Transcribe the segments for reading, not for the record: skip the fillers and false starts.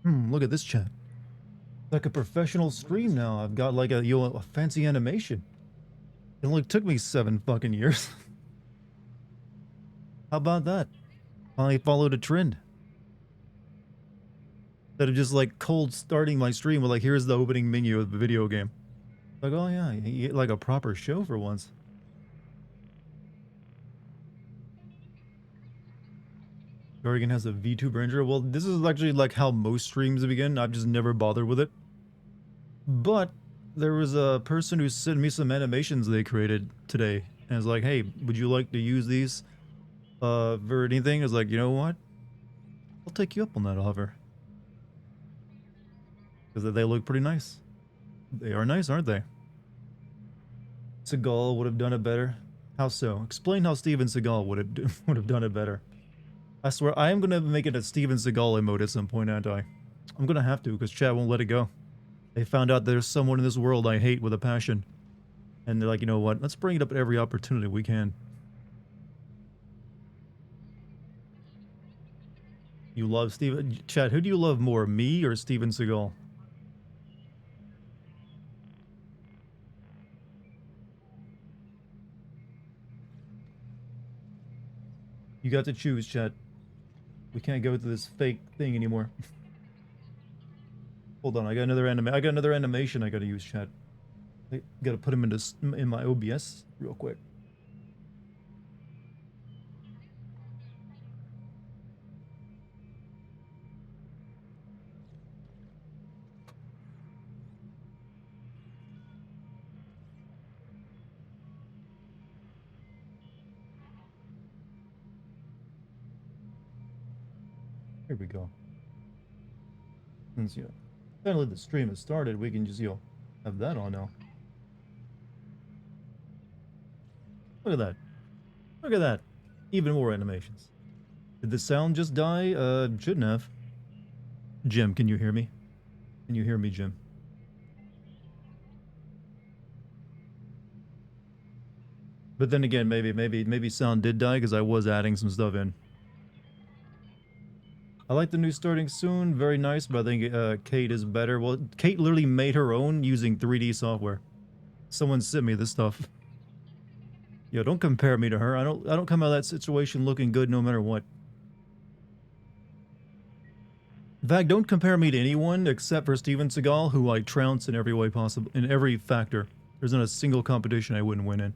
Look at this chat. Like a professional stream now. I've got like a fancy animation. It only took me 7 fucking years. How about that? I followed a trend. Instead of just like cold starting my stream with like, here's the opening menu of the video game. Like, oh yeah, you get like a proper show for once. Dartigan has a VTuber intro. Well, this is actually like how most streams begin. I've just never bothered with it. But there was a person who sent me some animations they created today. And it's like, hey, would you like to use these for anything? It's like, you know what? I'll take you up on that offer. Because they look pretty nice. They are nice, aren't they? Seagal would have done it better. How so? Explain how Steven Seagal would have done it better. I swear, I am gonna make it a Steven Seagal emote at some point, aren't I? I'm gonna have to, because chat won't let it go. They found out there's someone in this world I hate with a passion. And they're like, you know what? Let's bring it up at every opportunity we can. You love Steven... Chat, who do you love more, me or Steven Seagal? You got to choose, chat. We can't go to this fake thing anymore. Hold on, I got another animation I gotta use, chat. I gotta put him in my OBS real quick. Here we go. Since, finally the stream has started, we can just, have that on now. Look at that. Look at that. Even more animations. Did the sound just die? Shouldn't have. Jim, can you hear me? Can you hear me, Jim? But then again, maybe sound did die because I was adding some stuff in. I like the new starting soon. Very nice, but I think Kate is better. Well, Kate literally made her own using 3D software. Someone sent me this stuff. Yo, don't compare me to her. I don't come out of that situation looking good no matter what. In fact, don't compare me to anyone except for Steven Seagal, who I trounce in every way possible, in every factor. There's not a single competition I wouldn't win in.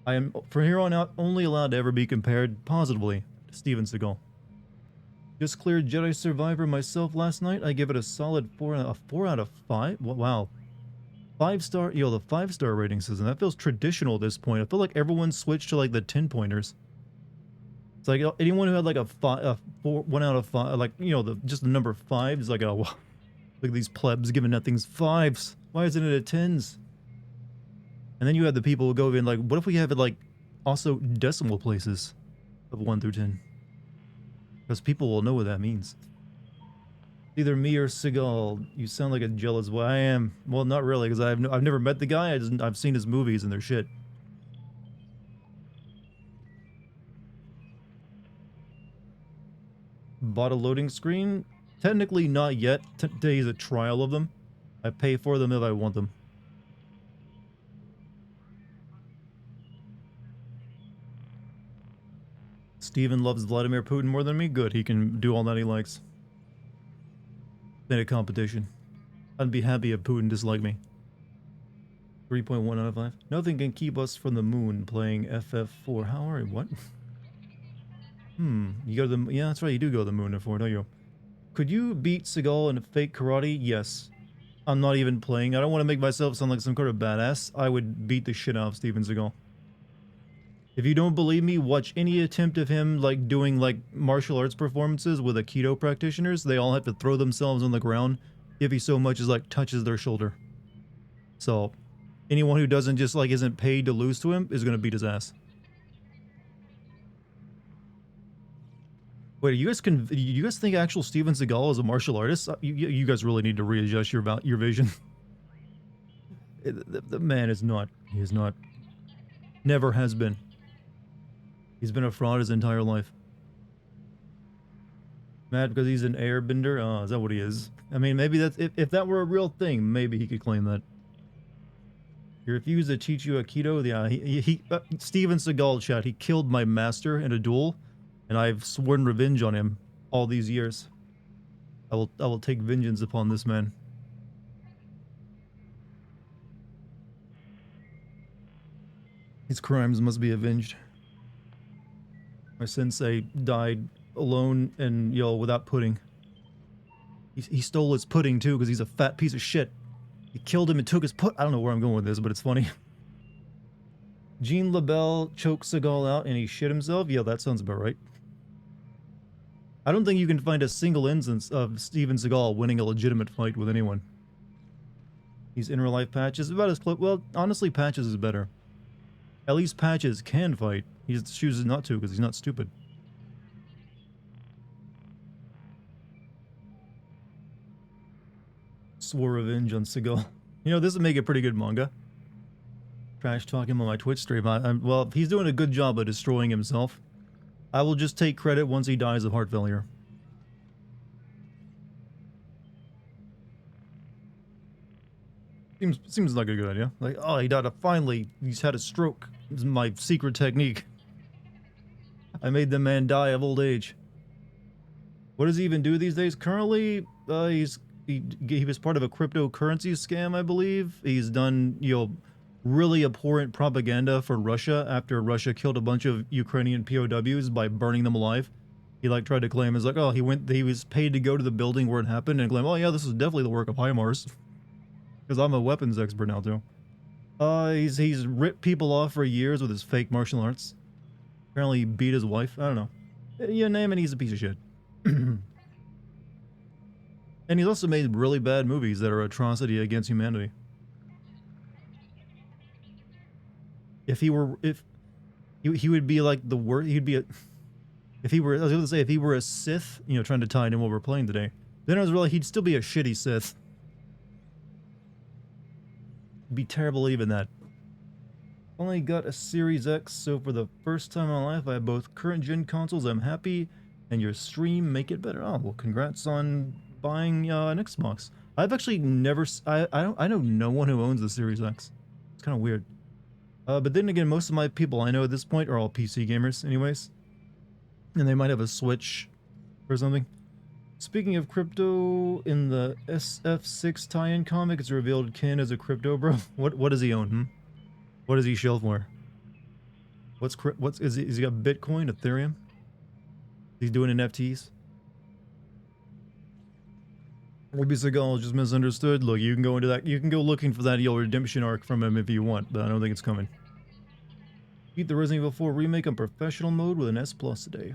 I am, from here on out, only allowed to ever be compared positively to Steven Seagal. Just cleared Jedi Survivor myself last night. I give it a solid 4 out of 5. Wow. 5-star, the 5-star rating system. That feels traditional at this point. I feel like everyone switched to like the 10-pointers. It's like anyone who had like a 1 out of 5, like, just the number 5 is like, oh, look at these plebs giving that things 5s. Why isn't it a 10s? And then you have the people who go in like, what if we have it like also decimal places of 1 through 10? Because people will know what that means. Either me or Seagal. You sound like a jealous boy. I am. Well, not really, because I've never met the guy. I've seen his movies and they're shit. Bought a loading screen? Technically not yet. Today's a trial of them. I pay for them if I want them. Steven loves Vladimir Putin more than me? Good, he can do all that he likes. In a competition. I'd be happy if Putin disliked me. 3.1 out of 5. Nothing can keep us from the moon playing FF4. How are you? What? You go to the... Yeah, that's right, you do go to the moon for, don't you? Could you beat Seagal in fake karate? Yes. I'm not even playing. I don't want to make myself sound like some kind of badass. I would beat the shit out of Steven Seagal. If you don't believe me, watch any attempt of him like doing like martial arts performances with Aikido practitioners. They all have to throw themselves on the ground if he so much as like touches their shoulder. So anyone who doesn't just like isn't paid to lose to him is gonna beat his ass. Wait, you guys think actual Steven Seagal is a martial artist? You guys really need to readjust your vision. The man is not. He is not. Never has been. He's been a fraud his entire life. Mad because he's an airbender? Oh, is that what he is? I mean, maybe that's... If that were a real thing, maybe he could claim that. He refused to teach you Aikido? Yeah, Steven Seagal, chat, he killed my master in a duel, and I've sworn revenge on him all these years. I will take vengeance upon this man. His crimes must be avenged. My sensei died alone and, without pudding. He stole his pudding, too, because he's a fat piece of shit. He killed him and took his I don't know where I'm going with this, but it's funny. Jean LaBelle choked Seagal out and he shit himself? Yeah, that sounds about right. I don't think you can find a single instance of Steven Seagal winning a legitimate fight with anyone. He's in real life Patches. About as close. Well, honestly, Patches is better. At least Patches can fight. He just chooses not to because he's not stupid. Swore revenge on Seagal. This would make a pretty good manga. Trash talking him on my Twitch stream. Well, he's doing a good job of destroying himself. I will just take credit once he dies of heart failure. Seems like a good idea. Like, oh, he died finally. He's had a stroke. This is my secret technique. I made the man die of old age. What does he even do these days? Currently, he was part of a cryptocurrency scam, I believe. He's done, really abhorrent propaganda for Russia after Russia killed a bunch of Ukrainian POWs by burning them alive. He tried to claim he was paid to go to the building where it happened and claim, oh yeah, this is definitely the work of HIMARS. Because I'm a weapons expert now too. He's ripped people off for years with his fake martial arts. Apparently he beat his wife. I don't know. You name it, he's a piece of shit. And he's also made really bad movies that are atrocity against humanity. If he would be like the worst, he'd be if he were, I was going to say, if he were a Sith, trying to tie in what we're playing today, then he'd still be a shitty Sith. It'd be terrible even that. Only got a Series X, so for the first time in my life, I have both current gen consoles. I'm happy, and your stream make it better. Oh, well, congrats on buying an Xbox. I've actually never, I know no one who owns the Series X. It's kind of weird. But then again, most of my people I know at this point are all PC gamers anyways. And they might have a Switch or something. Speaking of crypto, in the SF6 tie-in comic, it's revealed Ken is a crypto bro. What does he own? What does he shell for? Is he got Bitcoin, Ethereum? He's doing NFTs? Maybe Seagal just misunderstood. Look, you can go into that. You can go looking for that redemption arc from him if you want, but I don't think it's coming. Beat the Resident Evil 4 remake on professional mode with an S+ today.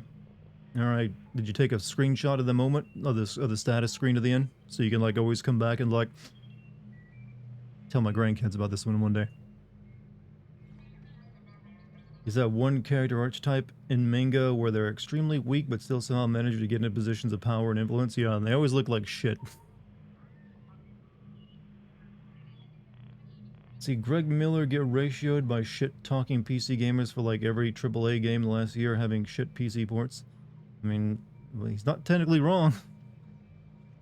All right, did you take a screenshot of the moment of the status screen at the end, so you can always come back and tell my grandkids about this one day? Is that one character archetype in manga where they're extremely weak but still somehow manage to get into positions of power and influence? Yeah, and they always look like shit. See, Greg Miller get ratioed by shit-talking PC gamers for every AAA game last year having shit PC ports. I mean, well, he's not technically wrong.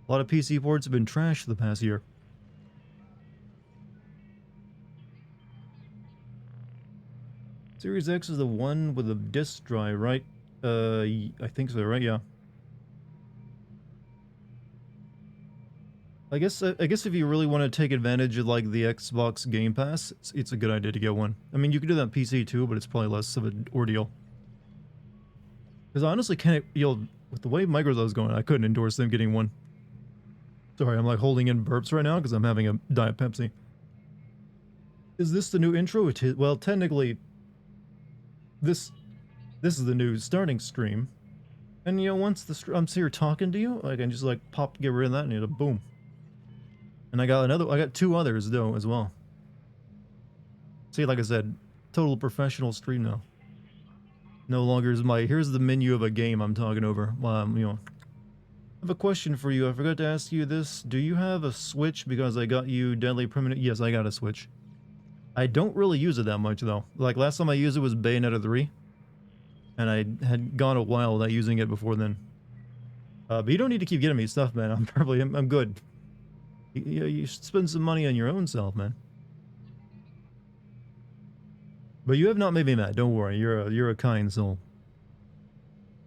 A lot of PC ports have been trashed the past year. Series X is the one with the disk drive, right? I think so, right? Yeah. I guess if you really want to take advantage of the Xbox Game Pass, it's a good idea to get one. I mean, you can do that on PC too, but it's probably less of an ordeal. Because I honestly can't, with the way Microsoft's going, I couldn't endorse them getting one. Sorry, I'm holding in burps right now because I'm having a Diet Pepsi. Is this the new intro? It is. Well, technically, this is the new starting stream. And once I'm here talking to you, I can just get rid of that and boom. And I got two others though as well. See, like I said, total professional stream now. No longer is here's the menu of a game I'm talking over while I'm, I have a question for you. I forgot to ask you this. Do you have a Switch because I got you Deadly Premonition? Yes, I got a Switch. I don't really use it that much though. Last time I used it was Bayonetta 3. And I had gone a while without using it before then. But you don't need to keep getting me stuff, man. I'm good. You should spend some money on your own self, man. But you have not made me mad. Don't worry. You're a kind soul.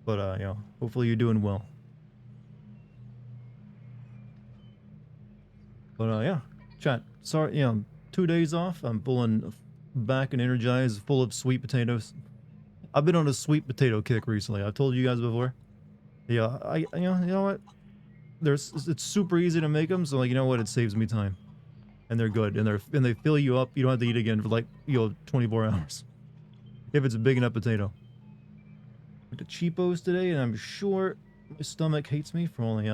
But you know, hopefully you're doing well. But yeah, chat. Sorry, you know, 2 days off. I'm pulling back and energized, full of sweet potatoes. I've been on a sweet potato kick recently. I've told you guys before. Yeah, you know what? It's super easy to make them, so like, you know what? It saves me time, and they're good, and they fill you up. You don't have to eat again for like, you know, 24 hours if it's a big enough potato. Went to Cheapos today, and I'm sure my stomach hates me for only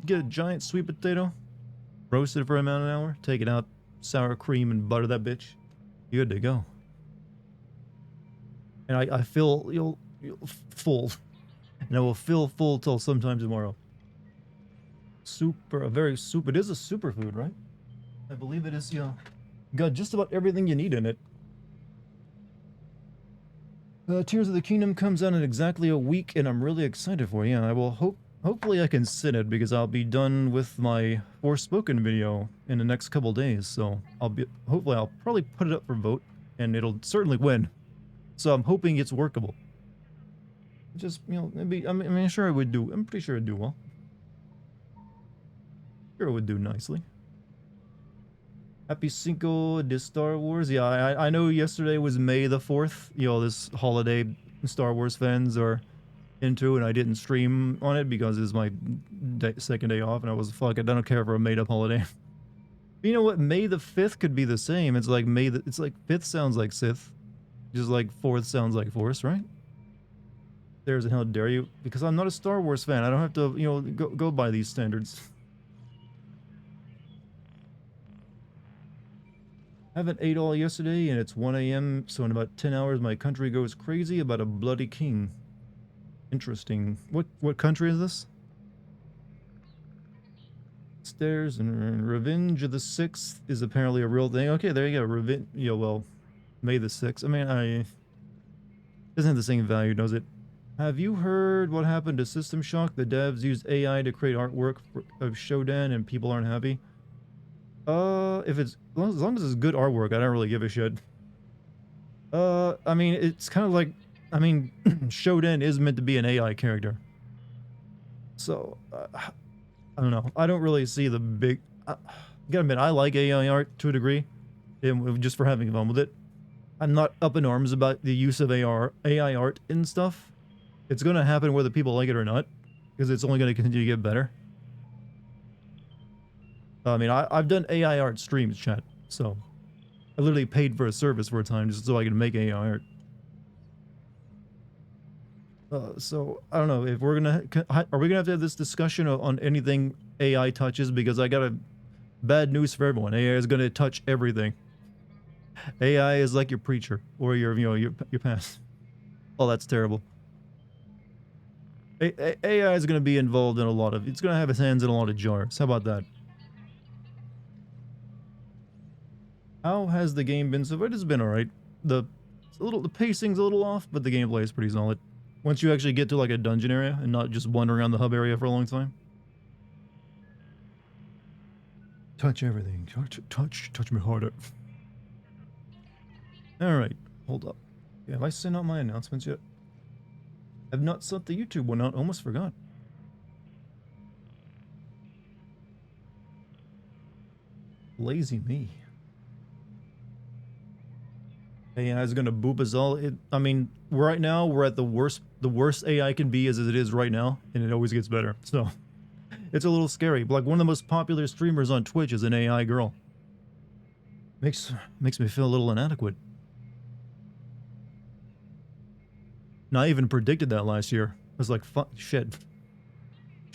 get a giant sweet potato, roast it for about an hour, take it out, sour cream and butter that bitch. You're good to go. And I feel you'll full, and I will feel full till sometime tomorrow. A very super. It is a superfood, right? I believe it is. You know, got just about everything you need in it. Tears of the Kingdom comes out in exactly a week, and I'm really excited for it. Yeah, I will hopefully I can sit it because I'll be done with my Forspoken video in the next couple days. So hopefully I'll probably put it up for vote, and it'll certainly win. So I'm hoping it's workable. Just, you know, maybe, I mean, sure it would do. I'm pretty sure it'd do well. Sure it would do nicely. Happy Cinco de Star Wars. Yeah, I know yesterday was May the 4th. You know, this holiday Star Wars fans are into, and I didn't stream on it because it's my second day off, and I was, fuck it, I don't care for a made-up holiday. You know what? May the 5th could be the same. It's like it's like 5th sounds like Sith. Just like 4th sounds like Force, right? There's a how dare you? Because I'm not a Star Wars fan. I don't have to, you know, go by these standards. Haven't ate all yesterday, and it's 1 a.m., so in about 10 hours my country goes crazy about a bloody king. Interesting. What country is this? Stairs and Revenge of the 6th is apparently a real thing. Okay, there you go. Revenge. Yeah, well, May the 6th. I mean, doesn't have the same value, does it? Have you heard what happened to System Shock? The devs used AI to create artwork of Shodan, and people aren't happy. If it's as long as it's good artwork, I don't really give a shit. I mean, it's kind of like, I mean, Shodan is meant to be an AI character, so I don't know. I don't really see the big. Gotta admit, I like AI art to a degree, and just for having fun with it. I'm not up in arms about the use of AI art and stuff. It's gonna happen whether people like it or not, because it's only gonna continue to get better. I mean, I've done AI art streams, chat, so I literally paid for a service for a time just so I can make AI art. So I don't know if are we gonna have to have this discussion on anything AI touches, because I got bad news for everyone. AI is gonna touch everything. AI is like your preacher or your past. Oh, that's terrible. AI is gonna be involved in it's gonna have its hands in a lot of jars. How about that? How has the game been so far? It's been alright. The pacing's a little off, but the gameplay is pretty solid. Once you actually get to like a dungeon area and not just wander around the hub area for a long time. Touch everything. Touch me harder. Alright, hold up. Yeah, have I sent out my announcements yet? I've not sent the YouTube one out, almost forgot. Lazy me. AI is gonna boop us all. I mean, right now we're at the worst AI can be as it is right now, and it always gets better. So it's a little scary. Like, one of the most popular streamers on Twitch is an AI girl. Makes me feel a little inadequate. And I even predicted that last year. I was like, fuck, shit.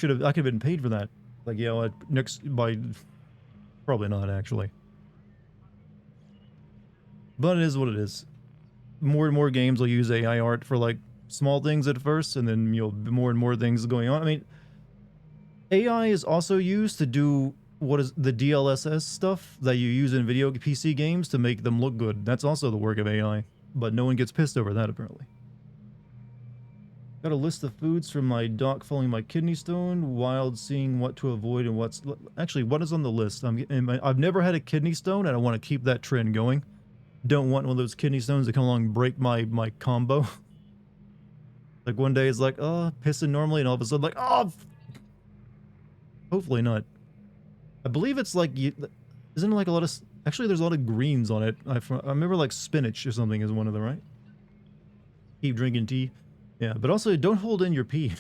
I could have been paid for that. Like, yeah, probably not actually. But it is what it is. More and more games will use AI art for like small things at first, and then more and more things going on. I mean, AI is also used to do what is the DLSS stuff that you use in video PC games to make them look good. That's also the work of AI, but no one gets pissed over that apparently. Got a list of foods from my doc following my kidney stone, wild seeing what to avoid and what's... Actually, what is on the list? I've never had a kidney stone, and I want to keep that trend going. Don't want one of those kidney stones to come along and break my combo. Like one day it's like, oh, pissing normally, and all of a sudden like, oh! Hopefully not. I believe it's like, isn't it like a lot of... Actually, there's a lot of greens on it. I remember like spinach or something is one of them, right? Keep drinking tea. Yeah, but also don't hold in your pee,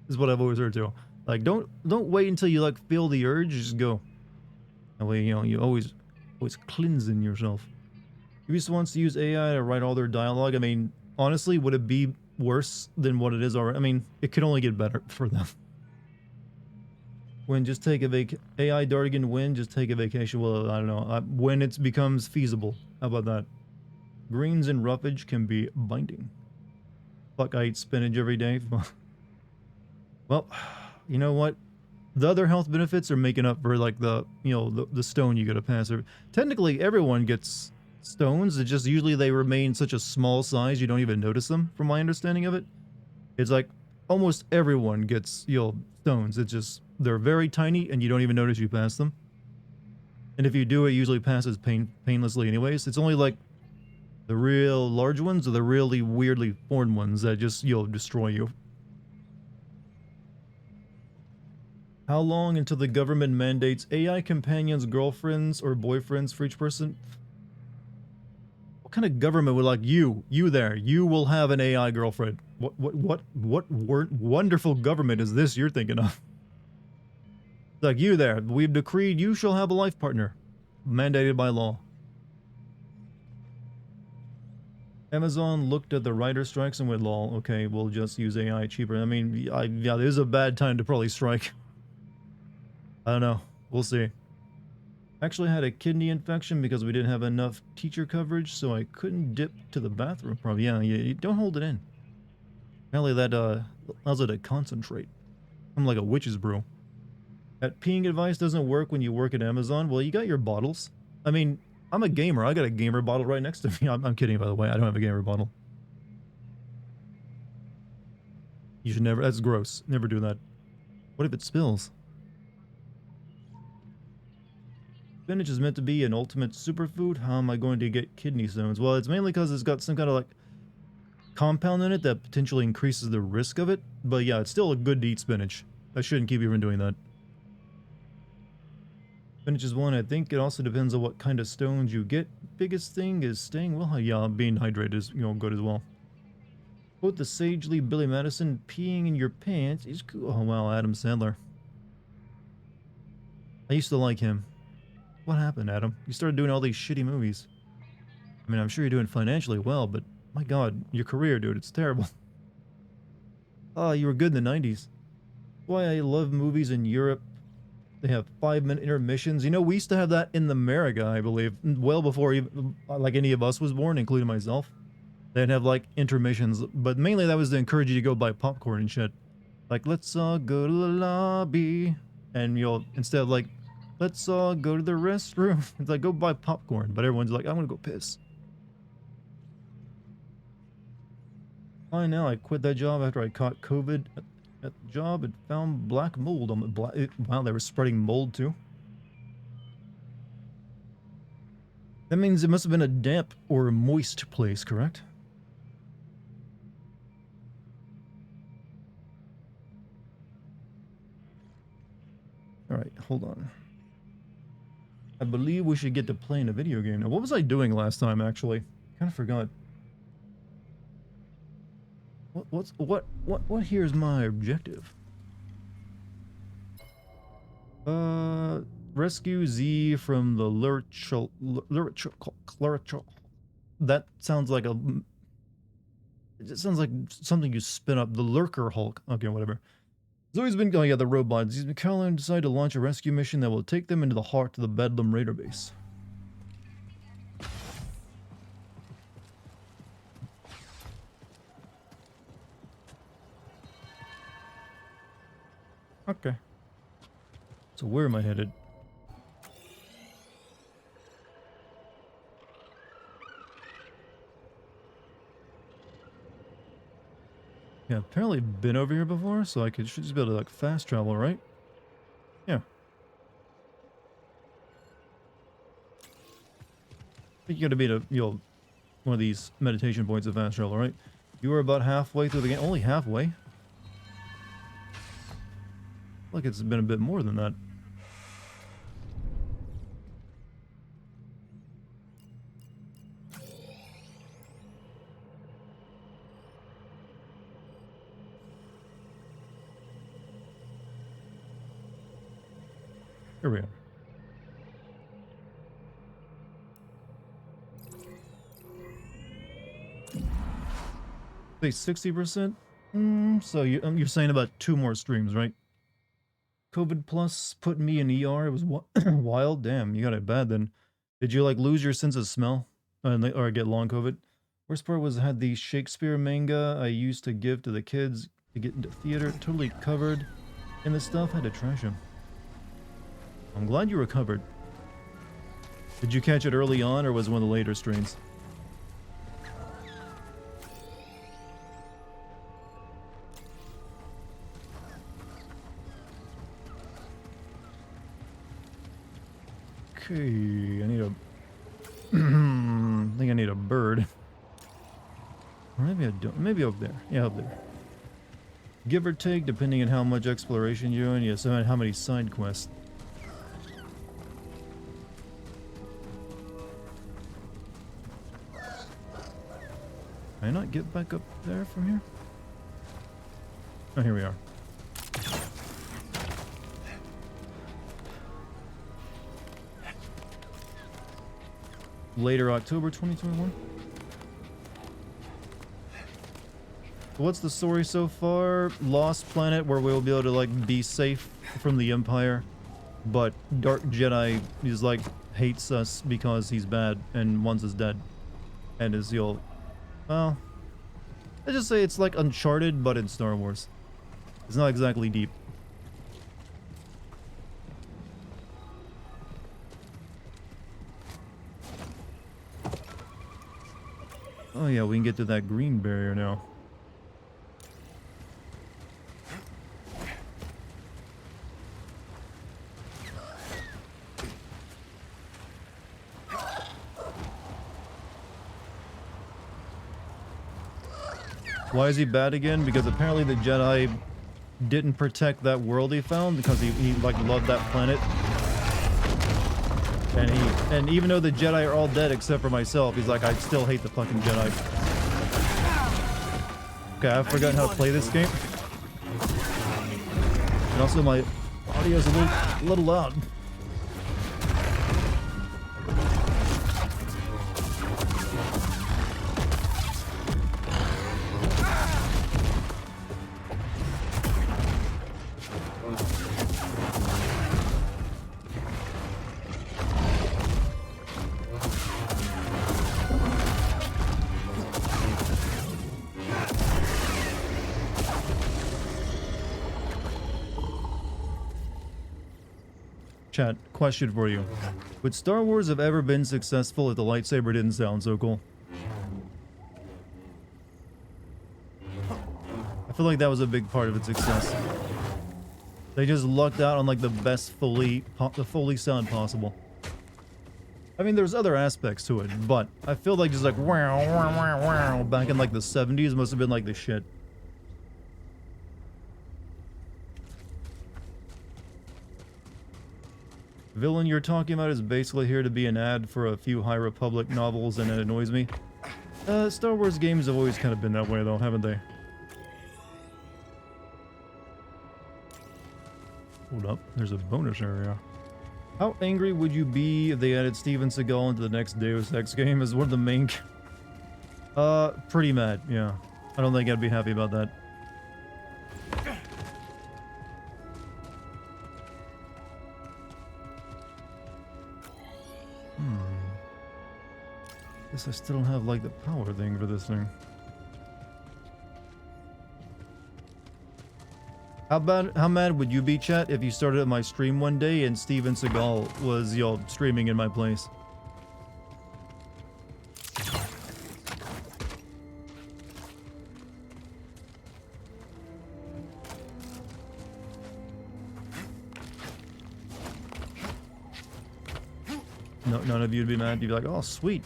is what I've always heard too. Like, don't wait until you like feel the urge, just go. That way, you know, you always cleansing yourself. Ubisoft wants to use AI to write all their dialogue. I mean, honestly, would it be worse than what it is already? I mean, it could only get better for them. When just take a AI Dartigan win, just take a vacation. Well, I don't know. When it becomes feasible. How about that? Greens and roughage can be binding. Fuck, I eat spinach every day. Well, you know what? The other health benefits are making up for like the, you know, the stone you gotta pass. Technically, everyone gets stones. It's just usually they remain such a small size you don't even notice them, from my understanding of it. It's like almost everyone gets, you know, stones. It's just they're very tiny and you don't even notice you pass them. And if you do, it usually passes painlessly anyways. It's only like the real large ones or the really weirdly formed ones that just, you know, destroy you. How long until the government mandates AI companions, girlfriends, or boyfriends for each person? What kind of government would like you there? You will have an AI girlfriend. What wonderful government is this you're thinking of? Like, you there, we've decreed you shall have a life partner, mandated by law. Amazon looked at the writer strikes and went, lol, okay, we'll just use AI cheaper. I mean, yeah, this is a bad time to probably strike. I don't know. We'll see. Actually had a kidney infection because we didn't have enough teacher coverage, so I couldn't dip to the bathroom. Probably, yeah, you don't hold it in. Apparently that allows it to concentrate. I'm like a witch's brew. That peeing advice doesn't work when you work at Amazon. Well, you got your bottles. I mean, I'm a gamer. I got a gamer bottle right next to me. I'm kidding, by the way. I don't have a gamer bottle. You should never... That's gross. Never do that. What if it spills? Spinach is meant to be an ultimate superfood. How am I going to get kidney stones? Well, it's mainly because it's got some kind of like compound in it that potentially increases the risk of it. But yeah, it's still good to eat spinach. I shouldn't keep you from doing that. Spinach is one. I think it also depends on what kind of stones you get. Biggest thing is staying well. Yeah, being hydrated is, you know, good as well. Quote the sagely Billy Madison, peeing in your pants is cool. Oh wow, Adam Sandler. I used to like him. What happened, Adam? You started doing all these shitty movies. I mean, I'm sure you're doing financially well, but my god, your career, dude, it's terrible. Ah, you were good in the 90s. Why I love movies in Europe. They have 5-minute intermissions. You know, we used to have that in America, I believe, well before even, like any of us was born, including myself. They'd have like intermissions, but mainly that was to encourage you to go buy popcorn and shit. Like, let's all go to the lobby, and you'll, instead of like, let's all go to the restroom, it's like, go buy popcorn, but everyone's like, I'm gonna go piss. Why now? I quit that job after I caught COVID at the job and found black mold on the wow, they were spreading mold too. That means it must have been a damp or a moist place, correct? Alright, hold on. I believe we should get to playing a video game now. What was I doing last time, actually? Kind of forgot. What here's my objective? Rescue Z from the Lurchel. That sounds like a... It sounds like something you spin up. The Lurker Hulk. Okay, whatever. Zoe's been... Oh yeah, the robots. He's been calling decided to launch a rescue mission that will take them into the heart of the Bedlam Raider base. Okay. So where am I headed? Yeah, apparently been over here before, so I should just be able to like fast travel, right? Yeah. I think you gotta be to, one of these meditation points of fast travel, right? You were about halfway through the game. Only halfway? Like it's been a bit more than that. Here we are. Say 60%? So you're saying about 2 more streams, right? COVID plus put me in ER. It was wild. Damn, you got it bad then. Did you like lose your sense of smell? Or get long COVID? Worst part was I had the Shakespeare manga I used to give to the kids to get into theater. Totally covered in the stuff. Had to trash him. I'm glad you recovered. Did you catch it early on or was it one of the later streams? Okay, I need a... I think I need a bird. Or maybe I don't. Maybe up there. Yeah, up there. Give or take, depending on how much exploration you're doing. Yes, and how many side quests. Can I not get back up there from here? Oh, here we are. Later October 2021. What's the story so far? Lost planet where we'll be able to like be safe from the Empire, but Dark Jedi is like hates us because he's bad and wants us dead, and is well, let's just say it's like Uncharted but in Star Wars. It's not exactly deep. Oh yeah, we can get to that green barrier now. Why is he bad again? Because apparently the Jedi didn't protect that world he found because he like loved that planet. And even though the Jedi are all dead except for myself, he's like, I still hate the fucking Jedi. Okay, I've forgotten how to play this game. And also my audio's a little loud. Chat, question for you. Would Star Wars have ever been successful if the lightsaber didn't sound so cool? I feel like that was a big part of its success. They just lucked out on like the best Foley sound possible. I mean, there's other aspects to it, but I feel like just like wow, wow, wow, wow, back in like the 70s must have been like the shit. Villain you're talking about is basically here to be an ad for a few High Republic novels, and it annoys me. Star Wars games have always kind of been that way though, haven't they? Hold up, there's a bonus area. How angry would you be if they added Steven Seagal into the next Deus Ex game as one of the main... pretty mad, yeah. I don't think I'd be happy about that. Guess I still don't have like the power thing for this thing. How mad would you be, chat, if you started at my stream one day and Steven Seagal was, streaming in my place? No, none of you'd be mad. You'd be like, oh, sweet.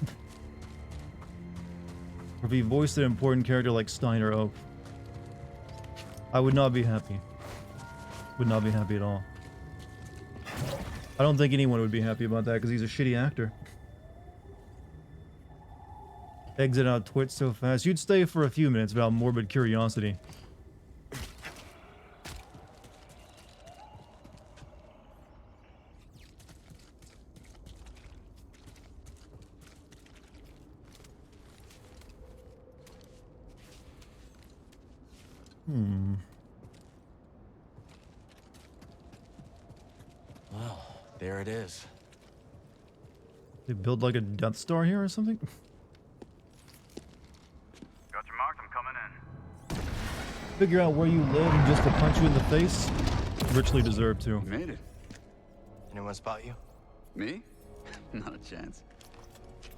Or if he voiced an important character like Steiner, oh, I would not be happy. Would not be happy at all. I don't think anyone would be happy about that because he's a shitty actor. Exit out Twitch so fast. You'd stay for a few minutes about morbid curiosity. Well, there it is. They build like a Death Star here or something? Got your mark, I'm coming in. Figure out where you live just to punch you in the face? Richly deserved to. Made it. Anyone spot you? Me? Not a chance.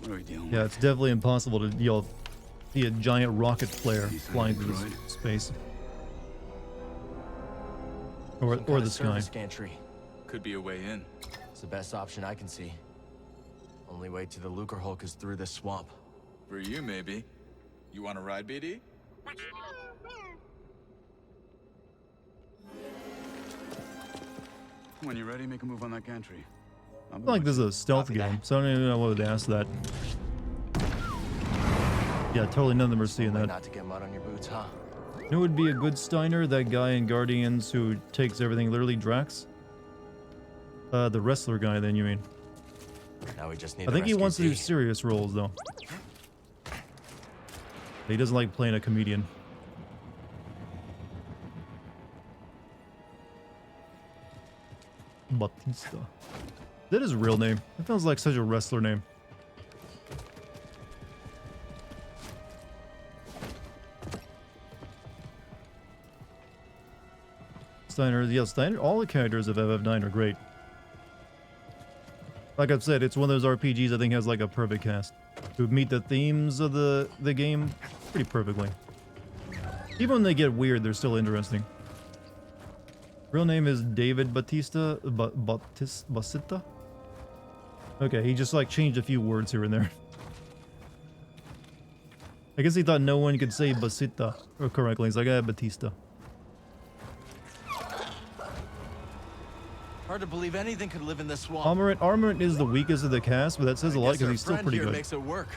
What are we dealing Yeah, with? it's definitely impossible to see a giant rocket flare He's flying through droid. space. Some Or kind the of sky. service gantry. Could be a way in. It's the best option I can see. Only way to the Lucre Hulk is through this swamp. For you, maybe. You want to ride, BD? When you're ready, make a move on that gantry. I feel like this is a stealth Copy that. game, so I don't even know what to ask that. Yeah, totally none of them are seeing Way that. not to get mud on your boots, huh? You know who would be a good Steiner? That guy in Guardians who takes everything literally, Drax? The wrestler guy then, you mean? Now we just need I to think he rescue wants to do Z. serious roles, though. He doesn't like playing a comedian. Batista. That is his real name. That sounds like such a wrestler name. Steiner, yeah, Steiner, all the characters of FF9 are great. Like I've said, it's one of those RPGs I think has like a perfect cast. To meet the themes of the game pretty perfectly. Even when they get weird, they're still interesting. Real name is David Batista, Basita? Okay, he just like changed a few words here and there. I guess he thought no one could say Basita correctly. He's like, Batista. Hard to believe anything could live in this swamp. Armament is the weakest of the cast, but that says a lot Guess because our he's still friend pretty here good. makes it work.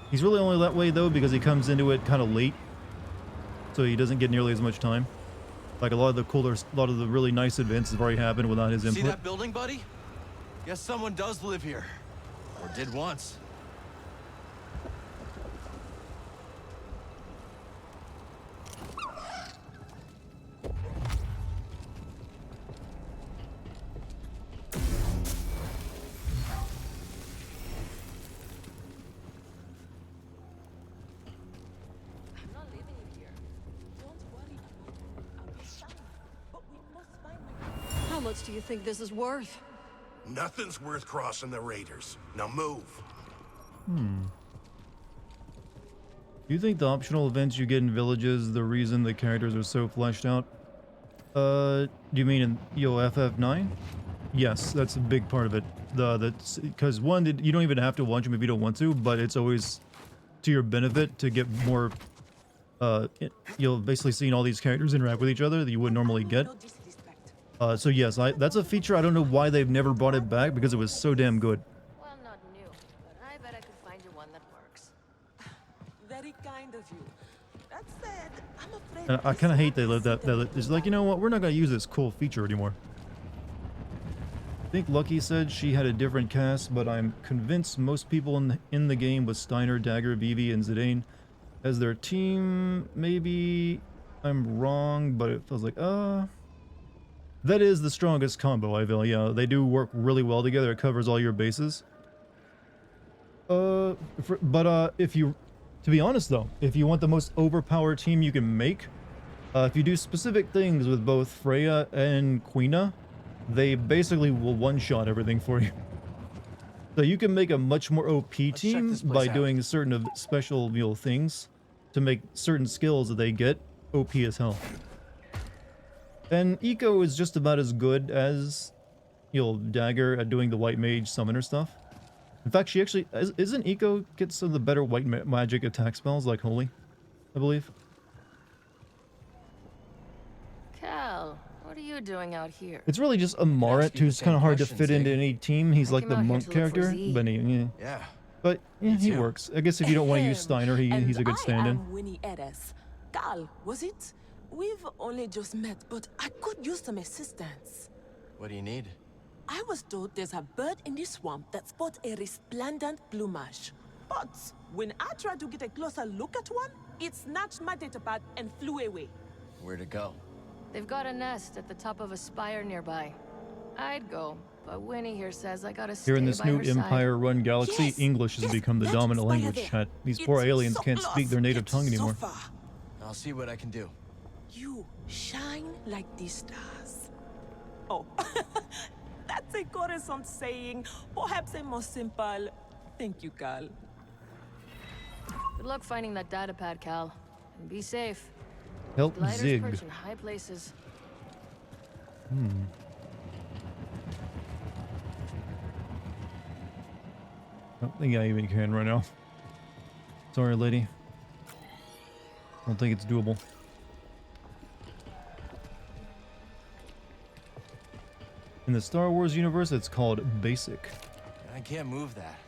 He's really only that way though because he comes into it kind of late, so he doesn't get nearly as much time. Like a lot of the really nice events have already happened without his See input. that building, buddy? Guess someone does live here. Or did once. I'm not leaving you here. Don't worry. I'll be fine. But we must find my... How much do you think this is worth? Nothing's worth crossing the Raiders. Now move. Do you think the optional events you get in villages the reason the characters are so fleshed out? Do you mean in FF9? Yes, that's a big part of it. Because one, you don't even have to watch them if you don't want to, but it's always to your benefit to get more. You'll basically seeing all these characters interact with each other that you wouldn't normally get. No disrespect. So yes, that's a feature. I don't know why they've never brought it back because it was so damn good. Well, not new, but I bet I could find you one that works. Very kind of you. That said, I'm afraid... And I this kind of hate swamp they is let that. citadel. It's like, you know what? We're not gonna use this cool feature anymore. I think Lucky said she had a different cast, but I'm convinced most people in the game with Steiner, Dagger, Vivi, and Zidane as their team. Maybe I'm wrong, but it feels like that is the strongest combo. I feel, yeah, they do work really well together. It covers all your bases. If you, to be honest though, if you want the most overpowered team you can make, if you do specific things with both Freya and Quina, they basically will one-shot everything for you. So you can make a much more OP check team this place by out. doing certain of special things to make certain skills that they get OP as hell. And Eco is just about as good as dagger at doing the white mage summoner stuff. In fact, she actually isn't Eco get some of the better white magic attack spells like Holy, I believe. Cal, what are you doing out here? It's really just a ask Maret you the who's same kind of hard to question, fit into Zig. any team. He's I like came the out here monk to look for character, Z. but Yeah. yeah, he too. works. I guess if you don't want to use Steiner, he's a good stand-in. I'm Winnie Edes. Cal, was it? We've only just met, but I could use some assistance. What do you need? I was told there's a bird in the swamp that sports a resplendent plumage. But when I tried to get a closer look at one, it snatched my datapad and flew away. Where'd it go? They've got a nest at the top of a spire nearby. I'd go, but Winnie here says I gotta stay Here in this by new her side. Empire-run galaxy, Yes, English has yes, become the that dominant spire language, there. chat. These It's poor aliens so can't close, speak their native yet tongue so anymore. far. I'll see what I can do. You shine like the stars. Oh, that's a Coruscant saying. Perhaps a more simple. Thank you, Cal. Good luck finding that datapad, Cal. And be safe. Help Gliders Zig. perch in high places. I don't think I even can right now. Sorry, lady. Don't think it's doable. In the Star Wars universe, it's called basic. I can't move that,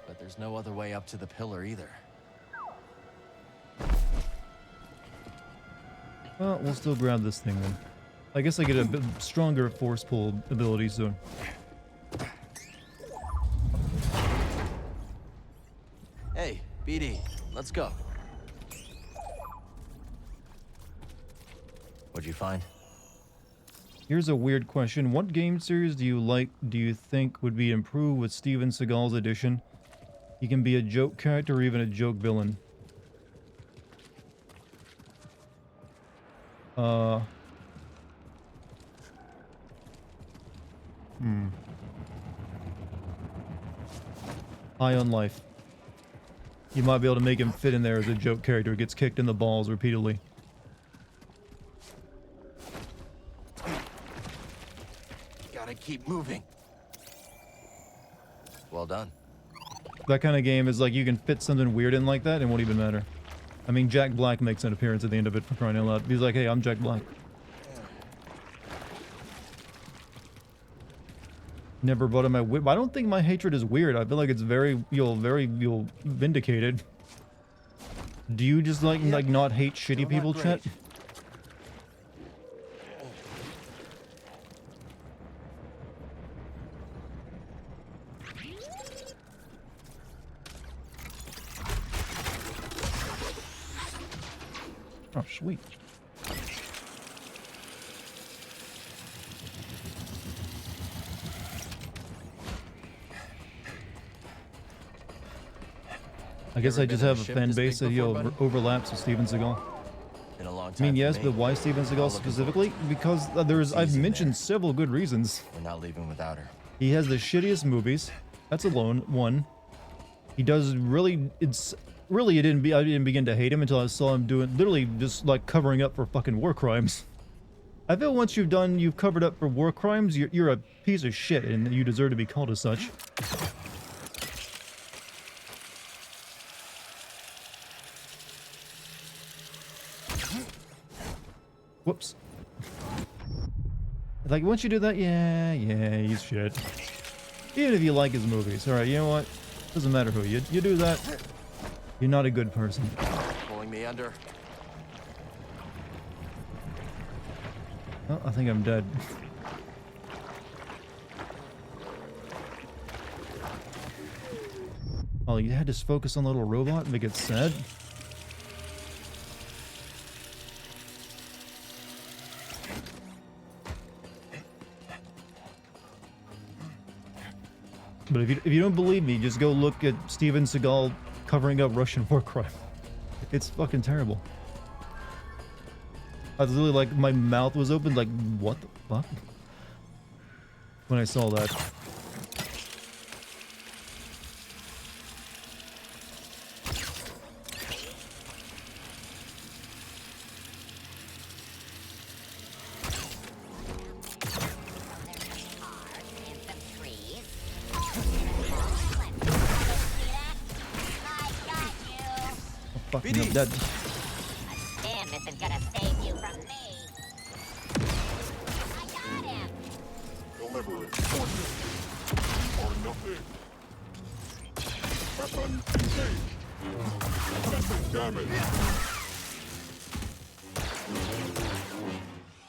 but there's no other way up to the pillar either. Well, we'll still grab this thing then. I guess I get a bit stronger force pull ability soon. Hey, BD, let's go. What'd you find? Here's a weird question. What game series do you think would be improved with Steven Seagal's addition? He can be a joke character or even a joke villain. High on Life. You might be able to make him fit in there as a joke character who gets kicked in the balls repeatedly. Gotta keep moving. Well done. That kind of game is like you can fit something weird in like that and it won't even matter. I mean, Jack Black makes an appearance at the end of it, for crying out loud. He's like, hey, I'm Jack Black. Never brought in my whip. I don't think my hatred is weird. I feel like it's very vindicated. Do you just like not hate shitty Still not people, great. chat? Oh, sweet. I guess ever I just been in a have a ship fan this big base that before, buddy? overlaps with Steven Seagal. Been a long I time. mean, for yes, me. but why Steven All Seagal looking specifically? forward. Because I've Season mentioned there. several good reasons. We're not leaving without her. He has the shittiest movies. That's alone one. He does really. I didn't begin to hate him until I saw him doing literally just like covering up for fucking war crimes. I feel once you've covered up for war crimes, you're a piece of shit and you deserve to be called as such. Whoops. Like, once you do that, yeah, he's shit. Even if you like his movies. Alright, you know what? Doesn't matter who. You do that, you're not a good person. Pulling me under. Oh, I think I'm dead. Oh, you had to focus on the little robot and make it sad? But if you don't believe me, just go look at Steven Seagal covering up Russian war crime. It's fucking terrible. I was really like, my mouth was open, like, what the fuck? When I saw that. you know, that. Him isn't gonna save you from me. I got him. Deliver it. Or nothing. Weapon engaged. Messing damage.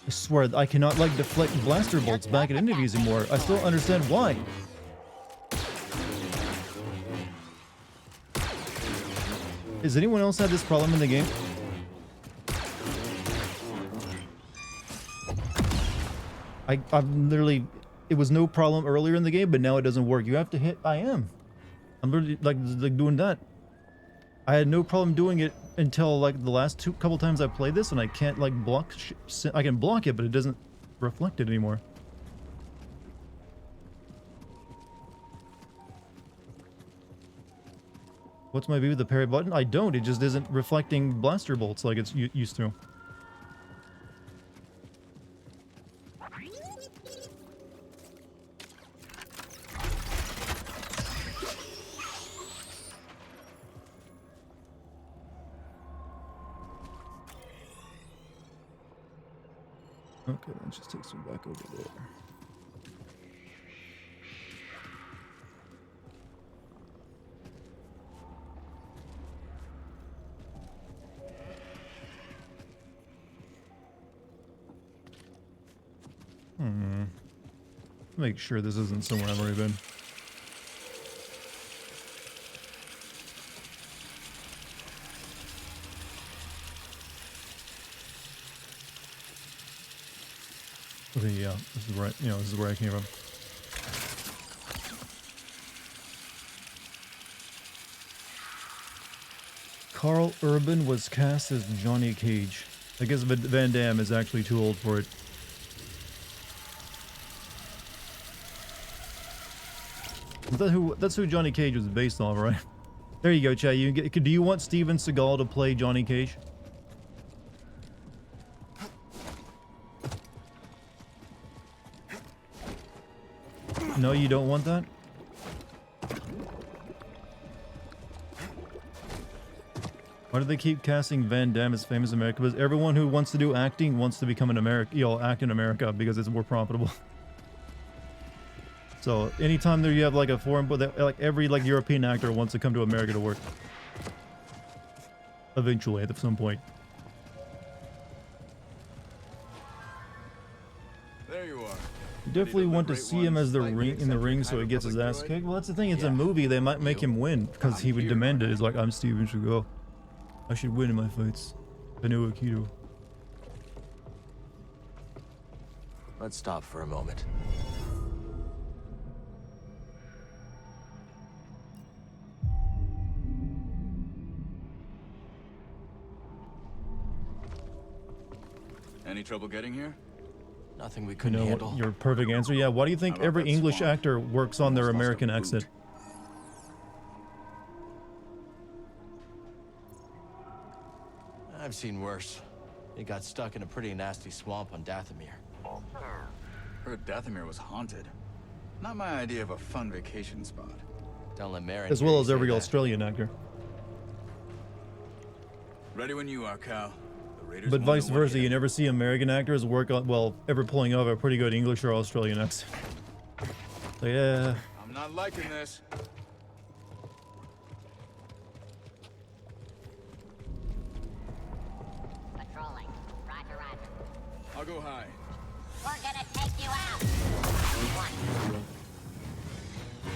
I swear I cannot like deflect blaster bolts back at enemies anymore. I still don't understand why. Has anyone else had this problem in the game? I'm literally, it was no problem earlier in the game, but now it doesn't work. You have to hit I'm literally like doing that. I had no problem doing it until like the last couple times I played this, and I can't like block. I can block it, but it doesn't reflect it anymore. What's my view of the parry button? I don't. It just isn't reflecting blaster bolts like it's used to. Okay, that just takes me back over there. Make sure this isn't somewhere I've already been. Okay, yeah, this is right. You know, this is where I came from. Carl Urban was cast as Johnny Cage. I guess Van Damme is actually too old for it. That's who Johnny Cage was based on, right? There you go, Chad. Do you want Steven Seagal to play Johnny Cage? No, you don't want that? Why do they keep casting Van Damme as famous America? Because everyone who wants to do acting wants to become an American, act in America because it's more profitable. So anytime there you have like a foreign, but like every like European actor wants to come to America to work. Eventually, at some point. There you are. You definitely want to see him as in the ring so he gets his ass kicked. Well, that's the thing. It's a movie. They might make him win because he would demand it. It's like, I'm Steven Seagal. I should win in my fights. I know Aikido. Let's stop for a moment. Any trouble getting here? Nothing we You couldn't know, handle. your perfect answer. Yeah, why do you think How about every that English swamp? actor works on their Almost lost American a boot. accent? I've seen worse. He got stuck in a pretty nasty swamp on Dathomir. Heard Dathomir was haunted. Not my idea of a fun vacation spot. Don't let Marin As hear well you as say every that. Australian actor. Ready when you are, Cal. The Raiders But won't know vice what versa, hit you them. never see American actors work on, well, ever pulling off a pretty good English or Australian accent. So yeah. I'm not liking this. Patrolling. Roger, roger. I'll go high. We're gonna take you out. One.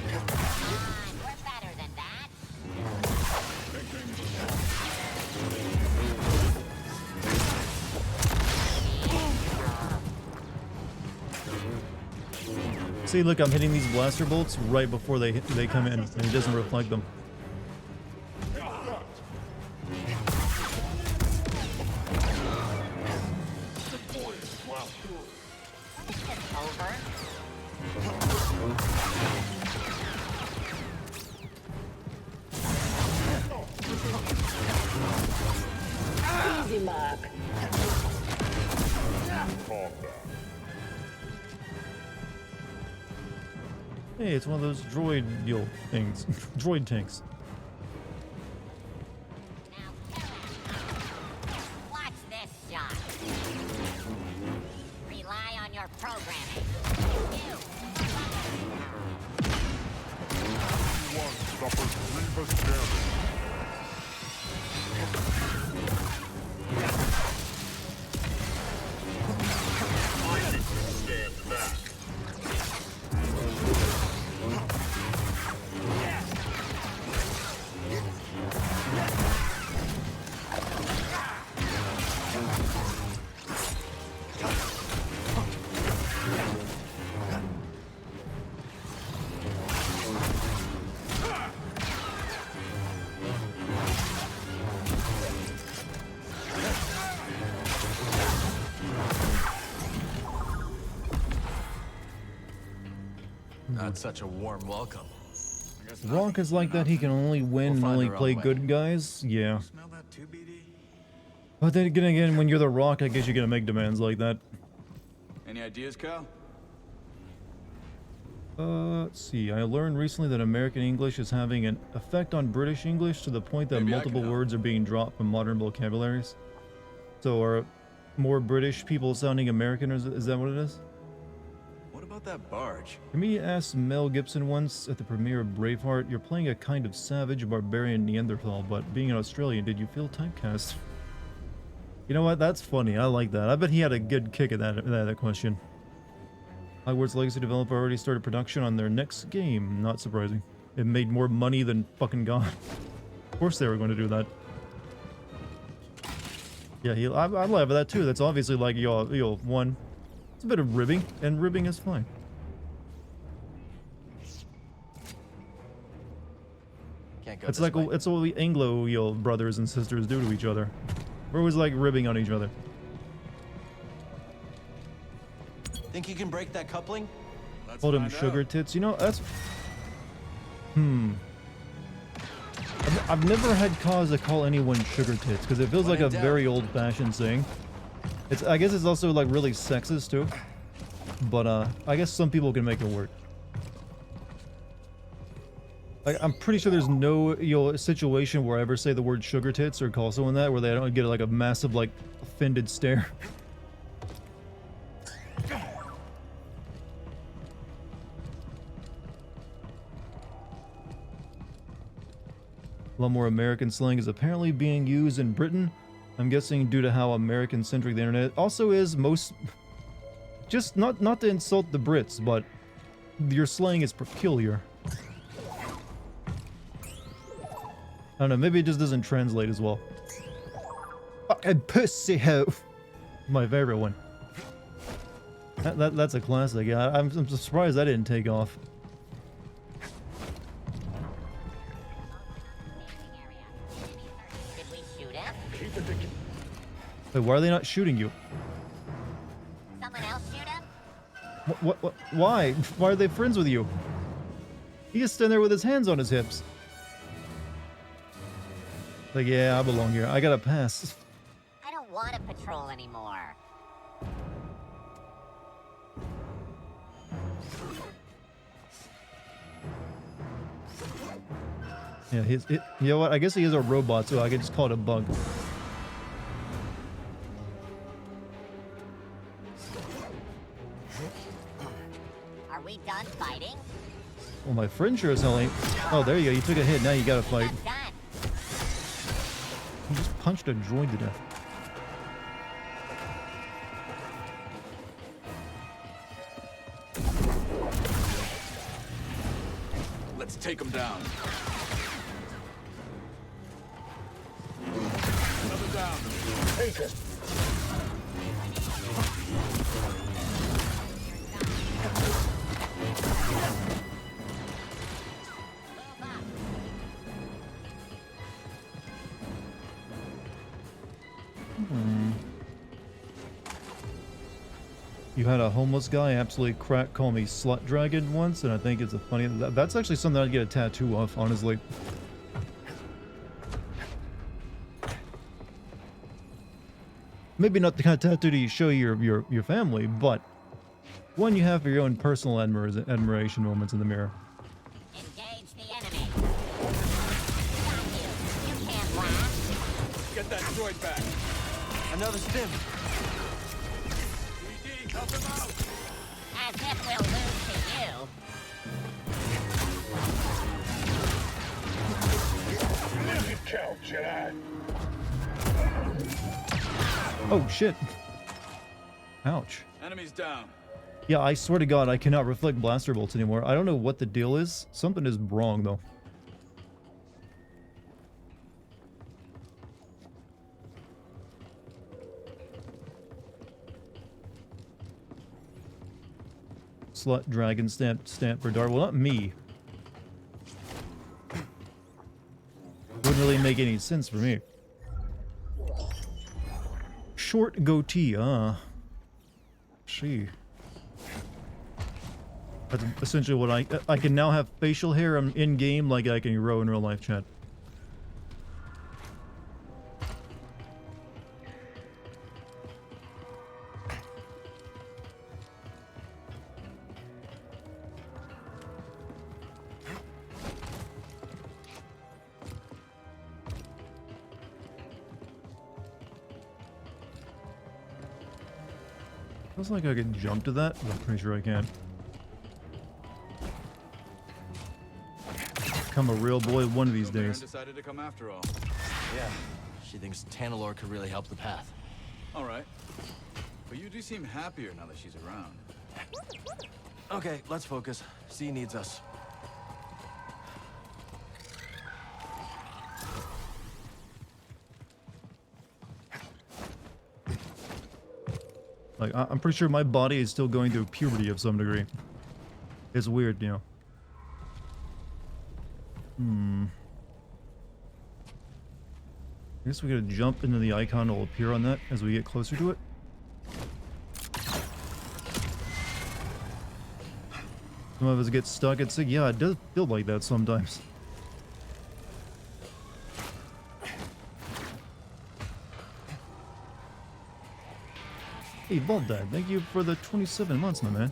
Come on, we're better than that. See, look, I'm hitting these blaster bolts right before they come in, and it doesn't reflect them. Over. Easy mark. Hey, it's one of those droid deal things. Droid tanks. Now kill him. your programming. You. One suffers grievous damage. Stand back. Not such a warm welcome. Rock is like that. He can only win and find only our own play way. good guys. Yeah. Smell that too, BD? But then again, when you're the Rock, I guess you're gonna make demands like that. Any ideas, Cal? Let's see. I learned recently that American English is having an effect on British English to the point that Maybe I can multiple help. words are being dropped from modern vocabularies. So are more British people sounding American, or is that what it is? What about that barge? Me asked Mel Gibson once at the premiere of Braveheart, "You're playing a kind of savage, barbarian Neanderthal, but being an Australian, did you feel typecast?" You know what? That's funny. I like that. I bet he had a good kick at that question. Hogwarts Legacy developer already started production on their next game. Not surprising. It made more money than fucking God. Of course they were going to do that. Yeah, I laugh at that too. That's obviously like, yo, one. It's a bit of ribbing, and ribbing is fine. Can't go It's this like way. it's what we Anglo brothers and sisters do to each other. We're always like ribbing on each other. Think you can break that coupling? Let's Called him find sugar out. tits. You know, that's... I've never had cause to call anyone sugar tits, because it feels When like a in doubt. very old-fashioned saying. I guess it's also like really sexist too. But I guess some people can make it work. Like, I'm pretty sure there's no situation where I ever say the word sugar tits or call someone that where they don't get like a massive like offended stare. A lot more American slang is apparently being used in Britain. I'm guessing due to how American-centric the internet also is. Most, just not to insult the Brits, but your slang is peculiar. I don't know, maybe it just doesn't translate as well. Fucking pussy hoe. My favorite one. That's a classic. Yeah, I'm surprised that didn't take off. Did we shoot him? Wait, why are they not shooting you? Someone else shoot him? What? Why? Why are they friends with you? He just stand there with his hands on his hips. Like, yeah, I belong here. I gotta pass. I don't want to patrol anymore. Yeah, you know what? I guess he is a robot, so I could just call it a bug. Are we done fighting? Well, my friend sure as hell ain't. Oh, there you go. You took a hit. Now you gotta fight. I'm done. You just punched a droid to death. Let's take him down. Another down. Take it. You had a homeless guy absolutely call me slut dragon once, and I think it's a funny. That's actually something I'd get a tattoo of, honestly. Maybe not the kind of tattoo to show your family, but one you have for your own personal admiration moments in the mirror. Engage the enemy. Got you. You can't last. Get that droid back. Another stim. BD, help him out. Oh, shit. Ouch. Enemies down. Yeah, I swear to God, I cannot reflect blaster bolts anymore. I don't know what the deal is. Something is wrong, though. Slut dragon stamp for Dart. Well, not me. Wouldn't really make any sense for me. Short goatee, She. That's essentially what I can now have facial hair in game like I can grow in real life, chat. Feels like I could jump to that, but I'm pretty sure I can. Become a real boy one of these days. Decided to come after all. Yeah, she thinks Tanalor could really help the path. All right. But you do seem happier now that she's around. Okay, let's focus. C needs us. Like, I'm pretty sure my body is still going through puberty of some degree. It's weird, you know. I guess we gotta jump into the icon. It'll appear on that as we get closer to it. Some of us get stuck. It's like, yeah, it does feel like that sometimes. Hey, Baldad, thank you for the 27 months, my man.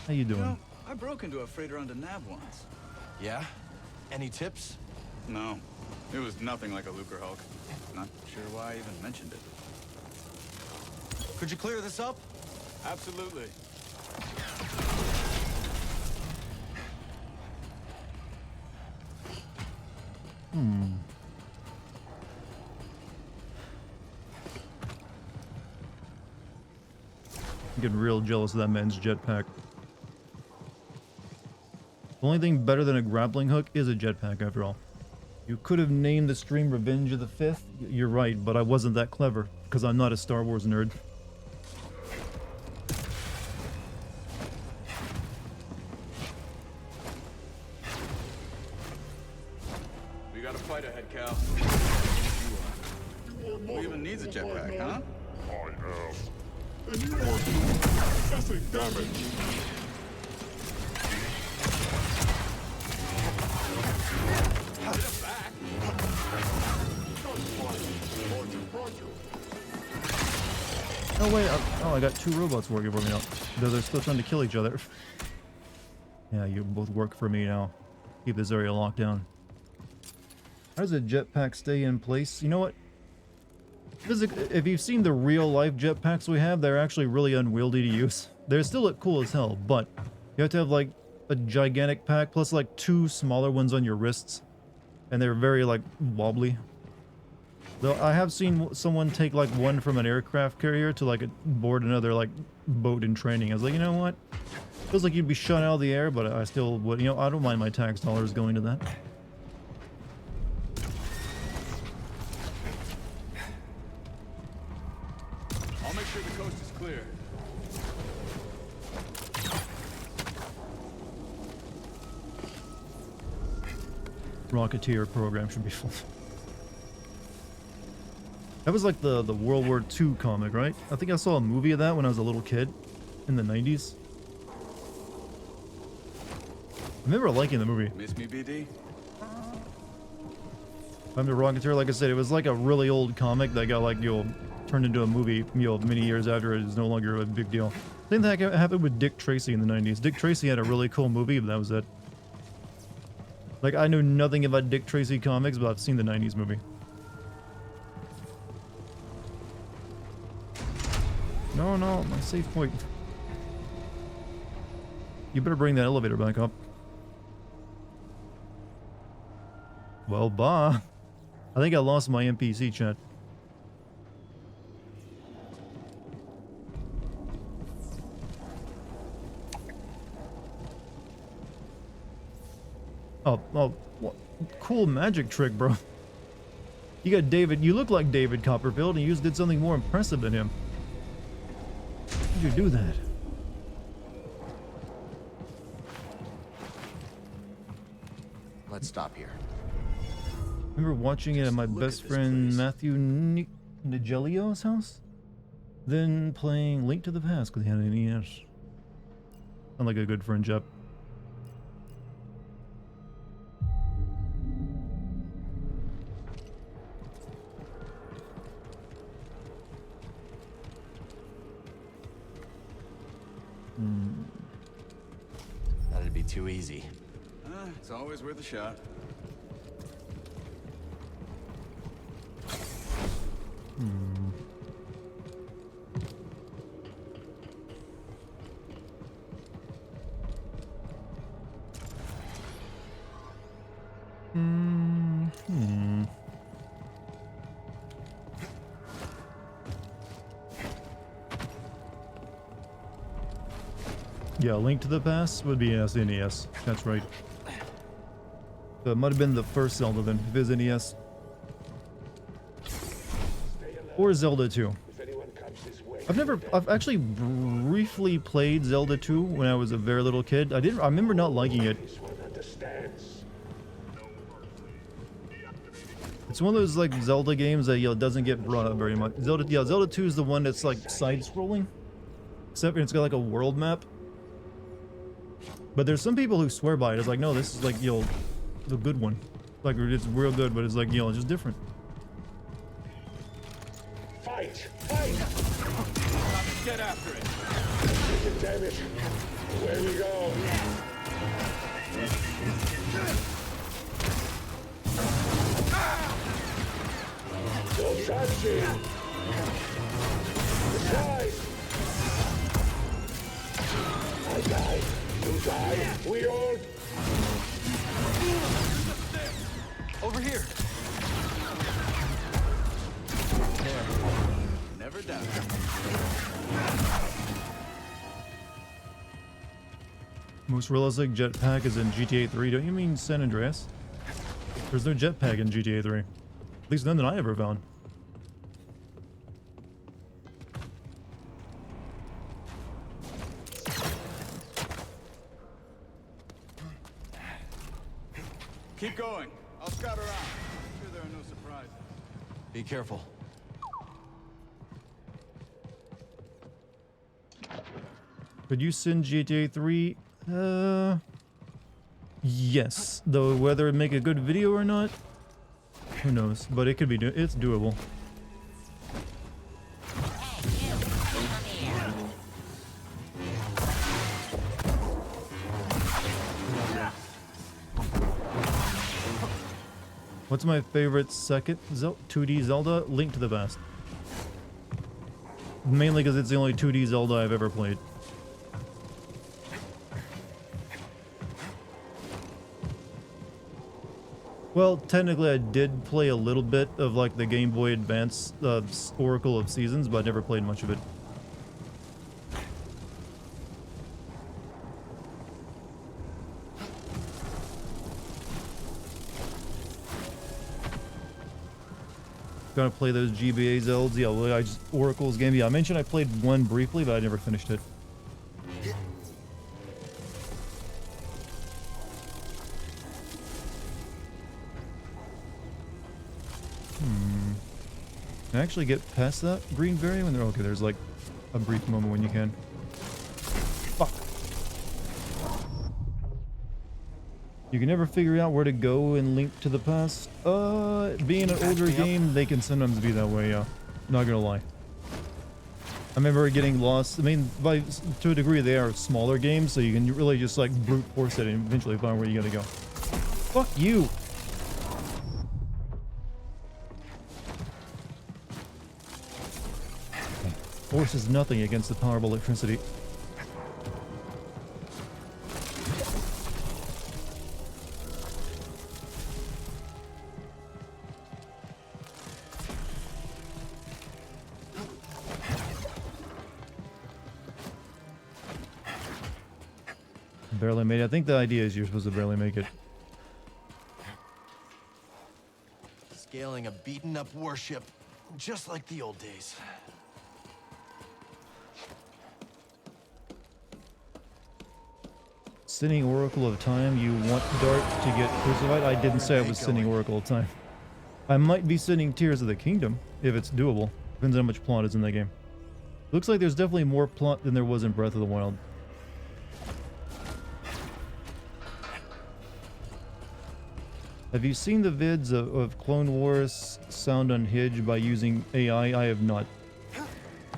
How you doing? You know, I broke into a freighter on the nav once. Yeah? Any tips? No, it was nothing like a Lucre Hulk. Not sure why I even mentioned it. Could you clear this up? Absolutely. I'm getting real jealous of that man's jetpack. The only thing better than a grappling hook is a jetpack, after all. You could have named the stream Revenge of the Fifth. You're right, but I wasn't that clever, because I'm not a Star Wars nerd. We got a fight ahead, Cal. Who even needs a jetpack, huh? I am. And you are doing excessive damage. Oh wait, oh, I got two robots working for me now. Though they're still trying to kill each other. Yeah, you both work for me now. Keep this area locked down. How does a jetpack stay in place? You know what? If you've seen the real life jetpacks we have, they're actually really unwieldy to use. They still look cool as hell, but you have to have like a gigantic pack plus like two smaller ones on your wrists. And they're very like wobbly. Though I have seen someone take like one from an aircraft carrier to like board another like boat in training. I was like, you know what? Feels like you'd be shot out of the air, but I still would. You know, I don't mind my tax dollars going to that. I'll make sure the coast is clear. Rocketeer program should be full. That was like the World War II comic, right? I think I saw a movie of that when I was a little kid in the 90s. I remember liking the movie. Miss me, BD? I'm the Rocketeer, like I said, it was like a really old comic that got like, turned into a movie, many years after it is no longer a big deal. Same thing happened with Dick Tracy in the 90s. Dick Tracy had a really cool movie, but that was it. Like, I knew nothing about Dick Tracy comics, but I've seen the 90s movie. No, my safe point. You better bring that elevator back up. Well, bah. I think I lost my NPC, chat. Oh, what? Cool magic trick, bro. You got David. You look like David Copperfield, and you just did something more impressive than him. How'd you do that? Let's stop here. I remember watching it at my best friend Matthew Nigelio's house. Then playing Link to the Past because he had an NES. Sound like a good friend, Jeff. That'd be too easy. It's always worth a shot. Yeah, Link to the Past would be SNES. That's right. So it might have been the first Zelda then, if it's NES. Or Zelda 2. I've actually briefly played Zelda 2 when I was a very little kid. I remember not liking it. It's one of those like Zelda games that doesn't get brought up very much. Zelda 2 is the one that's like side-scrolling. Except it's got like a world map. But there's some people who swear by it. It's like, no, this is like, the good one. Like, it's real good, but it's like, it's just different. Fight! Fight! Get after it. Damn it! Where we go? Don't touch me! Surprise! I die. You die. We all. Over here. There. Never done. Most realistic jetpack is in GTA 3. Don't you mean San Andreas? There's no jetpack in GTA 3. At least none that I ever found. Keep going. I'll scout around. I'm sure there are no surprises. Be careful. Could you send GTA 3? Yes. Though whether it make a good video or not, who knows? But it could be. It's doable. What's my favorite second 2D Zelda? Link to the Past. Mainly because it's the only 2D Zelda I've ever played. Well, technically I did play a little bit of like the Game Boy Advance Oracle of Seasons, but I never played much of it. Gonna play those GBA Zeldas. Yeah, well, Oracle's game. Yeah, I mentioned I played one briefly, but I never finished it. Can I actually get past that green berry when they're okay? There's like a brief moment when you can. Fuck. You can never figure out where to go in Link to the Past. Being an older game, they can sometimes be that way, yeah. Not gonna lie. I remember getting lost. I mean, to a degree, they are smaller games, so you can really just like brute force it and eventually find where you gotta go. Fuck you! Force is nothing against the power of electricity. Barely made it. I think the idea is you're supposed to barely make it. scaling a beaten-up warship, just like the old days. Sinning Oracle of Time, you want Dart to get crucified? I didn't say I was sinning Oracle of Time. I might be sinning Tears of the Kingdom, if it's doable. Depends on how much plot is in that game. Looks like there's definitely more plot than there was in Breath of the Wild. Have you seen the vids of Clone Wars sound unhinged by using AI? I have not.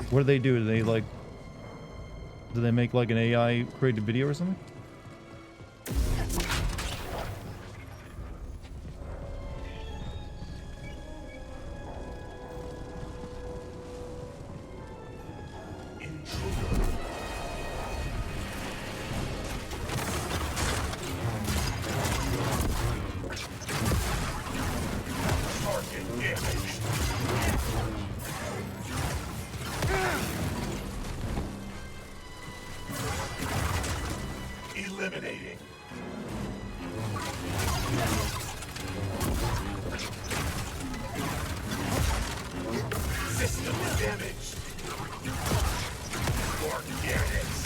What do they do? Do they like... Do they make like an AI created video or something? Eliminating. System damage. Organics.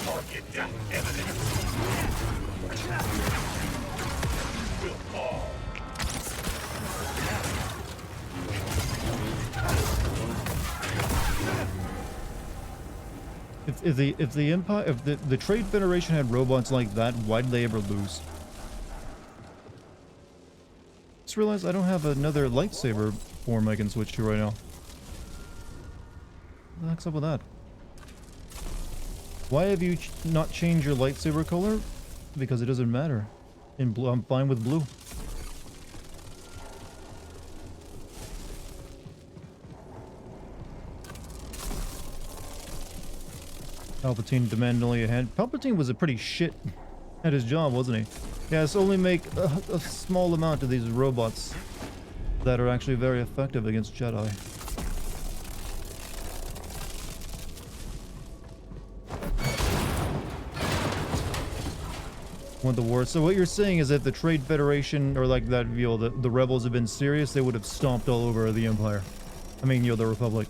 Target down evidence. Will fall. If the Empire, if the Trade Federation had robots like that, why did they ever lose? Just realized I don't have another lightsaber form I can switch to right now. What the heck's up with that? Why have you not changed your lightsaber color? Because it doesn't matter. In blue, I'm fine with blue. Palpatine demanded only a hand. Palpatine was a pretty shit at his job, wasn't he? Yes, only make a small amount of these robots that are actually very effective against Jedi. One of the worst. So what you're saying is that the Trade Federation, or like that, you know, the rebels have been serious, they would have stomped all over the Empire. I mean, you know, the Republic.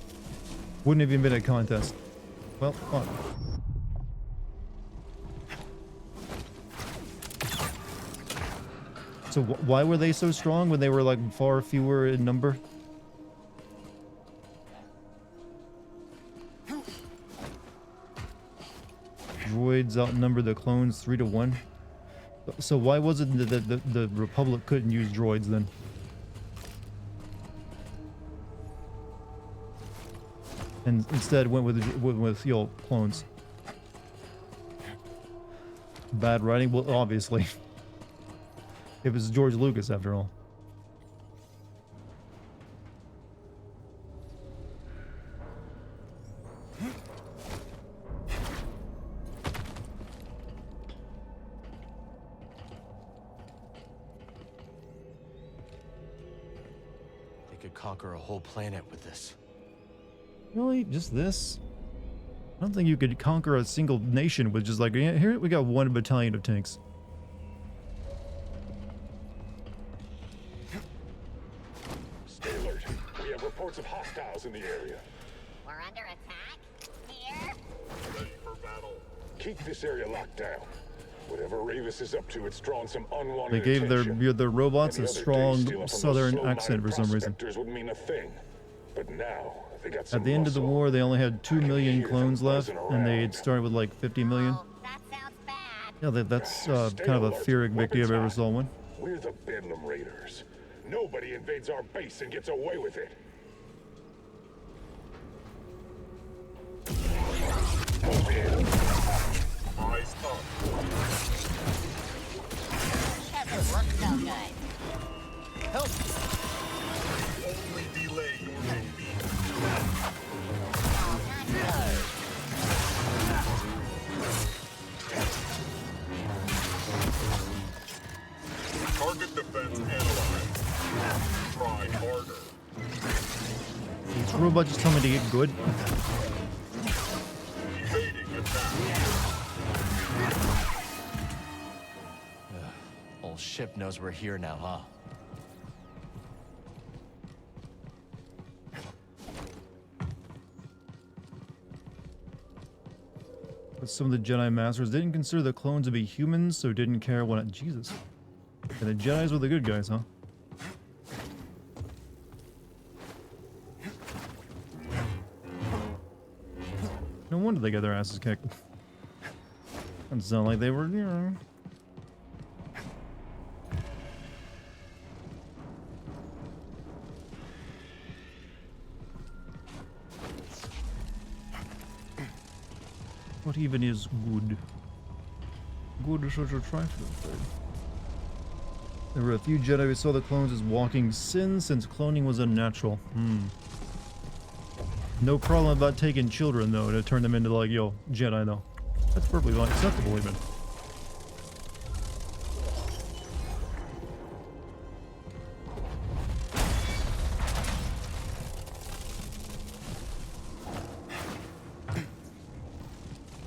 Wouldn't have even been a contest. Well, fuck. So why were they so strong when they were like far fewer in number? Droids outnumber the clones 3-1. So why was it that the Republic couldn't use droids then? And instead went with you know, clones. Bad writing? Well, obviously. It was George Lucas, after all. They could conquer a whole planet with this. Really? Just this? I don't think you could conquer a single nation with just like, yeah, here we got 1 battalion of tanks. Stay alert. We have reports of hostiles in the area. We're under attack? Here? Ready for battle. Keep this area locked down. Whatever Ravis is up to, it's drawn some unwanted They gave attention. their robots a Any other day, strong stealing from southern those accent for some reason. prospectors would mean a thing. But now, they got some At the end of the muscle. war, they only had 2 I can million hear them clones left, buzzing and they around. had started with like 50 million. Oh, that sounds bad. Yeah, that's Stay kind of a alert. Pyrrhic victory if I ever Weapons saw one. We're the Bedlam Raiders. Nobody invades our base and gets away with it. Move in. Eyes up. Doesn't look so good. Help! Only delay your defeat. Oh, not good. Target defense analyzed. Try harder. This robot just told me to get good. Evading attack. ship knows we're here now, huh? But some of the Jedi Masters didn't consider the clones to be humans, so didn't care what... Jesus. And the Jedis were the good guys, huh? No wonder they got their asses kicked. Doesn't sound like they were, you know... What even is good? Good is such a trifling thing. There were a few Jedi who saw the clones as walking sins since cloning was unnatural. No problem about taking children, though, to turn them into, like, yo, Jedi, though. That's perfectly acceptable, even.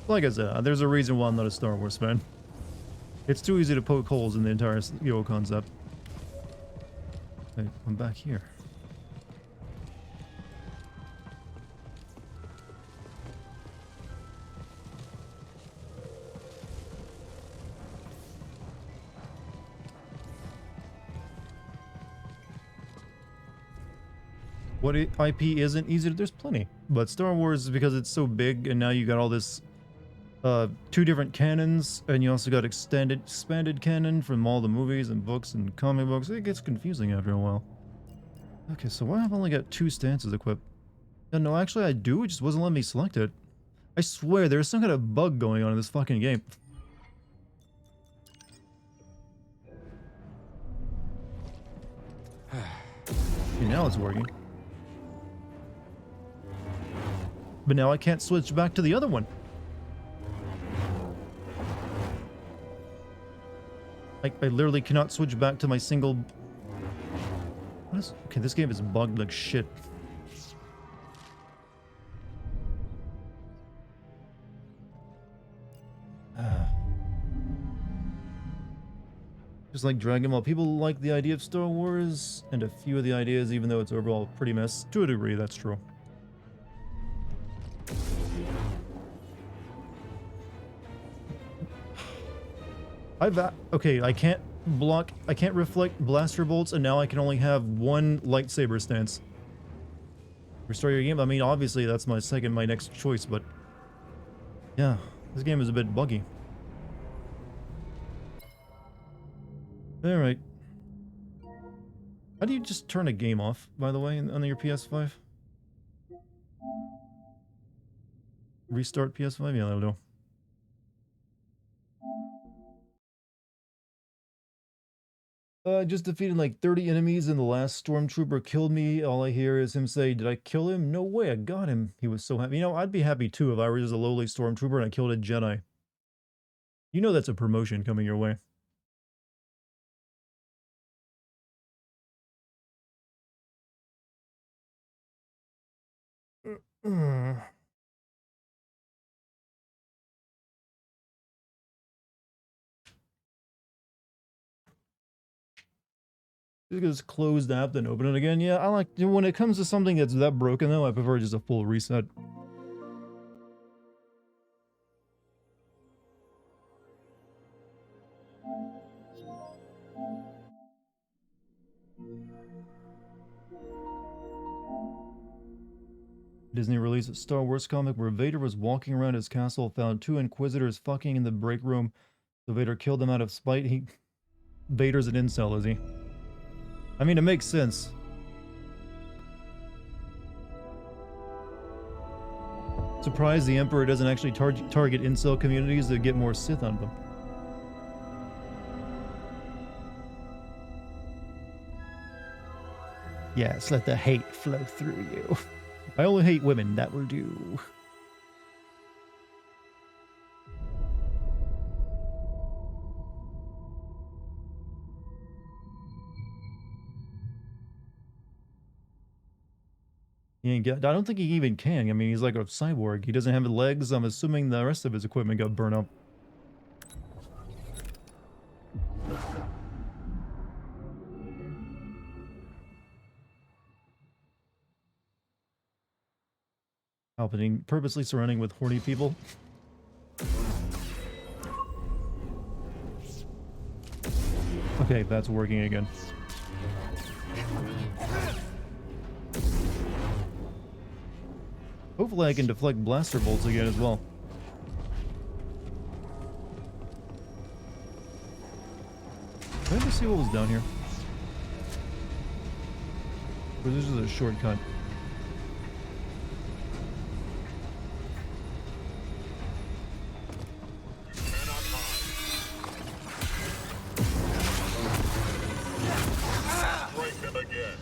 Like I said, there's a reason why I'm not a Star Wars fan. It's too easy to poke holes in the entire concept. Hey, I'm back here. What IP isn't easy to... There's plenty. But Star Wars, because it's so big, and now you got all this... two different canons, and you also got expanded canon from all the movies and books and comic books. It gets confusing after a while. Okay, so why have I only got 2 stances equipped? No, actually I do, it just wasn't letting me select it. I swear, there's some kind of bug going on in this fucking game. Okay, now it's working. But now I can't switch back to the other one. I literally cannot switch back to my single... What is... Okay, this game is bugged like shit. Just like Dragon Ball, people like the idea of Star Wars, and a few of the ideas, even though it's overall pretty mess. To a degree, that's true. Okay, I can't reflect blaster bolts, and now I can only have 1 lightsaber stance. Restore your game? I mean, obviously that's my next choice, but... Yeah, this game is a bit buggy. Alright. How do you just turn a game off, by the way, on your PS5? Restart PS5? Yeah, that'll do. I just defeated like 30 enemies and the last stormtrooper killed me. All I hear is him say, "Did I kill him? No way, I got him." He was so happy. You know, I'd be happy too if I were just a lowly stormtrooper and I killed a Jedi. You know that's a promotion coming your way. Just close the app, then open it again. Yeah, I like... When it comes to something that's that broken, though, I prefer just a full reset. Disney released a Star Wars comic where Vader was walking around his castle, found 2 Inquisitors fucking in the break room, so Vader killed them out of spite. Vader's an incel, is he? I mean, it makes sense. Surprised the Emperor doesn't actually target incel communities to get more Sith on them. Yes, let the hate flow through you. I only hate women, that will do. I don't think he even can. I mean, he's like a cyborg. He doesn't have legs. I'm assuming the rest of his equipment got burned up. Palpatine purposely surrounding with horny people. Okay, that's working again. Hopefully I can deflect blaster bolts again as well. Let me see what was down here. Or this is a shortcut. Break them again.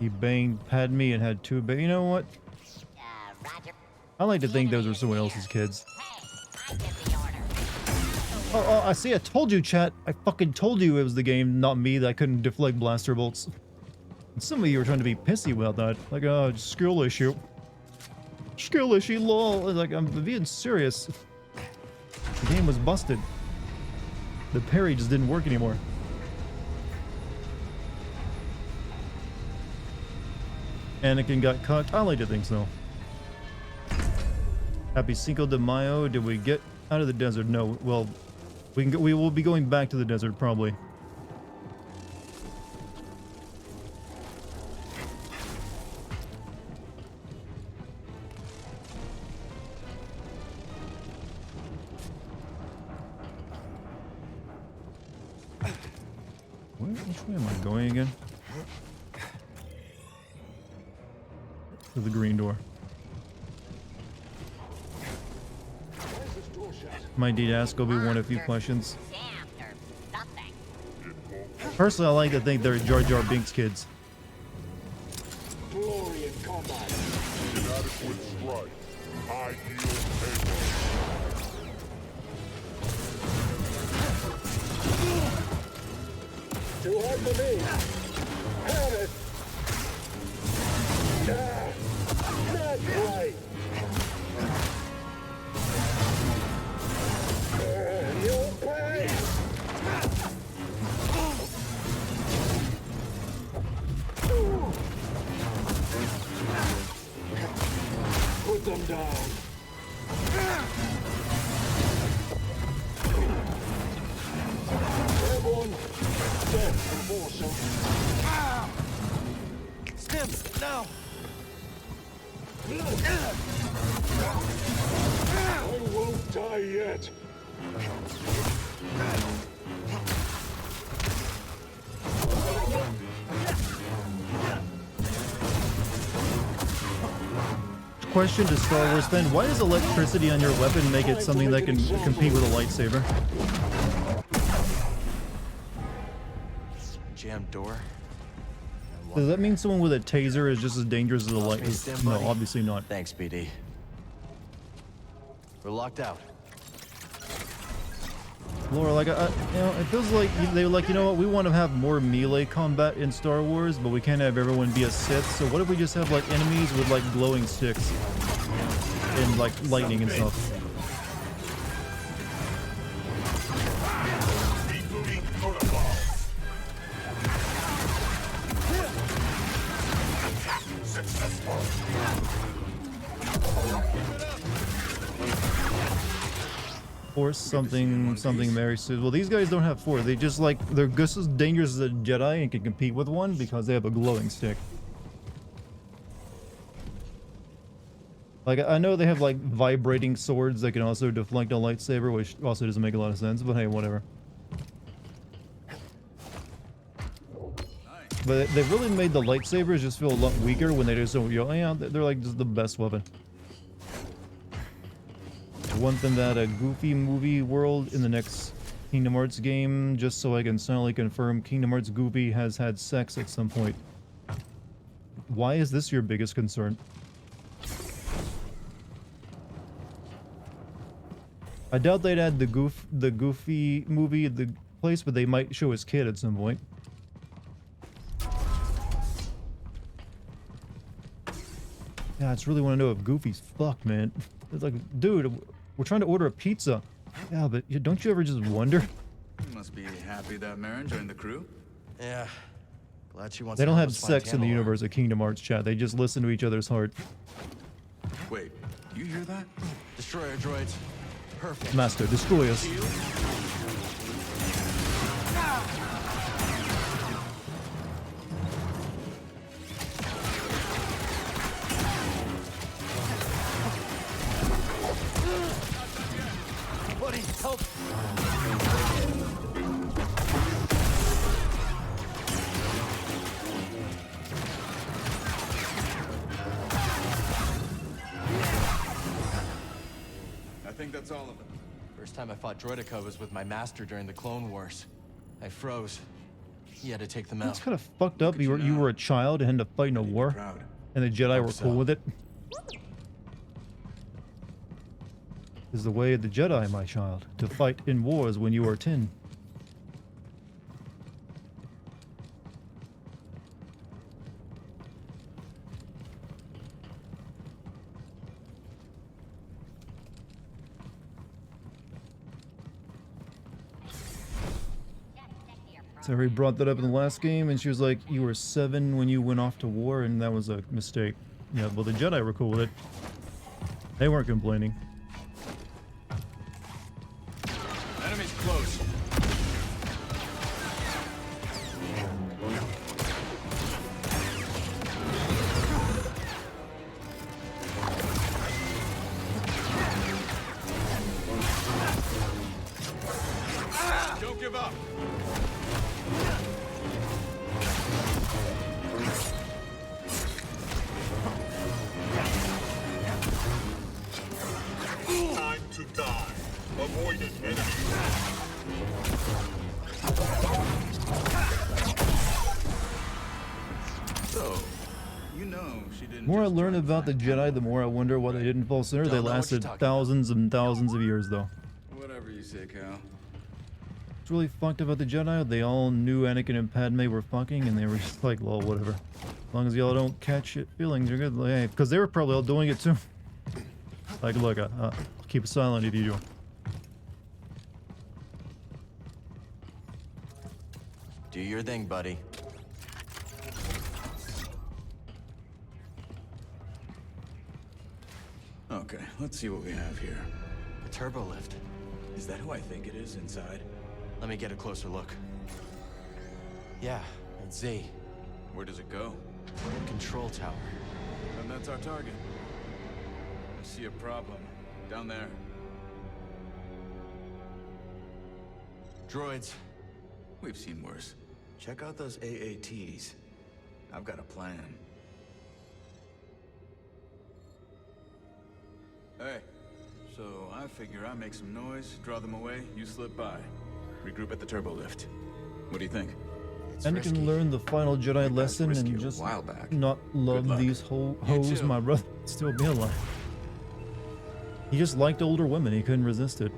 He banged Padme and had two you know what? Roger. I like to think those were someone else's kids. Hey, I give the order. Oh, I see. I told you, chat. I fucking told you it was the game, not me, that couldn't deflect blaster bolts. And some of you were trying to be pissy about that. Like, oh, skill issue. Skill issue, lol. Like, I'm being serious. The game was busted. The parry just didn't work anymore. Anakin got caught. I like to think so. Happy Cinco de Mayo. Did we get out of the desert? No. Well, we will be going back to the desert probably. Which way am I going again? To the green door. Might need to ask Obi-Wan a few questions. Damn, or something. Personally, I like to think they're Jar Jar Binks kids. Glory in combat. Inadequate strike. High yield payload. Too hard for me. Have it. Not right. You'll pay. Put them down. Everyone, death before so. Stims, now! I won't die yet. Question to Star Wars fan: why does electricity on your weapon make it something that can compete with a lightsaber? Jammed door. Does that mean someone with a taser is just as dangerous as a light? Stand No, by. obviously not. Thanks, BD. We're locked out. Laura, like, you know, it feels like they were like, you know what, we want to have more melee combat in Star Wars, but we can't have everyone be a Sith. So what if we just have like enemies with like glowing sticks and like lightning and stuff? Force something Mary says. Well, these guys don't have force. They just like, they're just as dangerous as a Jedi and can compete with one because they have a glowing stick. Like, I know they have like vibrating swords that can also deflect a lightsaber, which also doesn't make a lot of sense, but hey, whatever. But they really made the lightsabers just feel a lot weaker when they just don't, you know, yeah, they're like just the best weapon. One thing that a Goofy movie world in the next Kingdom Hearts game, just so I can silently confirm Kingdom Hearts Goofy has had sex at some point. Why is this your biggest concern? I doubt they'd add the Goofy movie, place, but they might show his kid at some point. Yeah, I just really want to know if Goofy's fucked, man. It's like, dude, we're trying to order a pizza. Yeah, but don't you ever just wonder? You must be happy that Marin joined the crew. Yeah. Glad she wants They to don't help have us find sex in the Tantalor. universe of Kingdom Hearts, chat. They just listen to each other's heart. Wait, you hear that? Destroyer droids. Perfect. Master, destroy us. Buddy, help! I think that's all of them. First time I fought Droideka was with my master during the Clone Wars. I froze. He had to take them out. It's kind of fucked up. You were a child and had to fight in a war, Proud. and the Jedi Hope were so. cool with it. Is the way of the Jedi, my child, to fight in wars when you are 10. So he brought that up in the last game, and she was like, you were 7 when you went off to war, and that was a mistake. Yeah, well, the Jedi were cool with it. They weren't complaining. Enemies close. Don't give up. Time to die. Avoid an enemy. So, you know she didn't. The more I just learn try about the to Jedi, the more I wonder why they didn't fall sooner. They Don't know what you're lasted talking thousands and thousands of years, though. Whatever you say, Cal. It's really fucked about the Jedi. They all knew Anakin and Padme were fucking, and they were just like, well, whatever. As long as y'all don't catch it feelings, you're good. Like, hey, because they were probably all doing it too. Like, look, I'll keep it silent if you do. Do your thing, buddy. Okay, let's see what we have here. A turbo lift. Is that who I think it is inside? Let me get a closer look. Yeah, it's Z. Where does it go? Control tower. And that's our target. I see a problem. Down there. Droids. We've seen worse. Check out those AATs. I've got a plan. Hey, so I figure I make some noise, draw them away, you slip by. Regroup at the turbo lift. What do you think? It's Anakin risky. learned the final Jedi That's lesson risky and a just while back. not love luck. these hoes. too. My brother would still be alive. He just liked older women. He couldn't resist it.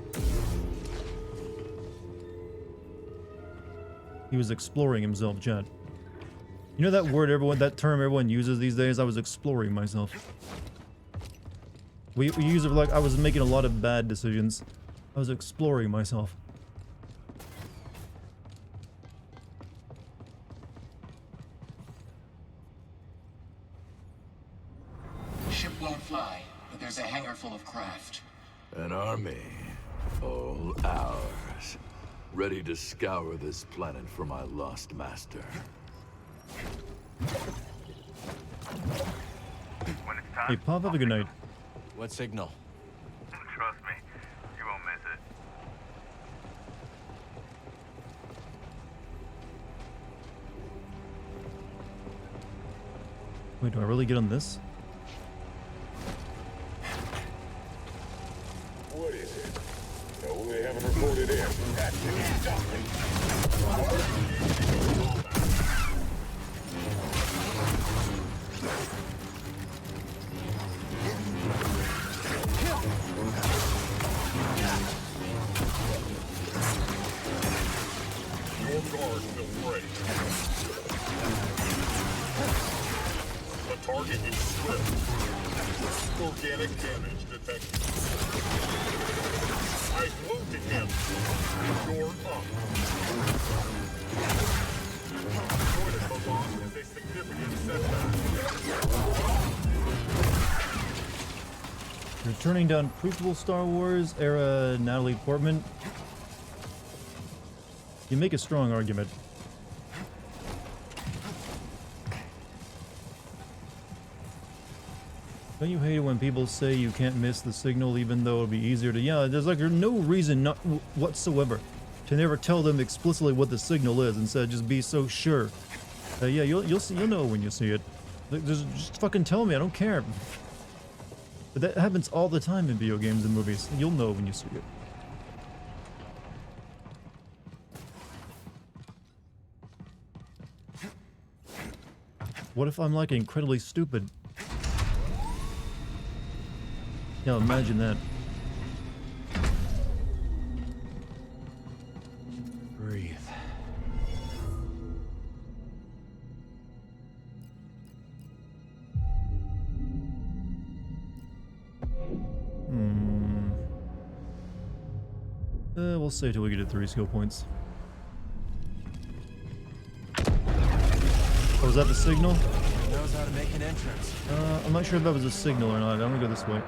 He was exploring himself, Chad. You know that word that term everyone uses these days? I was exploring myself. We use it like I was making a lot of bad decisions. I was exploring myself. Ship won't fly, but there's a hangar full of craft. An army, all ours, ready to scour this planet for my lost master. Hey, Pop, have a good night. What signal? Trust me, you won't miss it. Wait, do I really get on this? What is it? No, they haven't reported in. That's Organic damage detected. I glued to him. You're up. Joining the loss is a significant setback. You're turning down prequel Star Wars era Natalie Portman. You make a strong argument. Don't you hate it when people say you can't miss the signal even though it'll be easier to... Yeah, there's no reason not whatsoever to never tell them explicitly what the signal is. Instead, just be so sure. Yeah, you'll know when you see it. Just fucking tell me, I don't care. But that happens all the time in video games and movies. You'll know when you see it. What if I'm like incredibly stupid? Yeah, imagine that. Breathe. We'll stay till we get to 3 skill points. Oh, was that the signal? Knows how to make an entrance. I'm not sure if that was a signal or not. I'm gonna go this way.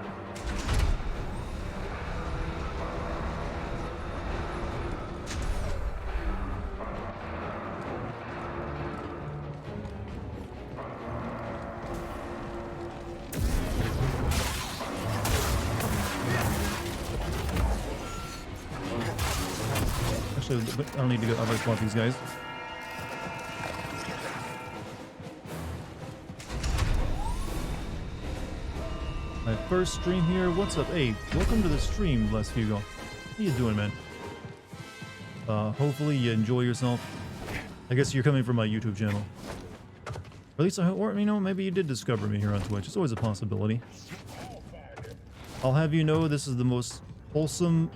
Actually, I don't need to go. I'm gonna swap these guys. My first stream here. What's up? Hey, welcome to the stream, Les Hugo. How you doing, man? Hopefully you enjoy yourself. I guess you're coming from my YouTube channel. Or at least I hope, or, you know, maybe you did discover me here on Twitch. It's always a possibility. I'll have you know this is the most wholesome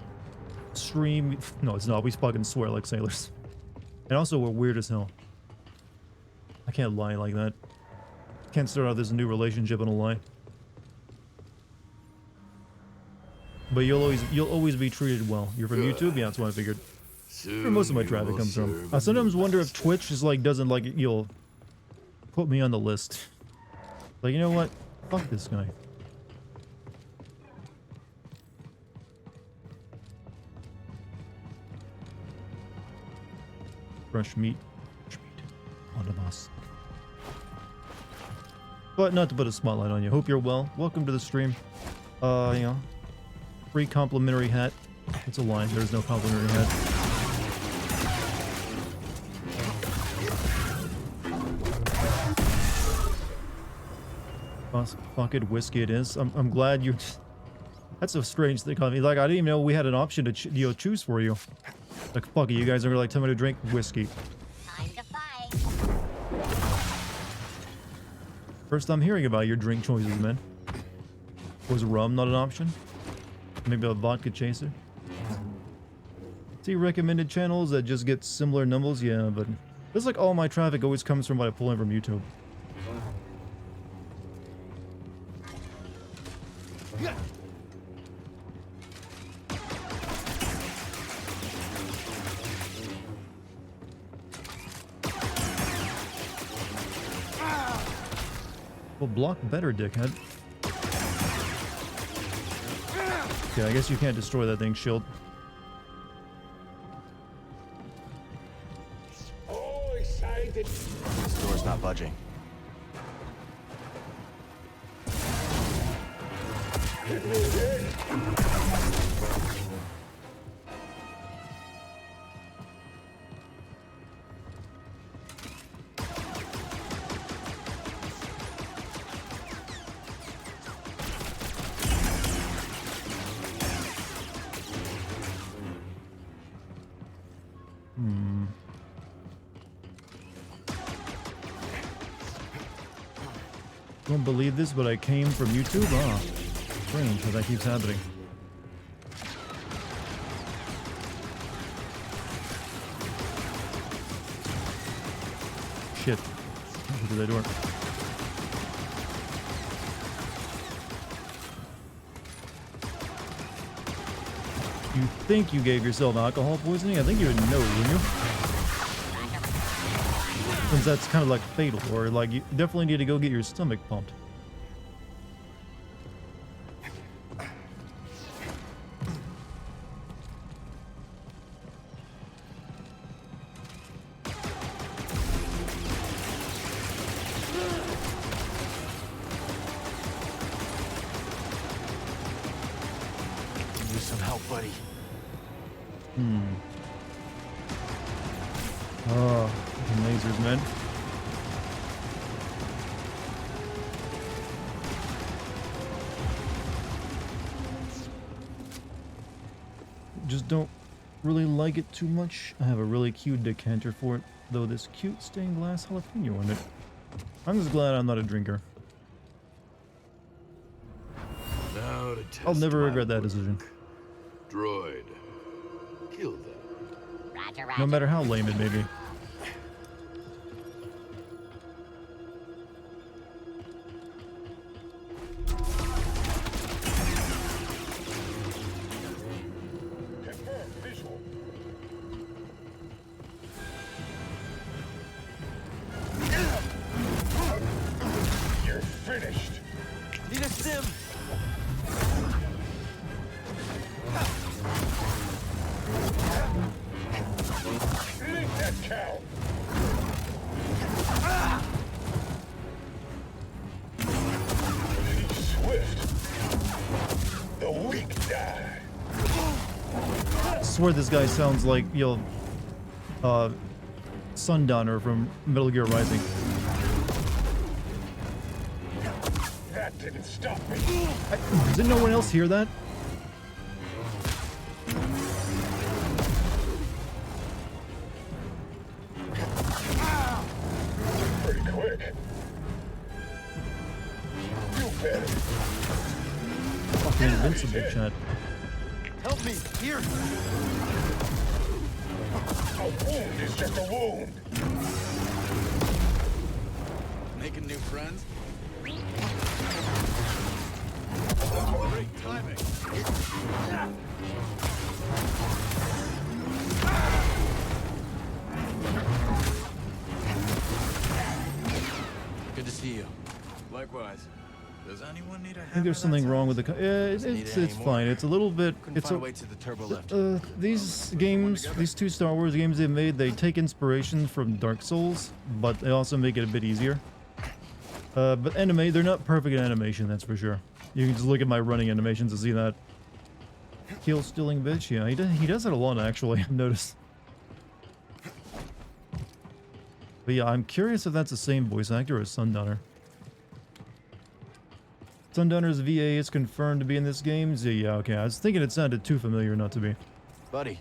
stream. No, it's not. We fucking swear like sailors. And also, we're weird as hell. I can't lie like that. Can't start out this new relationship on a lie. But you'll always be treated well. You're from YouTube? Yeah, that's what I figured. Where most of my traffic comes from. I sometimes wonder if Twitch is like doesn't like you'll put me on the list. Like, you know what? Fuck this guy. Fresh meat. Fresh meat. On the bus. But not to put a spotlight on you. Hope you're well. Welcome to the stream. You know. Free complimentary hat. It's a line. There's no complimentary hat. Fuck it, whiskey it is. I'm glad you... That's a strange thing. Like, I didn't even know we had an option to choose for you. Like, fuck it, you guys are gonna like tell me to drink whiskey. Time to fight. First I'm hearing about your drink choices, man. Was rum not an option? Maybe a vodka chaser? See recommended channels that just get similar numbers? Yeah, but it's like all my traffic always comes from what I pull in from YouTube. Well, block better, dickhead. Okay, I guess you can't destroy that thing, shield. Oh, excited. This door's not budging. Don't believe this, but I came from YouTube? Ah, strange how that keeps happening. Shit. Look at that door. you think you gave yourself alcohol poisoning, I think you would know, wouldn't you? Since that's kind of like fatal, or like you definitely need to go get your stomach pumped. Need some help, buddy. Oh, lasers, man. Just don't really like it too much. I have a really cute decanter for it, though this cute stained glass jalapeno in it. I'm just glad I'm not a drinker. Now to test I'll never my regret that work. decision. Droid, kill them. Roger, No roger. matter how lame it may be. Confirmed visual. You're finished. Need a stim. Make that count. Be swift. The weak die. I swear this guy sounds like, Sundowner from Metal Gear Rising. That didn't stop me. Did no one else hear that? Pretty quick. You better. Fucking invincible, chat. Help me. Here. A wound is just a wound. Making new friends? Great timing. Good to see you. Likewise. Does anyone need a hand? I think there's something wrong with the. It's fine. It's a little bit. Couldn't It's find a. a way to the turbo lift. These games, these two Star Wars games they've made, they take inspiration from Dark Souls, but they also make it a bit easier. But they're not perfect in animation, that's for sure. You can just look at my running animations to see that. Kill stealing bitch, yeah, he does it a lot actually, I've noticed. But yeah, I'm curious if that's the same voice actor as Sundowner. Sundowner's VA is confirmed to be in this game. So yeah, okay, I was thinking it sounded too familiar not to be. Buddy.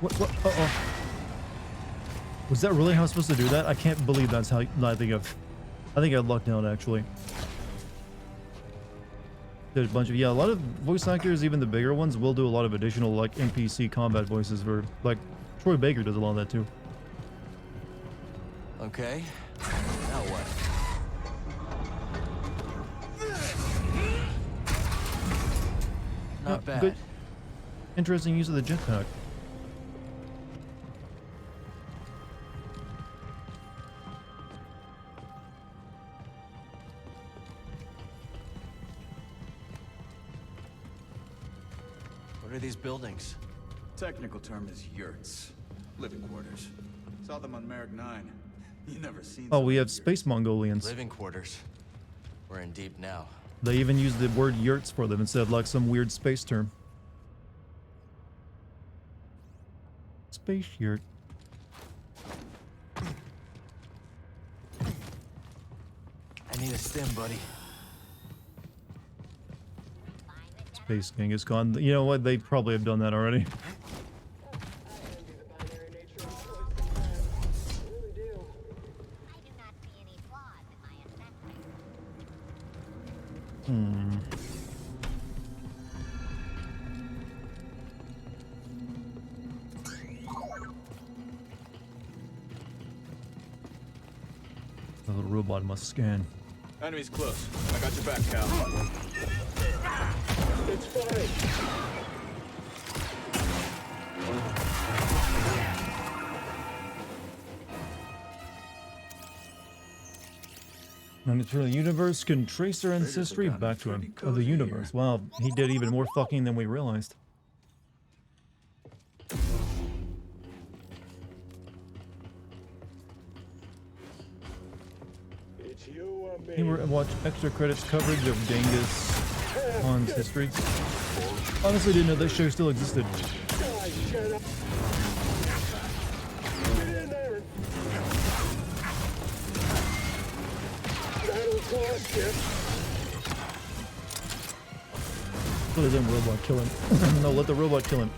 What? Uh-oh. Was that really how I was supposed to do that? I can't believe that's how I think I lucked out actually. Did a bunch of, yeah, a lot of voice actors, even the bigger ones, will do a lot of additional like NPC combat voices for, like, Troy Baker does a lot of that too. Okay. Now what? Not bad. Good. Interesting use of the jetpack. What are these buildings? Technical term is yurts. Living quarters. Saw them on Merrick 9. You never seen Oh, something we have like space Mongolians. Living quarters. We're in deep now. They even use the word yurts for them instead of like some weird space term. Space yurt. I need a stim, buddy. Space King is gone. You know what? They probably have done that already. The little robot must scan. Enemy's close. I got your back, Cal. It's fine. And it's the universe can trace our ancestry back to him. Oh, the universe. Wow, he did even more fucking than we realized. It's you or me. You were watch extra credits coverage of Genghis Khan's history. Honestly, didn't know that show still existed. Die, Jedi. Get in there. That'll cost you. Let the robot kill him. No, let the robot kill him.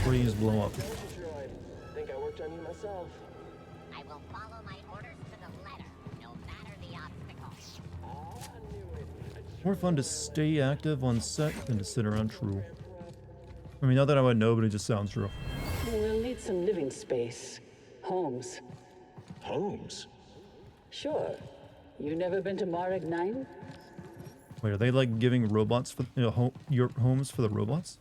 Or you just blow up. Think I worked on you myself. I will follow my orders to the letter, no matter the obstacle. More fun to stay active on set than to sit around. True. I mean, not that I would know, but it just sounds true. We'll need some living space. Homes. Homes? Sure. You never been to Marek 9? Wait, are they like giving robots for your homes for the robots?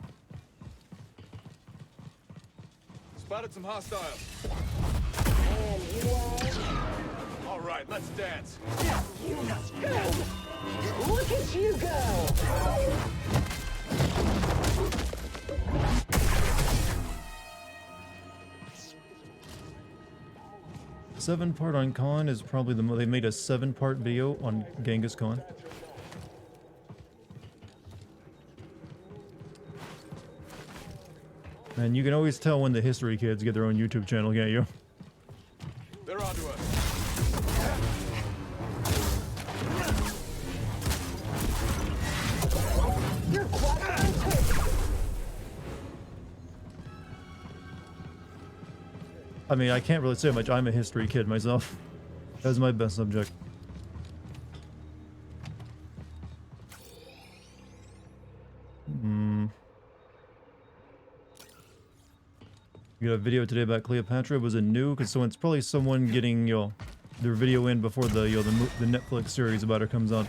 Spotted some hostiles. And you are? All right, let's dance. You go! Look at you go! 7-part on Khan is probably the they made a 7-part video on Genghis Khan. And you can always tell when the history kids get their own YouTube channel, can't you? They're onto us. I mean, I can't really say much. I'm a history kid myself. That's my best subject. We got a video today about Cleopatra. Was it new? Because it's probably someone getting their video in before the the Netflix series about her comes out.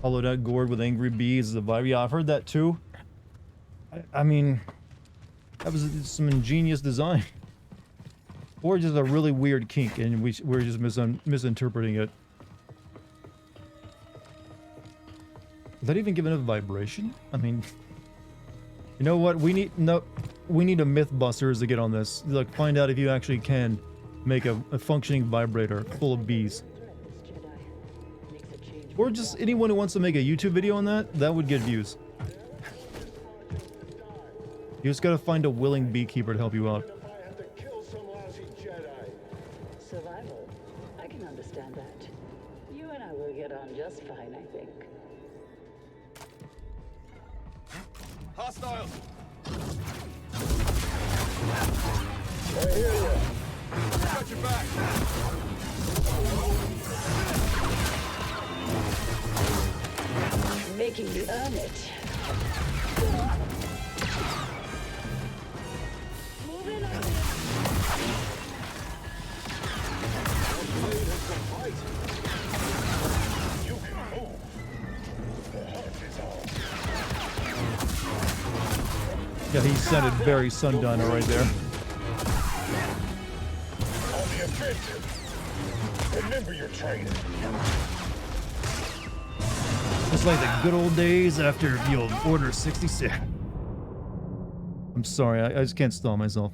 Hollowed out gourd with angry bees is a vibe. Yeah, I've heard that too. I mean, that was some ingenious design. Or just a really weird kink, and we're just misinterpreting it. Is that even giving a vibration? I mean, you know what? We need a Mythbusters to get on this. Like, find out if you actually can make a functioning vibrator full of bees. Or just anyone who wants to make a YouTube video on that, that would get views. You just gotta find a willing beekeeper to help you out. Survival. I can understand that. You and I will get on just fine, I think. Hostiles! I hear you. Got your back. Making me earn it. Moving on. You can move. The hunt is on. Yeah, he sounded very Sundowner right there. On the offensive. Remember your training. It's like the good old days after the old Order 66. I'm sorry, I just can't stop myself.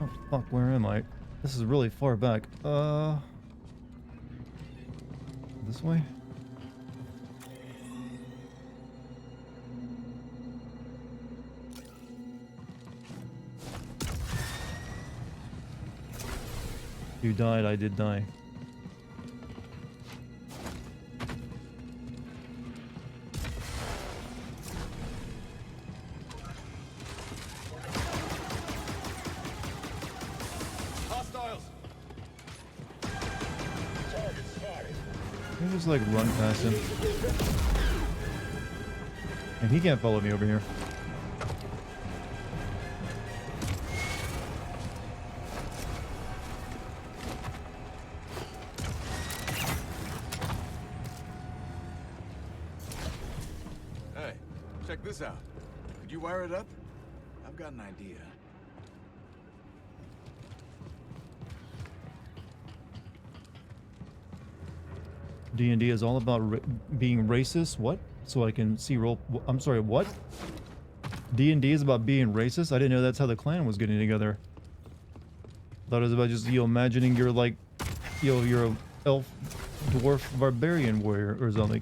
Oh fuck, where am I? This is really far back. This way? You died, I did die. I just like run past him. And he can't follow me over here. Hey, check this out. Could you wire it up? I've got an idea. D&D is all about being racist. What? So I can see roll. I'm sorry. What? D&D is about being racist. I didn't know that's how the clan was getting together. Thought it was about just imagining you're like, you're a elf, dwarf, barbarian warrior or something.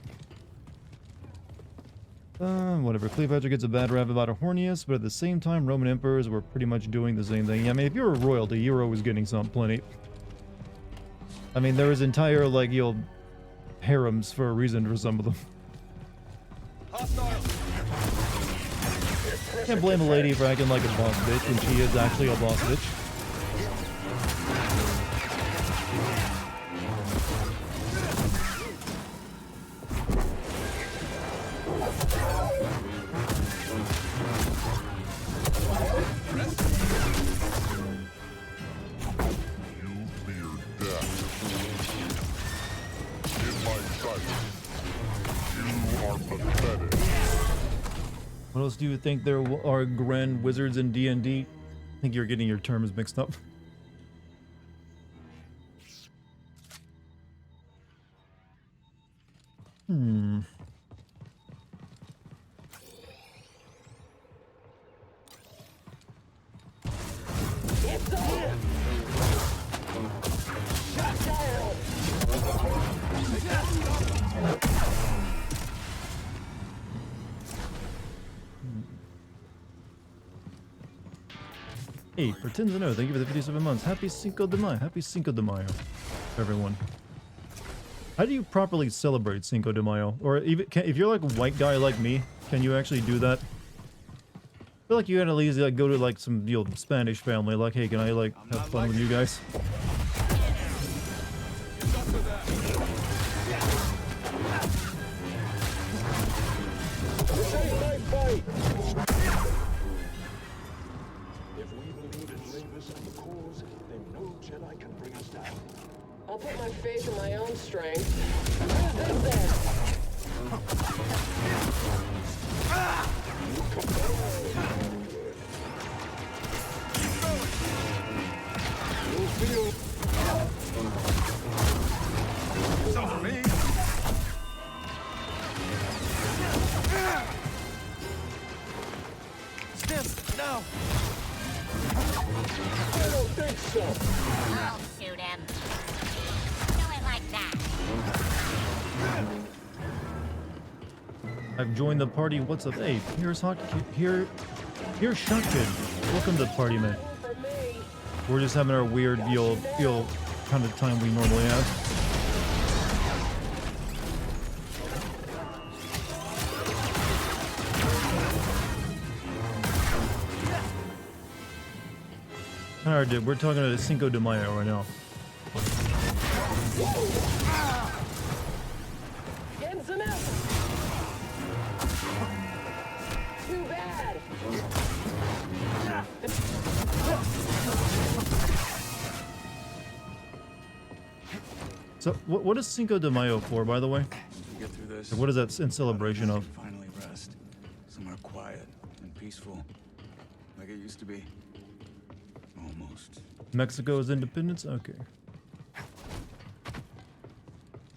Whatever. Cleopatra gets a bad rap about her horniness, but at the same time, Roman emperors were pretty much doing the same thing. Yeah, I mean, if you're a royalty, you're always getting some plenty. I mean, there was entire like harems for a reason for some of them. Can't blame a lady for acting like a boss bitch when she is actually a boss bitch. What else do you think there are grand wizards in D&D? I think you're getting your terms mixed up. Hey, pretend to know. Thank you for the 57 months. Happy Cinco de Mayo. Happy Cinco de Mayo, everyone. How do you properly celebrate Cinco de Mayo? Or even if you're like a white guy like me, can you actually do that? I feel like you gotta at least like go to like some Spanish family. Like, hey, can I like have fun with you guys? I'll put my faith in my own strength. Who's this Stiff, no! I don't think so. I'll shoot him. Do it like that. I've joined the party. What's up? Hey, here's here's Shot Kid. Welcome to the party, man. We're just having our weird, kind of time we normally have. Alright, dude, we're talking about Cinco de Mayo right now. Getting some help. Too bad. So, what is Cinco de Mayo for, by the way? We get through this. What is that in celebration of? Finally rest. Somewhere quiet and peaceful. Like it used to be. Almost. Mexico's independence? Okay.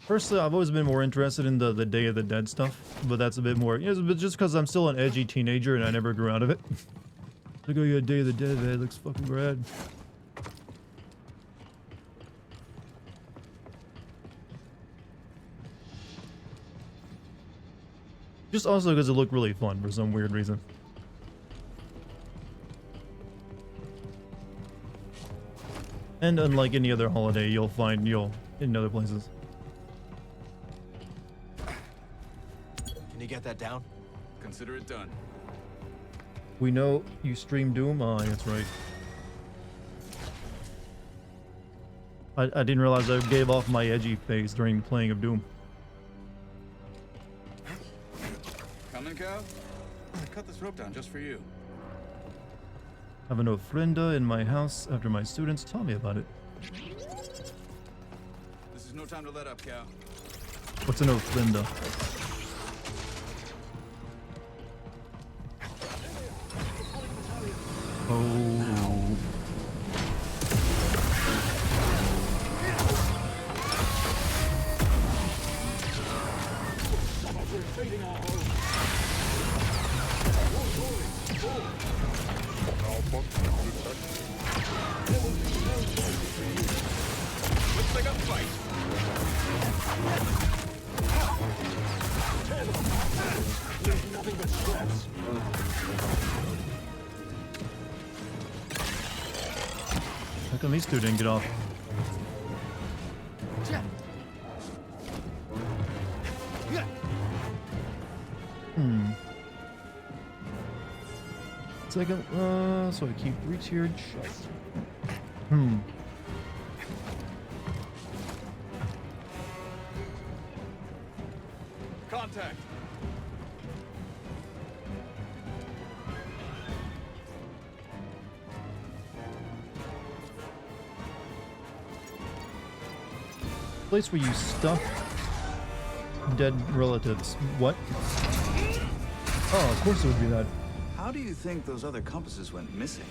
Personally, I've always been more interested in the Day of the Dead stuff, but that's a bit more, but just because I'm still an edgy teenager and I never grew out of it. Like, oh yeah, Day of the Dead, that looks fucking rad. Just also because it looked really fun for some weird reason. And unlike any other holiday, you'll find in other places. Can you get that down? Consider it done. We know you stream Doom. Ah, that's right. I didn't realize I gave off my edgy face during playing of Doom. Coming, Cal? I cut this rope down just for you. Have an ofrenda in my house after my students tell me about it. This is no time to let up, Cal. What's an ofrenda? Oh. Looks like a fight. There's nothing but scraps. How come these two didn't get off? Second, so I keep reach here. Contact. Place where you stuff dead relatives. What? Oh, of course it would be that. How do you think those other compasses went missing?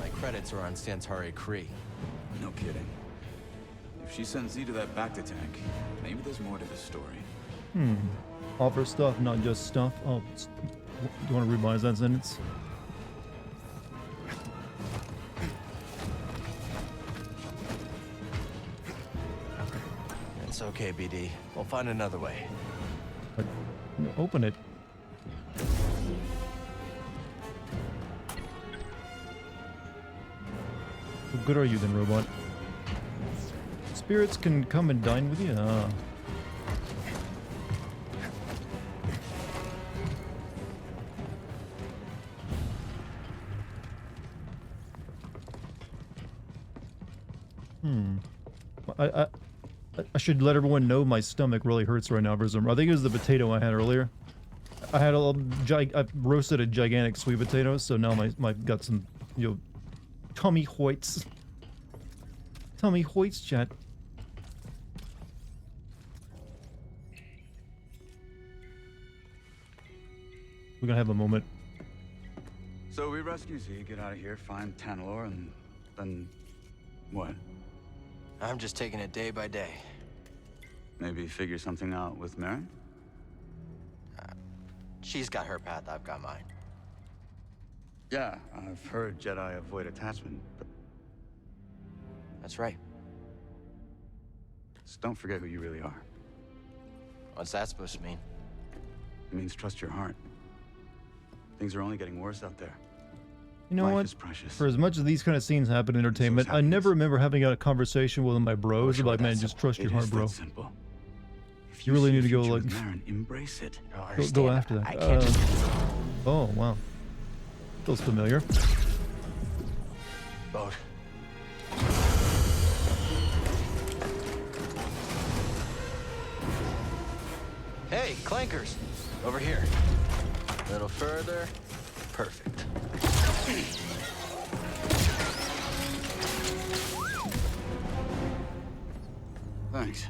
My credits are on Stantari Kree. No kidding. If she sent Z to that Bacta tank, maybe there's more to this story. Offer stuff, not just stuff. Oh, do you want to revise that sentence? It's okay, BD. We'll find another way. But, open it. How good are you then, robot? Spirits can come and dine with you? Ah. I should let everyone know my stomach really hurts right now for some. I think it was the potato I had earlier. I had I roasted a gigantic sweet potato, so now my got some, you know, tummy hoits. Tummy hoits, chat. We're gonna have a moment. So we rescue Z, get out of here, find Tanalor, and then what? I'm just taking it day by day. Maybe figure something out with Marin? She's got her path, I've got mine. Yeah, I've heard Jedi avoid attachment, but That's right. just don't forget who you really are. What's that supposed to mean? It means trust your heart. Things are only getting worse out there. You know Life what? is precious. For as much as these kind of scenes happen in entertainment, I never remember having a conversation with my bros about, man, just trust your heart, bro. Simple. If You really need to go, future like, with Marin, embrace it. go after that. I can't just... Oh, wow. Feels familiar. Boat. Hey, clankers! Over here. A little further. Perfect. Thanks.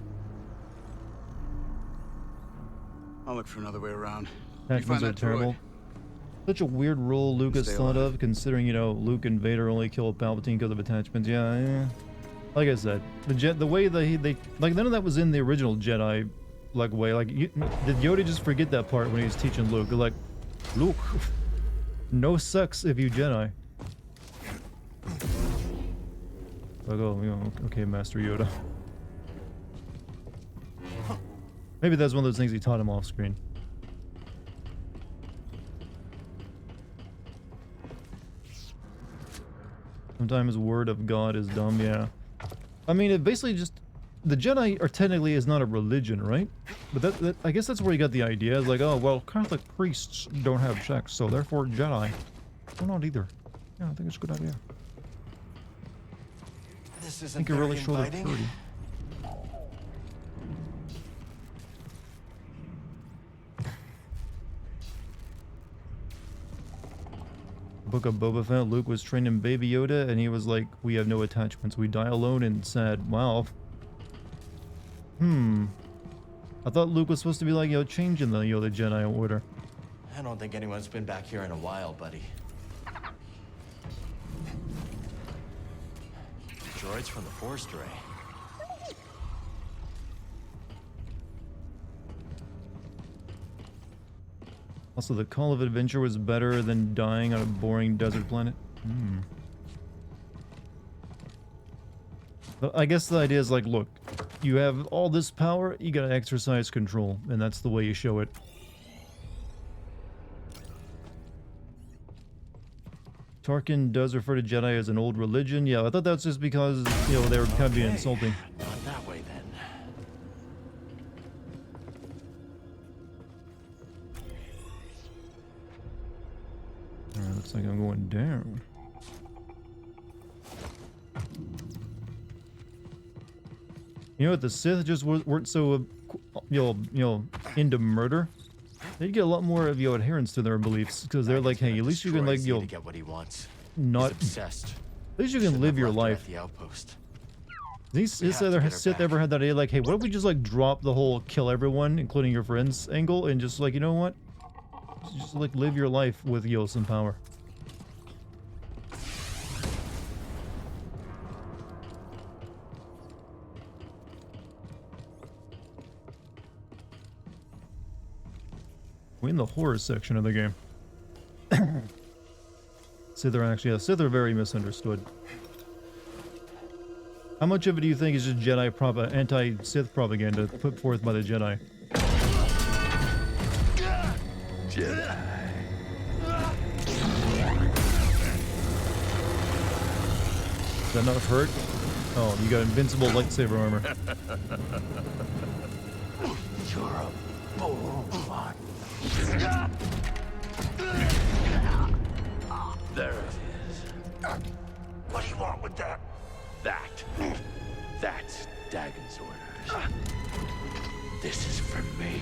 I'll look for another way around. Attachments are terrible. Such a weird rule Lucas thought of, considering, you know, Luke and Vader only kill Palpatine because of attachments. Yeah. Like I said, the way they like, none of that was in the original Jedi, like, way. Like, did Yoda just forget that part when he was teaching Luke? Like, Luke, no sex if you Jedi. Like, oh, you know, okay, Master Yoda. Maybe that's one of those things he taught him off screen. Sometimes word of God is dumb, yeah. I mean, it basically just... The Jedi are technically is not a religion, right? But that I guess that's where you got the idea. It's like, oh, well, Catholic priests don't have sex, so therefore Jedi. Well, not either. Yeah, I think it's a good idea. This I isn't think you're really very short of inviting. 30. Book of Boba Fett, Luke was training Baby Yoda, and he was like, "We have no attachments. We die alone and sad." Wow. I thought Luke was supposed to be like, changing the, the Jedi Order. I don't think anyone's been back here in a while, buddy. Droids from the Force Ray. Also, the Call of Adventure was better than dying on a boring desert planet. But I guess the idea is like, look, you have all this power, you gotta exercise control, and that's the way you show it. Tarkin does refer to Jedi as an old religion. Yeah, I thought that's just because, they were kind of being insulting. Not that way, then. Alright, looks like I'm going down. You know what? The Sith just weren't so, into murder. They'd get a lot more of adherence to their beliefs because they're like, hey, at least you can like to get what he wants. not He's obsessed. At least you can live your life. The outpost. These Sith ever had that idea like, hey, what if we just like drop the whole kill everyone, including your friends angle, and just like, you know what? Just like live your life with some power. We're in the horror section of the game. Sith are very misunderstood. How much of it do you think is just anti-Sith propaganda put forth by the Jedi? Jedi. Does that not hurt? Oh, you got invincible lightsaber armor. You're a bold one. There it is. What do you want with that? That's Dagon's orders. This is for me.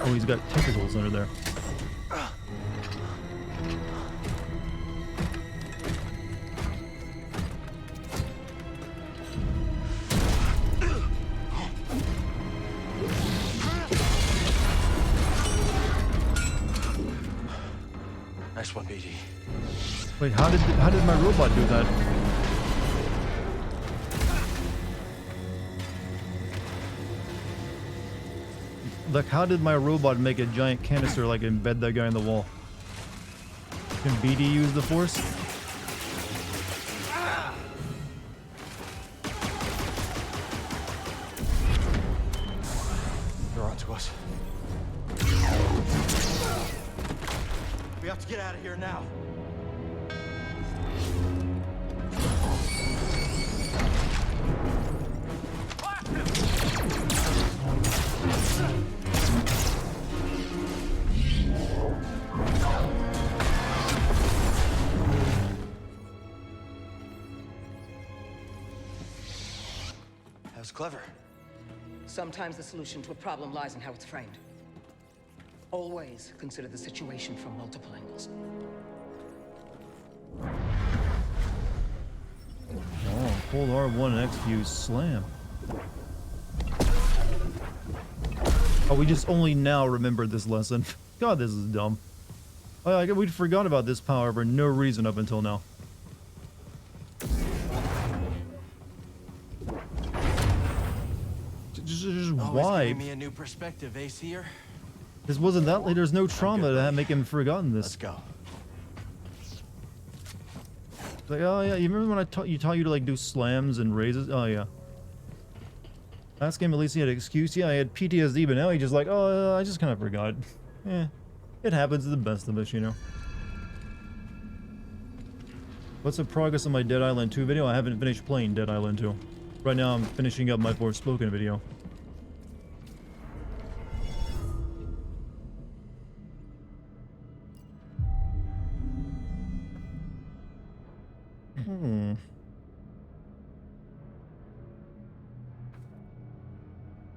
Oh, he's got tentacles under there. Nice one, BD. Wait, how did my robot do that? Like, how did my robot make a giant canister, like, embed that guy in the wall? Can BD use the Force? They're onto us. We have to get out of here now. That was clever. Sometimes the solution to a problem lies in how it's framed. Always consider the situation from multiple angles. Oh, hold R1 and X fuse slam. Oh, we just only now remembered this lesson. God, this is dumb. Oh, we'd forgot about this power for no reason up until now. Just why? Giving me a new perspective, eh, Seer? This wasn't that late. There's no trauma to make him forgotten this. Let's go. It's like, oh yeah, you remember when I taught you to like do slams and raises? Oh yeah. Last game at least he had an excuse. Yeah, I had PTSD, but now he just like, oh, I just kind of forgot. It happens to the best of us, you know. What's the progress on my Dead Island 2 video? I haven't finished playing Dead Island 2. Right now I'm finishing up my Forspoken video.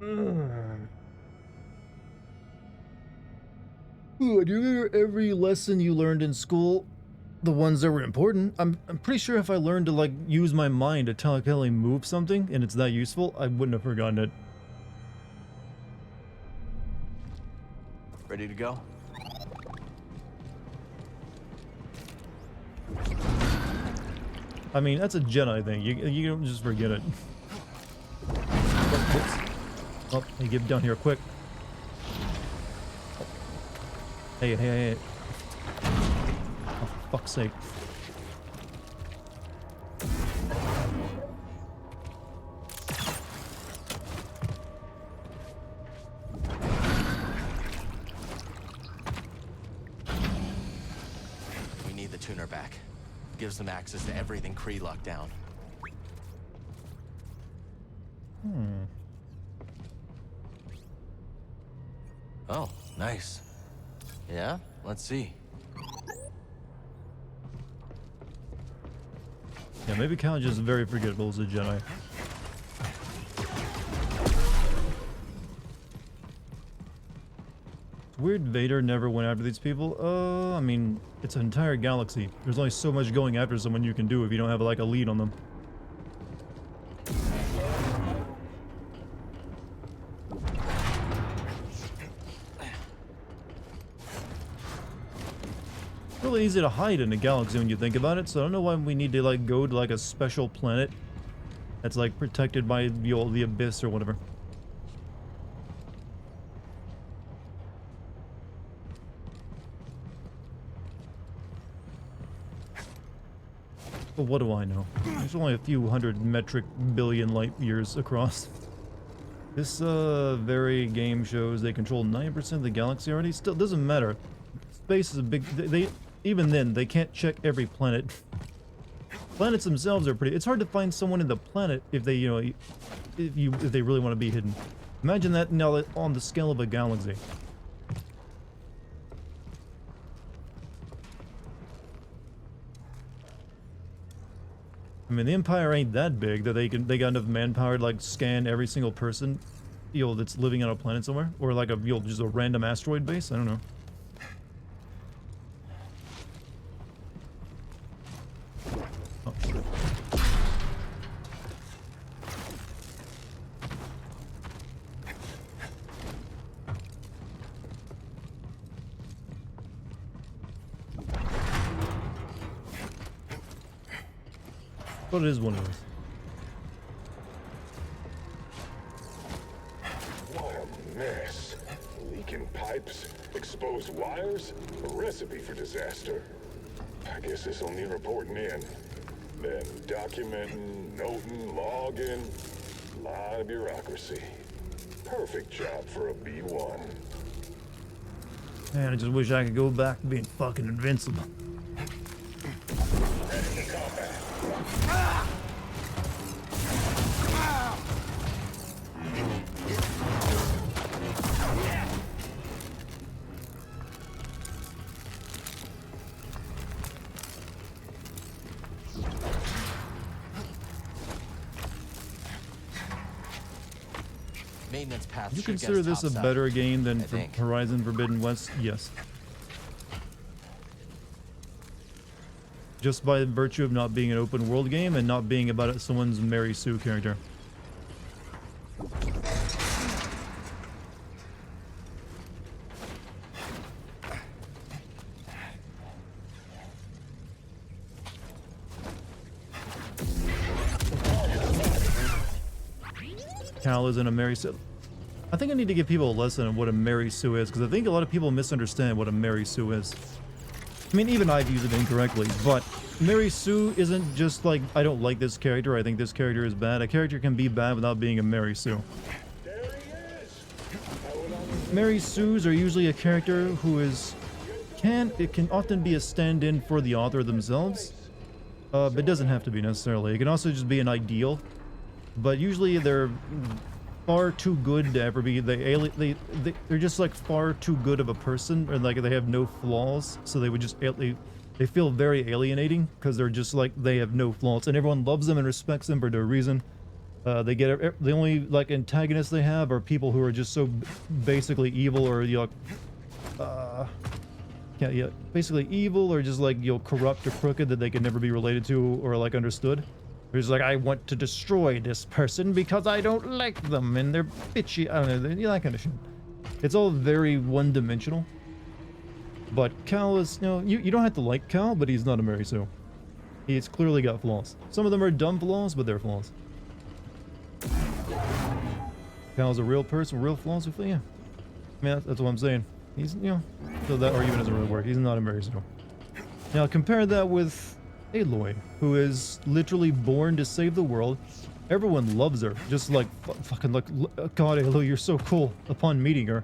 Ooh, do you remember every lesson you learned in school? The ones that were important? I'm pretty sure if I learned to, like, use my mind to telekinetically move something, and it's that useful, I wouldn't have forgotten it. Ready to go? I mean, that's a Jedi thing. You don't just forget it. Oh, hey, get down here quick. Hey. Oh, for fuck's sake. We need the tuner back. Gives them access to everything Kree locked down. Oh, nice. Yeah? Let's see. Yeah, maybe Cal just very forgettable as a Jedi. It's weird Vader never went after these people. I mean, it's an entire galaxy. There's only so much going after someone you can do if you don't have, like, a lead on them. Really easy to hide in a galaxy when you think about it, so I don't know why we need to, like, go to, like, a special planet that's, like, protected by the abyss or whatever. But what do I know? There's only a few hundred metric billion light years across. This very game shows they control 9% of the galaxy already. Still doesn't matter. Space is a big. They even then they can't check every planet. Planets themselves are pretty. It's hard to find someone in the planet if they, you know, if they really want to be hidden. Imagine that now on the scale of a galaxy. I mean, the Empire ain't that big that they got enough manpower to, like, scan every single person, you know, that's living on a planet somewhere, or like a, you know, just a random asteroid base. I don't know. Oh. But it is one of those. What a mess. Leaking pipes, exposed wires, a recipe for disaster. I guess this will need reporting in. Then documenting, noting, logging. Lot of bureaucracy. Perfect job for a B1. Man, I just wish I could go back to being fucking invincible. Ready for combat. Maintenance path. Do you consider this a better game than Horizon Forbidden West? Yes. Just by virtue of not being an open world game and not being about someone's Mary Sue character. Cal isn't a Mary Sue. I think I need to give people a lesson on what a Mary Sue is, because I think a lot of people misunderstand what a Mary Sue is. I mean, even I've used it incorrectly, but Mary Sue isn't just like, I don't like this character, I think this character is bad. A character can be bad without being a Mary Sue. Mary Sues are usually a character who is, it can often be a stand-in for the author theyemselves, but it doesn't have to be necessarily. It can also just be an ideal, but usually they're far too good to ever be. They're just like far too good of a person, or like they have no flaws, so they would just they feel very alienating because they're just like they have no flaws, and everyone loves them and respects them for no reason. They get the only like antagonists they have are people who are just so basically evil, or basically evil, or just like corrupt or crooked that they can never be related to or like understood. They're just like, I want to destroy this person because I don't like them and they're bitchy. I don't know, that kind of shit. It's all very one-dimensional. But Cal is, you don't have to like Cal, but he's not a Mary Sue. He's clearly got flaws. Some of them are dumb flaws, but they're flaws. Cal's a real person, real flaws. Yeah, I mean, that's what I'm saying. He's, so that argument doesn't really work. He's not a Mary Sue. Now compare that with Aloy, who is literally born to save the world. Everyone loves her. Just like, fucking like, God, Aloy, you're so cool upon meeting her.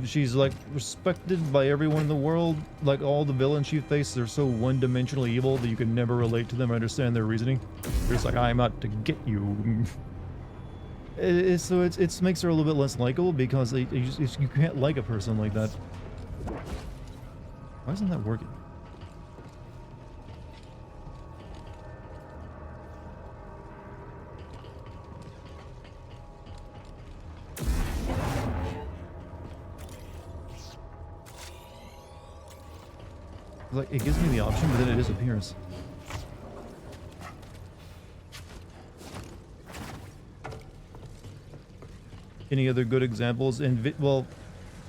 She's like respected by everyone in the world. Like all the villains she faces are so one-dimensionally evil that you can never relate to them or understand their reasoning. You're just like, I'm out to get you. So it makes her a little bit less likable because you can't like a person like that. Why isn't that working? Like, it gives me the option, but then it disappears. Any other good examples? Well,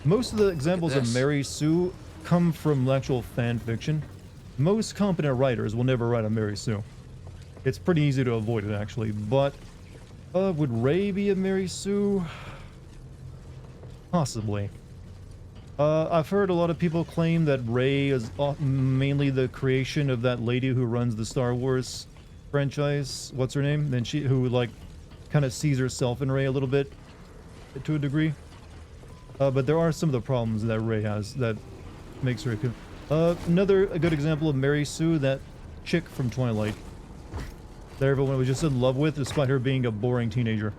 most of the examples of Mary Sue come from actual fan fiction. Most competent writers will never write a Mary Sue. It's pretty easy to avoid it, actually. But would Rey be a Mary Sue? Possibly. I've heard a lot of people claim that Rey is mainly the creation of that lady who runs the Star Wars franchise. What's her name? Then who like kind of sees herself in Rey a little bit, to a degree. But there are some of the problems that Rey has that makes her a good example of Mary Sue, that chick from Twilight that everyone was just in love with despite her being a boring teenager.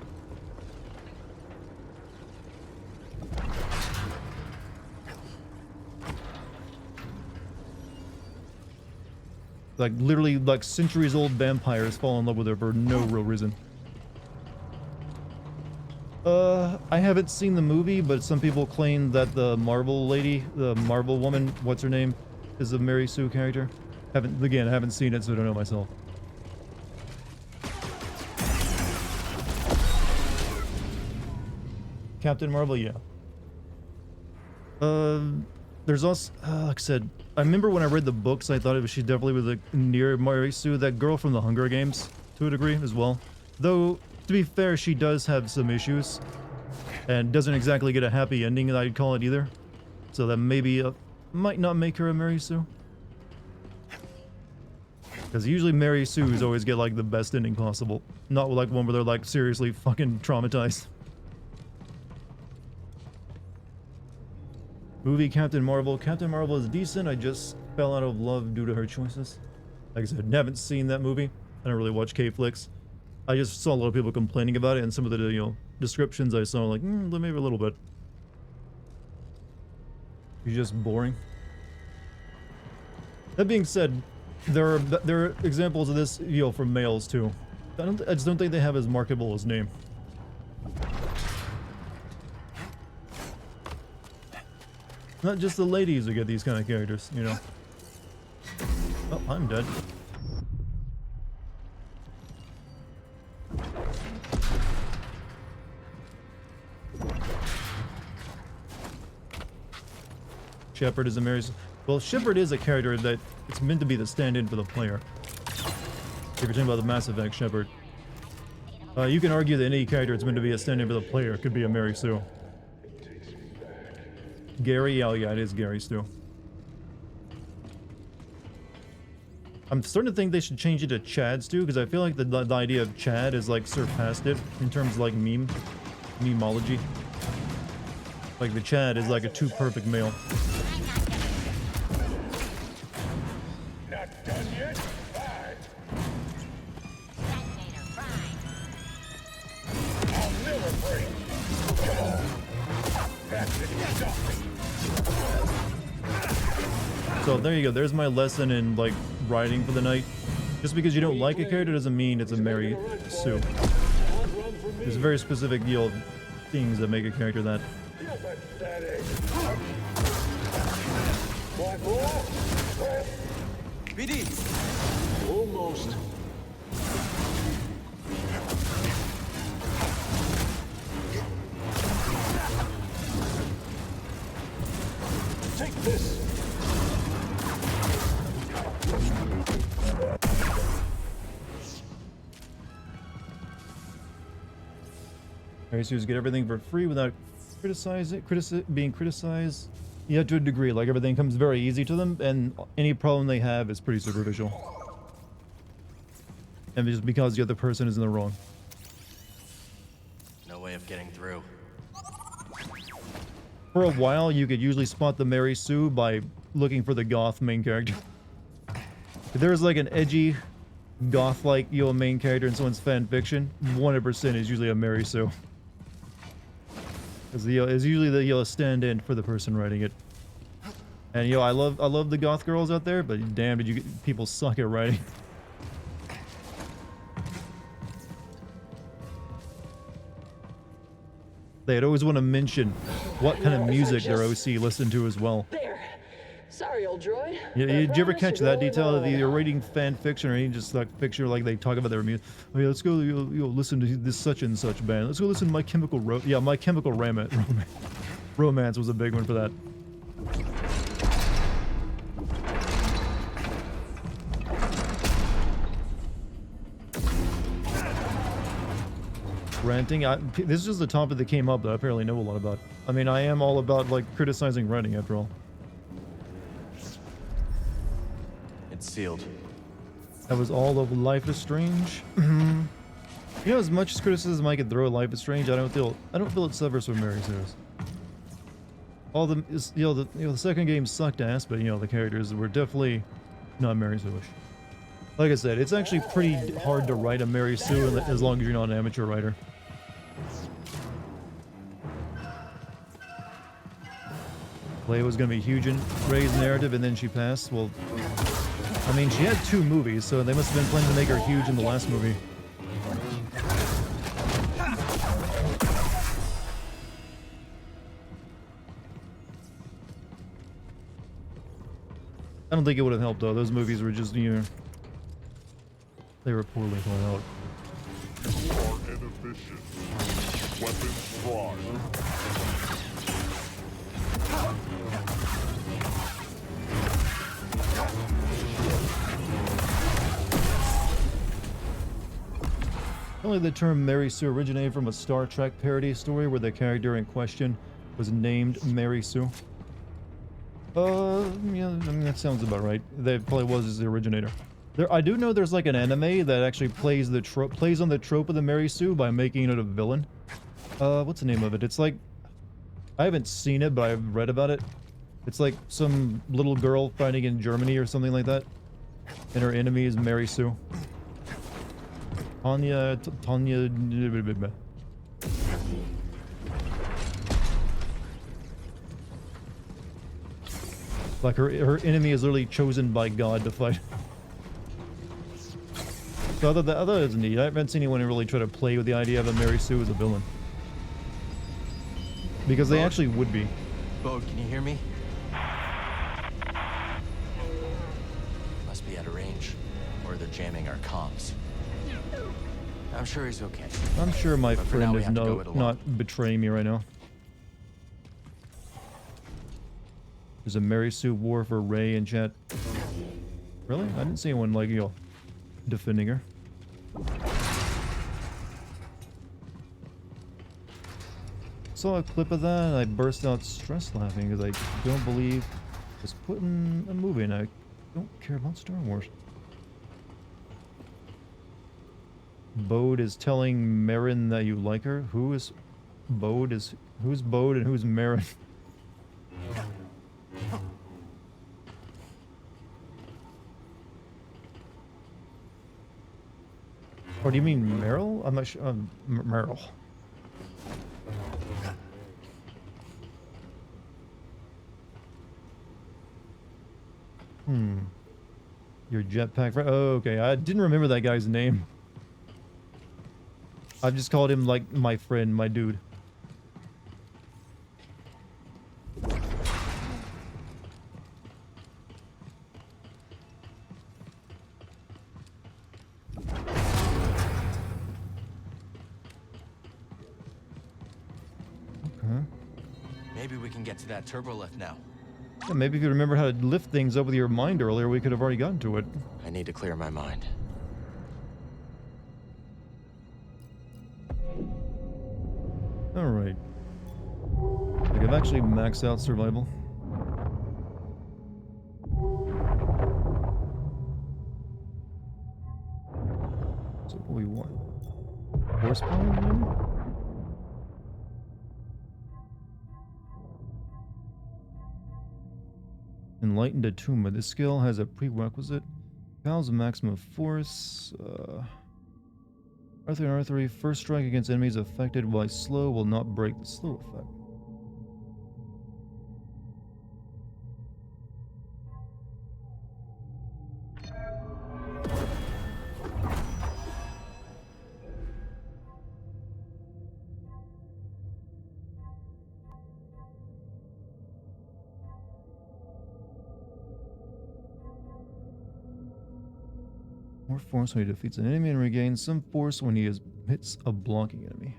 Like, literally, like, centuries-old vampires fall in love with her for no real reason. I haven't seen the movie, but some people claim that the Marvel lady, the Marvel woman, what's her name, is a Mary Sue character. I haven't seen it, so I don't know myself. Captain Marvel, yeah. There's also, like I said, I remember when I read the books, I thought she definitely was near Mary Sue, that girl from the Hunger Games, to a degree as well. Though, to be fair, she does have some issues, and doesn't exactly get a happy ending, I'd call it either. So that maybe might not make her a Mary Sue. Because usually Mary Sues always get like the best ending possible, not like one where they're like seriously fucking traumatized. Movie Captain Marvel. Captain Marvel is decent. I just fell out of love due to her choices. Like I said, haven't seen that movie. I don't really watch K-flicks. I just saw a lot of people complaining about it, and some of the descriptions I saw, like, maybe a little bit. She's just boring. That being said, there are examples of this, from males too. I just don't think they have as marketable as name. Not just the ladies who get these kind of characters, Oh, I'm dead. Shepard is a Mary Sue. Well, Shepard is a character that it's meant to be the stand-in for the player. If you're talking about the Mass Effect Shepard. You can argue that any character that's meant to be a stand-in for the player could be a Mary Sue. Gary, oh yeah, it is Gary Stu. I'm starting to think they should change it to Chad Stu, because I feel like the idea of Chad is like surpassed it in terms of like memeology. Like the Chad is like a too perfect male. Not done yet? Fine. I'll never break. Come on. That's it. Stop it. So there you go. There's my lesson in like writing for the night. Just because you don't like a character doesn't mean it's a Mary Sue. There's very specific, you know, things that make a character that. You're pathetic. Black Wall? BD! Almost. Take this. Mary Sue's get everything for free without being criticized. Yeah, to a degree. Like, everything comes very easy to them, and any problem they have is pretty superficial. And just because the other person is in the wrong. No way of getting through. For a while, you could usually spot the Mary Sue by looking for the goth main character. If there's like an edgy, goth-like, you know, main character in someone's fan fiction, 100% is usually a Mary Sue. Because is usually the, you know, stand-in for the person writing it. And, you know, I love the goth girls out there, but damn, did you get, people suck at writing. They'd always want to mention what kind of music their OC listened to as well. There. Sorry, old droid. Yeah, did you ever catch that detail of either reading fan fiction or any just like picture, like they talk about their music? Oh yeah, let's go, you know, listen to this such and such band. Let's go listen to My Chemical Romance was a big one for that. Ranting. This is just the topic that came up that I apparently know a lot about. I mean, I am all about like criticizing writing after all. It's sealed. That was all of Life is Strange. You know, as much criticism I could throw at Life is Strange, I don't feel it suffers from Mary Sue's. All the the second game sucked ass, but you know the characters were definitely not Mary Sue-ish. Like I said, it's actually pretty hard to write a Mary Sue as long as you're not an amateur writer. Leia was going to be huge in Rey's narrative, and then she passed. Well, I mean, she had 2 movies, so they must have been planning to make her huge in the last movie. I don't think it would have helped, though. Those movies were just, you know, they were poorly thought out. You are inefficient. Weapons prime. Only the term Mary Sue originated from a Star Trek parody story where the character in question was named Mary Sue. Yeah, I mean, that sounds about right. That probably was the originator. I do know there's like an anime that actually plays on the trope of the Mary Sue by making it a villain. What's the name of it? It's like, I haven't seen it, but I've read about it. It's like some little girl fighting in Germany or something like that, and her enemy is Mary Sue. Tanya. Like her enemy is literally chosen by God to fight. So that is neat. I haven't seen anyone really try to play with the idea of a Mary Sue as a villain. Because they actually would be. Bode, can you hear me? Must be out of range. Or they're jamming our comms. I'm sure he's okay. I'm sure my But for friend now, we is have to go it alone. not betraying me right now. There's a Mary Sue war for Rey in chat. Really? I didn't see anyone like, you know, defending her. Saw a clip of that and I burst out stress laughing because I don't believe I was put in a movie and I don't care about Star Wars. Bode is telling Marin that you like her? Who's Bode and who's Marin? Or do you mean Meryl? I'm not sure. Meryl. Your jetpack friend. Oh, okay. I didn't remember that guy's name. I've just called him like my friend, my dude. Maybe we can get to that turbo lift now. Yeah, maybe if you remember how to lift things up with your mind earlier, we could have already gotten to it. I need to clear my mind. Alright. Like, I've actually maxed out survival. So what do we want? Horsepower, maybe? Enlightened Attunement. This skill has a prerequisite. Powers of maximum force. R3 and R3. First strike against enemies affected by slow will not break the slow effect. More force when he defeats an enemy and regains some force when he hits a blocking enemy.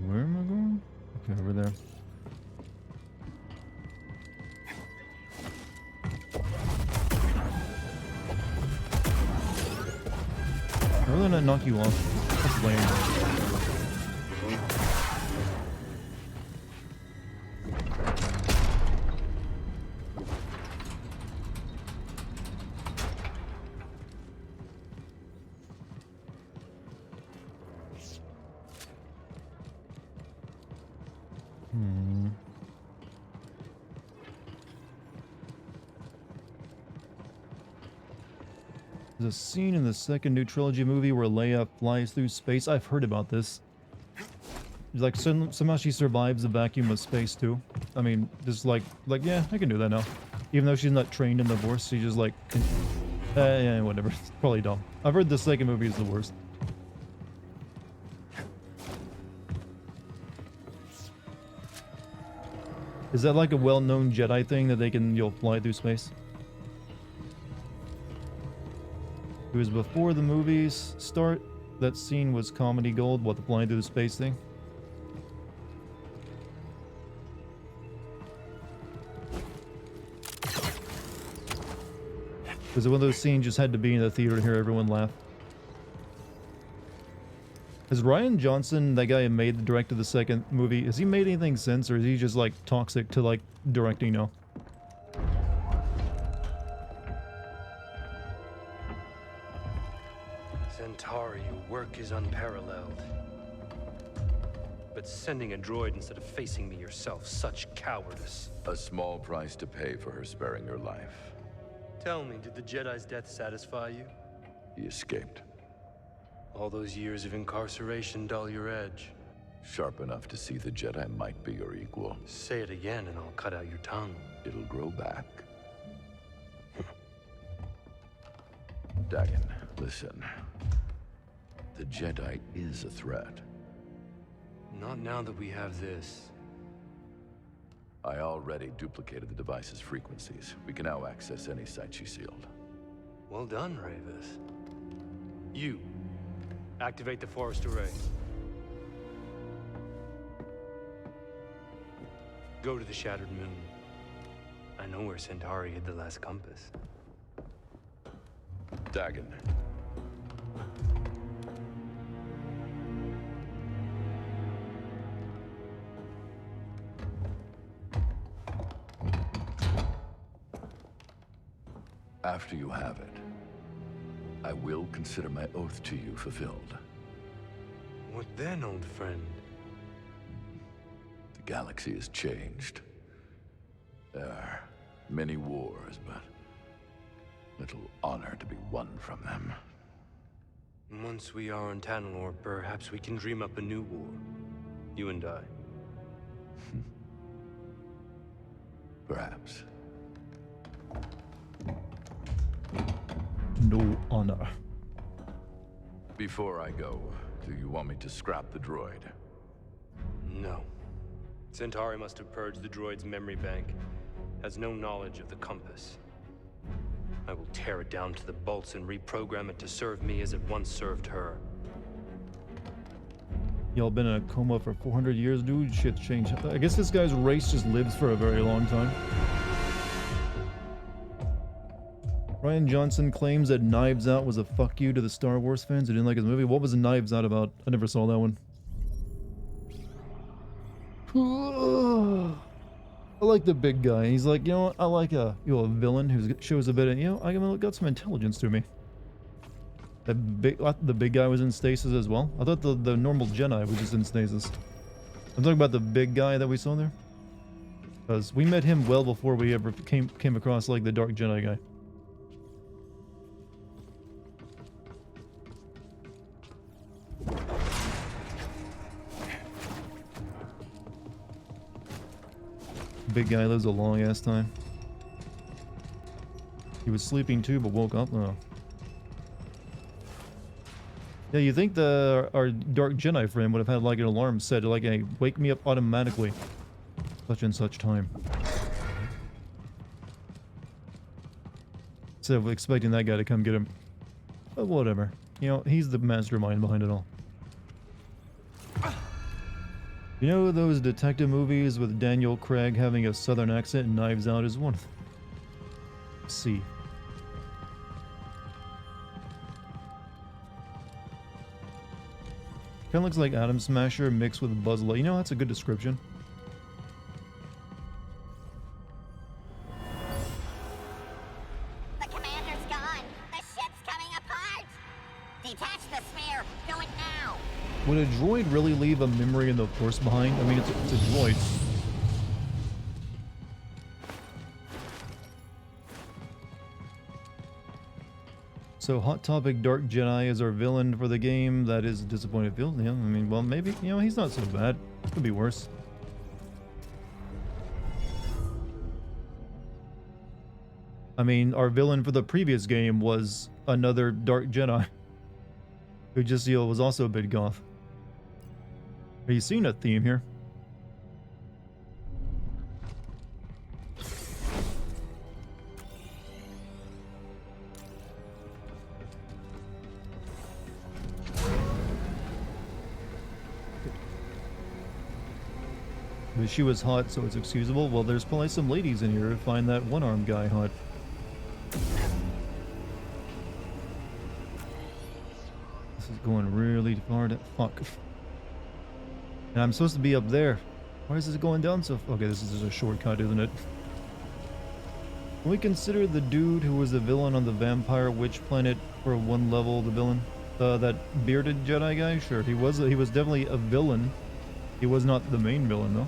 Where am I going? Okay, over there. I'd rather not knock you off. That's lame. There's a scene in the second new trilogy movie where Leia flies through space. I've heard about this. Like somehow she survives the vacuum of space too. I mean, just like yeah, I can do that now. Even though she's not trained in the Force, she just like, yeah, whatever. It's probably dumb. I've heard the second movie is the worst. Is that like a well-known Jedi thing that you'll fly through space? It was before the movies start. That scene was comedy gold. What, the flying through the space thing? Because one of those scenes just had to be in the theater to hear everyone laugh. Has Rian Johnson, that guy who directed the second movie, has he made anything since, or is he just like toxic to like directing now? Centauri, your work is unparalleled. But sending a droid instead of facing me yourself, such cowardice. A small price to pay for her sparing your life. Tell me, did the Jedi's death satisfy you? He escaped. All those years of incarceration dull your edge. Sharp enough to see the Jedi might be your equal. Say it again and I'll cut out your tongue. It'll grow back. Dagan, listen. The Jedi is a threat. Not now that we have this. I already duplicated the device's frequencies. We can now access any site she sealed. Well done, Ravis. You, activate the forest array. Go to the Shattered Moon. I know where Centauri hid the last compass. Dagan. After you have it, I will consider my oath to you fulfilled. What then, old friend? The galaxy has changed. There Many wars, but little honor to be won from them. Once we are on Tanalorr, perhaps we can dream up a new war. You and I. Perhaps. No honor. Before I go, do you want me to scrap the droid? No. Centauri must have purged the droid's memory bank. Has no knowledge of the compass. I will tear it down to the bolts and reprogram it to serve me as it once served her. Y'all been in a coma for 400 years, dude? Shit's changed. I guess this guy's race just lives for a very long time. Ryan Johnson claims that Knives Out was a fuck you to the Star Wars fans who didn't like his movie. What was Knives Out about? I never saw that one. I like the big guy. He's like, you know what? I like a villain who shows a bit of, I got some intelligence to me. The big guy was in stasis as well. I thought the normal Jedi was just in stasis. I'm talking about the big guy that we saw there. Because we met him well before we ever came across like the Dark Jedi guy. Big guy lives a long ass time. He was sleeping too, but woke up. Oh. Yeah, you think our Dark Jedi friend would have had like an alarm set to like, hey, wake me up automatically, such and such time. Instead of expecting that guy to come get him. But whatever. He's the mastermind behind it all. You know those detective movies with Daniel Craig having a southern accent and Knives Out is one of them? Let's see. Kinda looks like Atom Smasher mixed with Buzz Lightyear. That's a good description. The commander's gone. The ship's coming apart. Detach the sphere. Do it now. Would a droid really leave a memory in the Force behind? I mean, it's a droid. So, Hot Topic Dark Jedi is our villain for the game. That is disappointed. Feels, yeah. I mean, well, maybe, he's not so bad. Could be worse. I mean, our villain for the previous game was another Dark Jedi. Who just, was also a bit goth. Are you seeing a theme here? But she was hot, so it's excusable. Well, there's probably some ladies in here who find that one-armed guy hot. This is going really far to fuck. And I'm supposed to be up there. Why is this going down so... Okay, this is just a shortcut, isn't it? Can we consider the dude who was the villain on the Vampire Witch planet for one level the villain? That bearded Jedi guy? Sure, he was definitely a villain. He was not the main villain, though.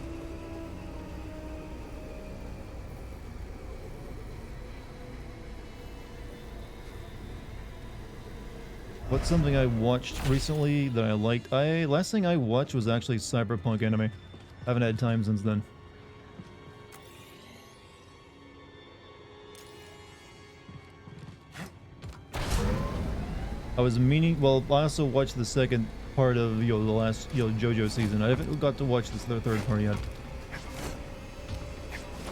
What's something I watched recently that I liked? Last thing I watched was actually Cyberpunk anime. Haven't had time since then. I was meaning, well, I also watched the second part of, the last, JoJo season. I haven't got to watch this third part yet.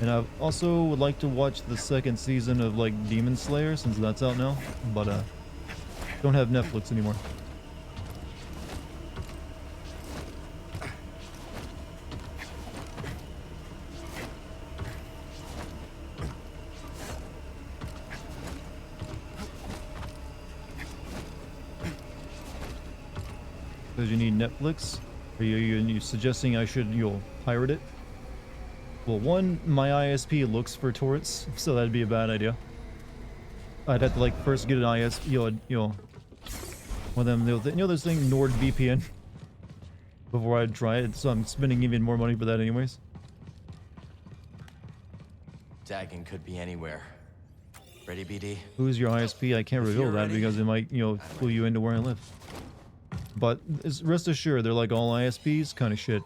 And I also would like to watch the second season of, like, Demon Slayer, since that's out now. But, don't have Netflix anymore. Because you need Netflix? Are you suggesting I should, pirate it? Well, one, my ISP looks for torrents, so that'd be a bad idea. I'd have to, like, first get an ISP, one of them, this thing, NordVPN, before I'd try it, so I'm spending even more money for that anyways. Dartigan could be anywhere. Ready, BD? Who's your ISP? I can't reveal that because it might, you know, clue you into where I live. But rest assured, they're like all ISPs, kind of shit.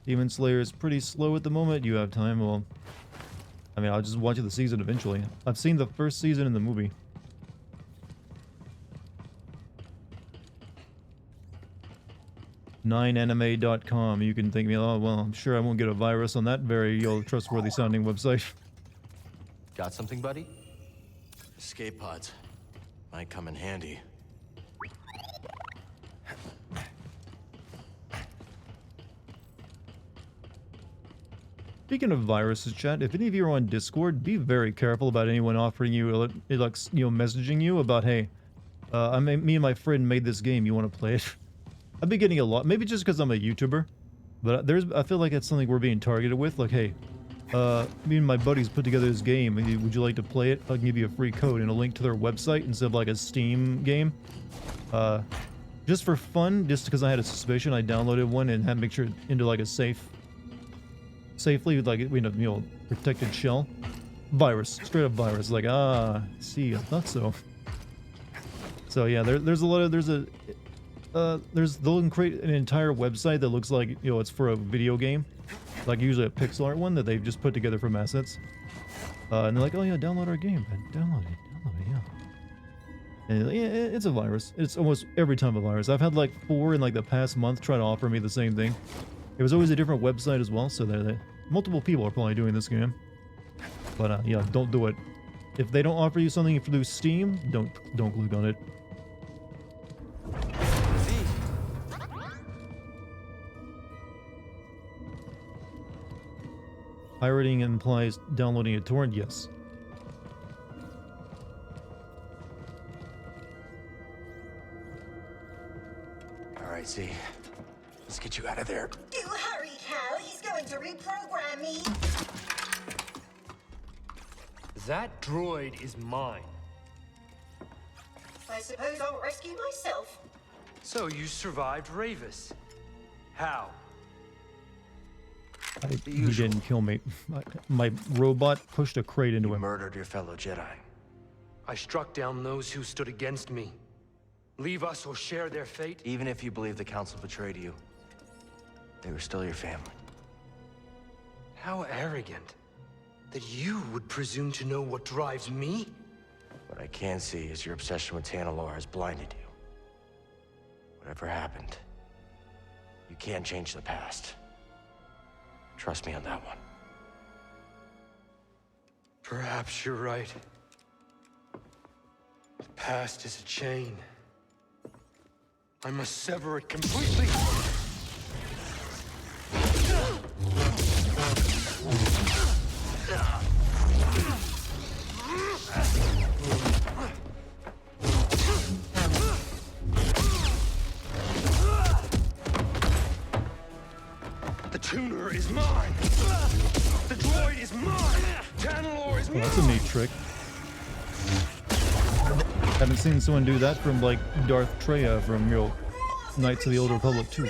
Demon Slayer is pretty slow at the moment. You have time? Well, I mean, I'll just watch the season eventually. I've seen the first season in the movie. nineanime.com. You can think, oh, well, I'm sure I won't get a virus on that very trustworthy sounding website. Got something, buddy? Escape pods. Might come in handy. Speaking of viruses, chat, if any of you are on Discord, be very careful about anyone offering you, like, messaging you about, hey, me and my friend made this game, you want to play it? I've been getting a lot, maybe just because I'm a YouTuber, but I feel like that's something we're being targeted with, like, hey, me and my buddies put together this game, would you like to play it? I'll give you a free code and a link to their website instead of like a Steam game. Just for fun, just because I had a suspicion, I downloaded one and had to make sure into like a safely, like, you know, protected shell. Virus, straight up virus, like, see, I thought so. So yeah, they'll create an entire website that looks like, you know, it's for a video game, like usually a pixel art one that they've just put together from assets. And they're like, oh yeah, download our game, man. Download it, yeah. And yeah, it's a virus. It's almost every time a virus. I've had like 4 in like the past month try to offer me the same thing. It was always a different website as well, so multiple people are probably doing this game. But yeah, don't do it. If they don't offer you something through Steam, don't click on it. Pirating implies downloading a torrent, yes. Alright, Z. Let's get you out of there. Do hurry, Cal. He's going to reprogram me. That droid is mine. I suppose I'll rescue myself. So you survived Ravis. How? He didn't kill me. My robot pushed a crate into him. Murdered your fellow Jedi. I struck down those who stood against me. Leave us or share their fate? Even if you believe the Council betrayed you, they were still your family. How arrogant. That you would presume to know what drives me? What I can see is your obsession with Tanalor has blinded you. Whatever happened, you can't change the past. Trust me on that one. Perhaps you're right. The past is a chain. I must sever it completely. The tuner is mine. The droid is mine. Tanalor is mine. That's a neat trick. Haven't seen someone do that from like Darth Treya from, you know, Knights of the Old Republic 2.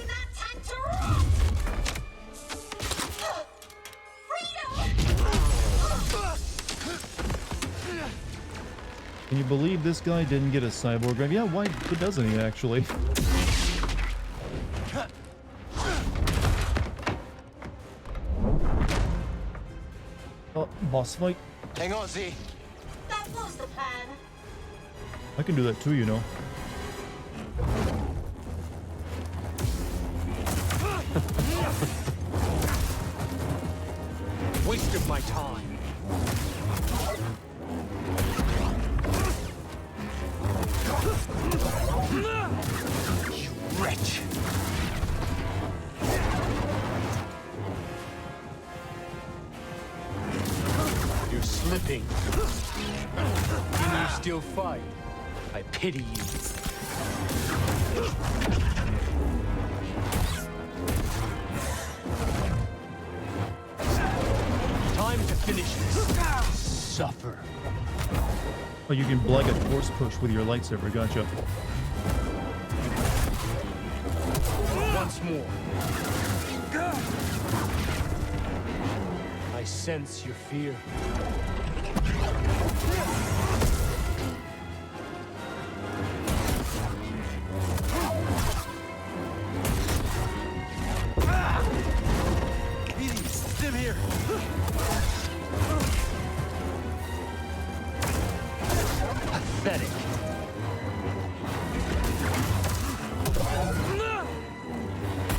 Can you believe this guy didn't get a cyborg gun? Yeah, why doesn't he actually? Oh, boss fight. Hang on, Z. That was the plan. I can do that too, you know. Waste of my time. You wretch. You're slipping. Can you still fight? I pity you. Time to finish this. Suffer. Oh, you can block a force push with your lightsaber, gotcha. Once more. sense your fear. Stim here. Pathetic.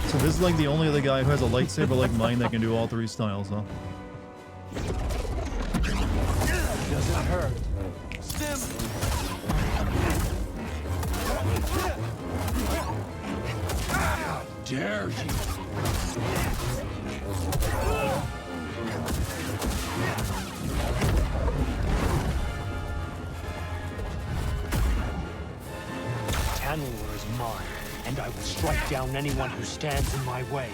So this is like the only other guy who has a lightsaber like mine that can do all three styles, huh? Doesn't hurt. Stim. How dare you? Tanalor is mine, and I will strike down anyone who stands in my way.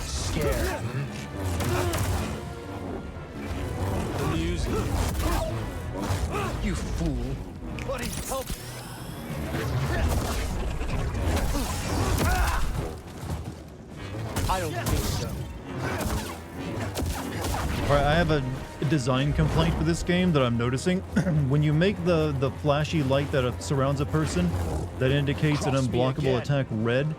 Scared, Amusing. you fool. Buddy, help. I don't think so. Alright, I have a design complaint for this game that I'm noticing. When you make the flashy light that surrounds a person that indicates an unblockable attack red,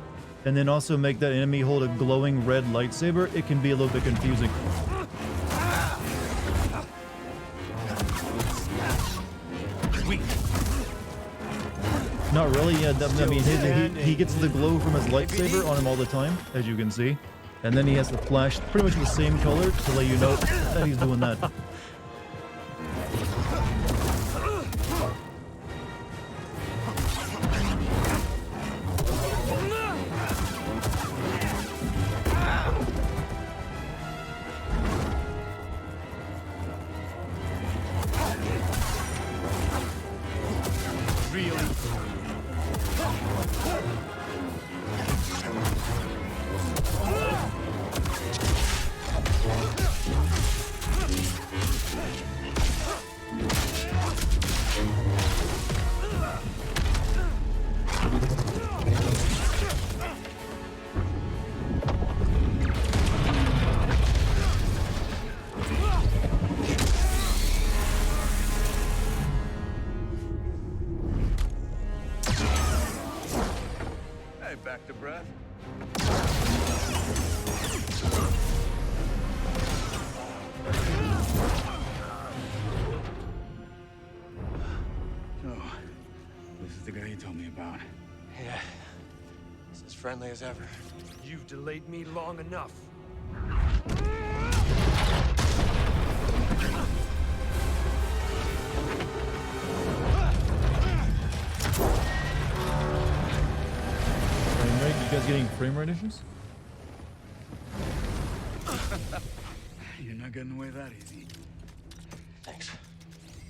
and then also make that enemy hold a glowing red lightsaber, it can be a little bit confusing. Not really, yeah, I mean, he gets the glow from his lightsaber on him all the time, as you can see. And then he has the flash pretty much the same color to let you know that he's doing that. Back to breath. So, this is the guy you told me about. Yeah. He's as friendly as ever. You've delayed me long enough. You guys getting frame rate issues? You're not getting away that easy. Thanks.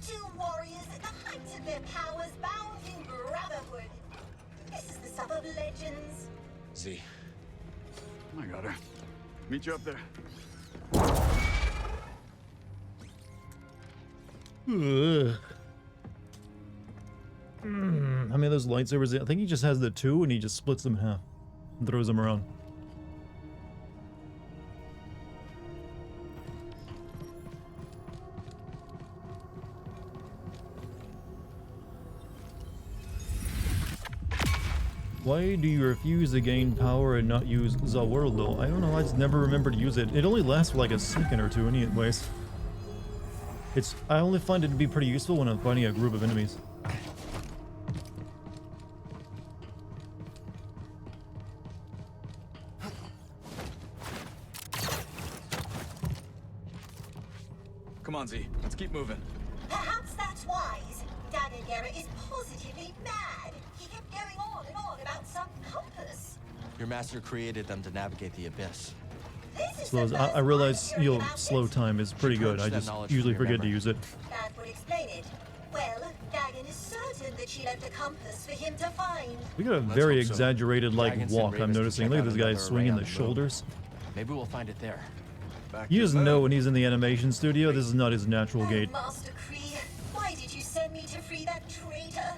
Two warriors at the height of their powers, bound in brotherhood. This is the stuff of legends. Z. I got her. Meet you up there. Ugh. How many of those lightsabers? I think he just has the two and he just splits them in half and throws them around. Why do you refuse to gain power and not use the world though? I don't know, I just never remember to use it. It only lasts for like a second or two anyways. I only find it to be pretty useful when I'm fighting a group of enemies. Come on, Z. Let's keep moving. Perhaps that's wise. Dartigan is positively mad. He kept going on and on about some compass. Your master created them to navigate the abyss. I realize slow time is pretty good. I just usually forget to use it. That would explain it. Well, Dagon is certain that she left a compass for him to find. We got a very exaggerated walk. I'm noticing. Look at this guy swinging the shoulders. Maybe we'll find it there. You just know when he's in the animation studio, this is not his natural gait. Master Kree, why did you send me to free that traitor?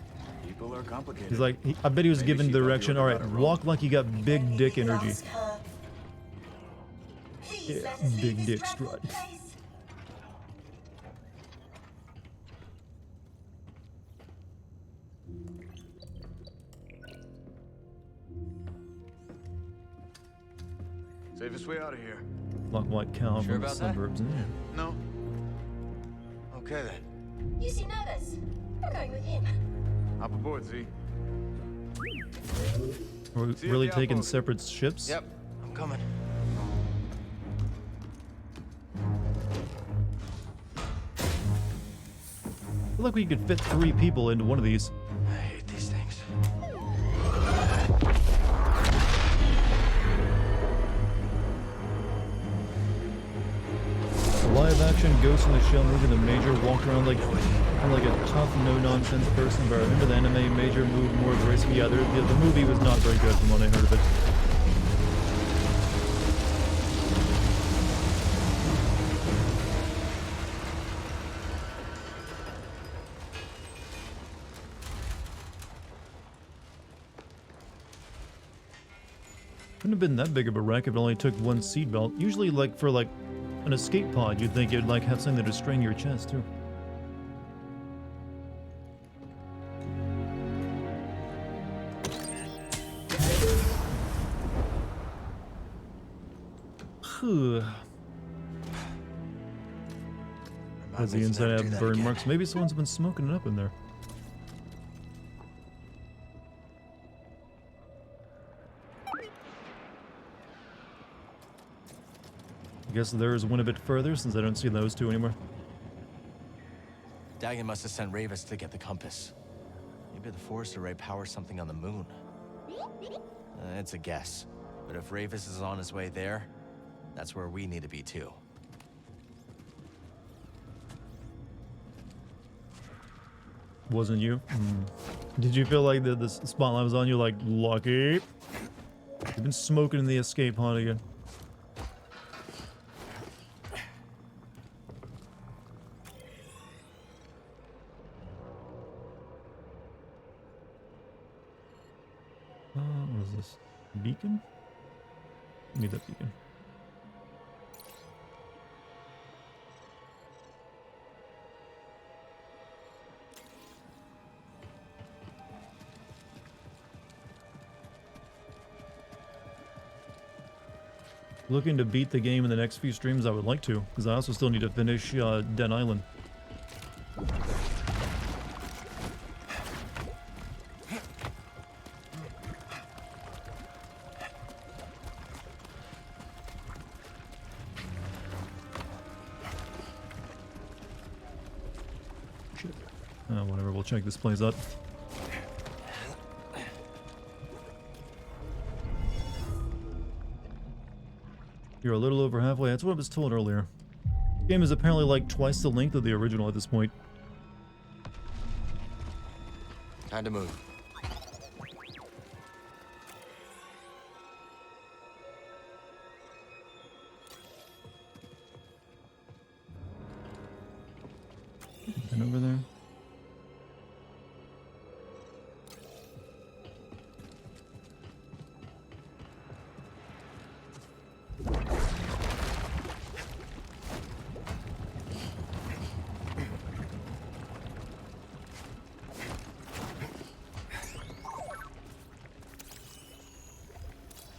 People are complicated. He's like, I bet he was given direction. All right, walk like you got big dick energy. Please Please Yeah, let us big leave dick this dreadful strut. place. Safest way out of here. Like white cow Sure from the about that? suburbs. Yeah. No. Okay then. You seem nervous. We're going with him. Hop aboard, Z. Are we See you at really the taking outpost. separate ships? Yep, I'm coming. I feel like we could fit 3 people into one of these. I hate these things. Live action Ghost in the Shell movie, the Major walked around like a tough, no-nonsense person, but I remember the anime Major moved more gracefully. Yeah, the movie was not very good from what I heard of it. Wouldn't have been that big of a wreck if it only took one seatbelt. Usually, like, for, like, an escape pod, you'd think it'd, like, have something to restrain your chest, too. Does the inside have burn marks? Maybe someone's been smoking it up in there. I guess theirs went a bit further since I don't see those two anymore. Dagan must have sent Ravis to get the compass. Maybe the Forest Array powers something on the moon. It's a guess. But if Ravis is on his way there, that's where we need to be too. Wasn't you? Did you feel like the spotlight was on you like, lucky? You've been smoking in the escape pod again. What is this? Beacon? Need that beacon. Looking to beat the game in the next few streams. I would like to, because I also still need to finish Dead Island. Whatever, we'll check this place out. You're a little over halfway. That's what I was told earlier. The game is apparently like twice the length of the original at this point. Time to move. And over there.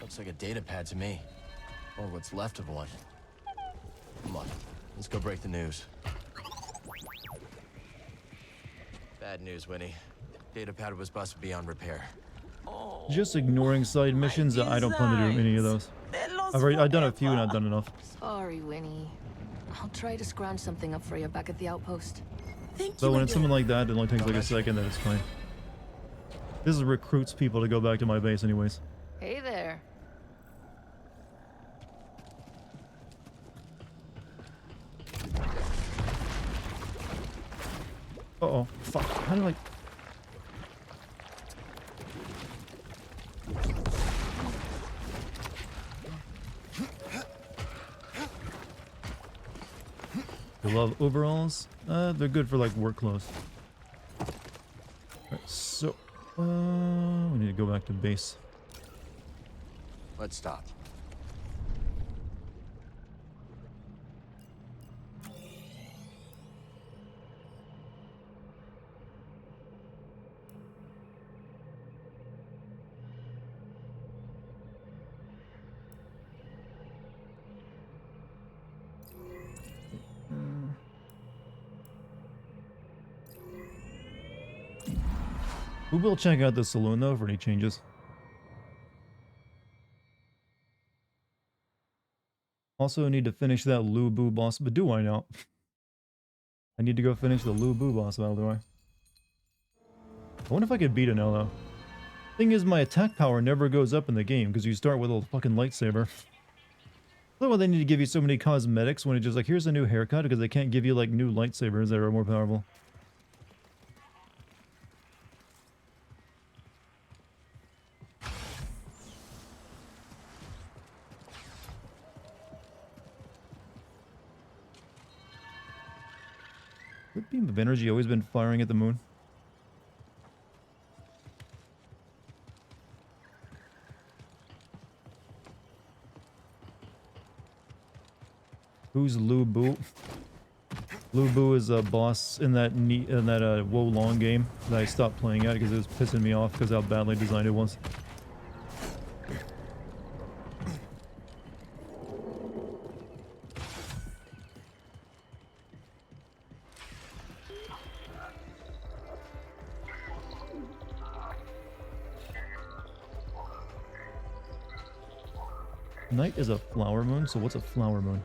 Looks like a data pad to me. Or what's left of one. Come on, let's go break the news. Bad news, Winnie. Data pad was busted beyond repair. Just ignoring side missions. I don't plan to do any of those. I've done a few and I've done enough. Sorry, Winnie. I'll try to scrounge something up for you back at the outpost. But when it's something like that, it only takes like a second, then it's fine. This recruits people to go back to my base anyways. Hey there. Uh-oh. Fuck. How do I... I love overalls. They're good for like work clothes. Alright, so we need to go back to base. Let's stop. We will check out the saloon though for any changes. Also need to finish that Lu Bu boss, but do I now? I need to go finish the Lu Bu boss battle, do I? I wonder if I could beat it now though. Thing is, my attack power never goes up in the game because you start with a fucking lightsaber. I don't know why they need to give you so many cosmetics when it's just like, here's a new haircut, because they can't give you like new lightsabers that are more powerful. What beam of energy always been firing at the moon? Who's Lu Bu? Lu Bu is a boss in that Wo Long game that I stopped playing at because it was pissing me off because how badly designed it was. Night is a flower moon, so what's a flower moon?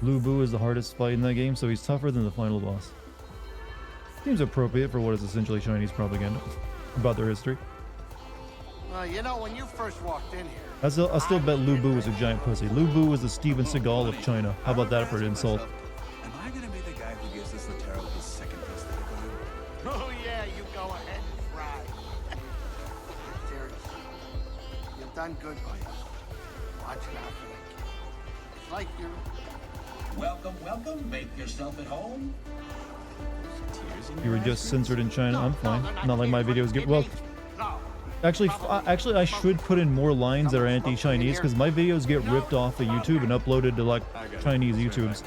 Lu Bu is the hardest fight in that game, so he's tougher than the final boss. Seems appropriate for what is essentially Chinese propaganda about their history. Well, you know, when you first walked in here... I still bet Lu Bu was a giant pussy. Lu Bu was the Steven Seagal of China. How about that for an insult? Am I gonna be the guy who gives this Latero his second best at the balloon? Oh, yeah, you go ahead and try. Seriously, you've done good by yourself. Watch out for that kid. It's like you're... Welcome, welcome. Make yourself at home. You were just censored in China. I'm fine. Not like my videos get... Well, actually, I should put in more lines that are anti-Chinese because my videos get ripped off of YouTube and uploaded to like Chinese YouTubes.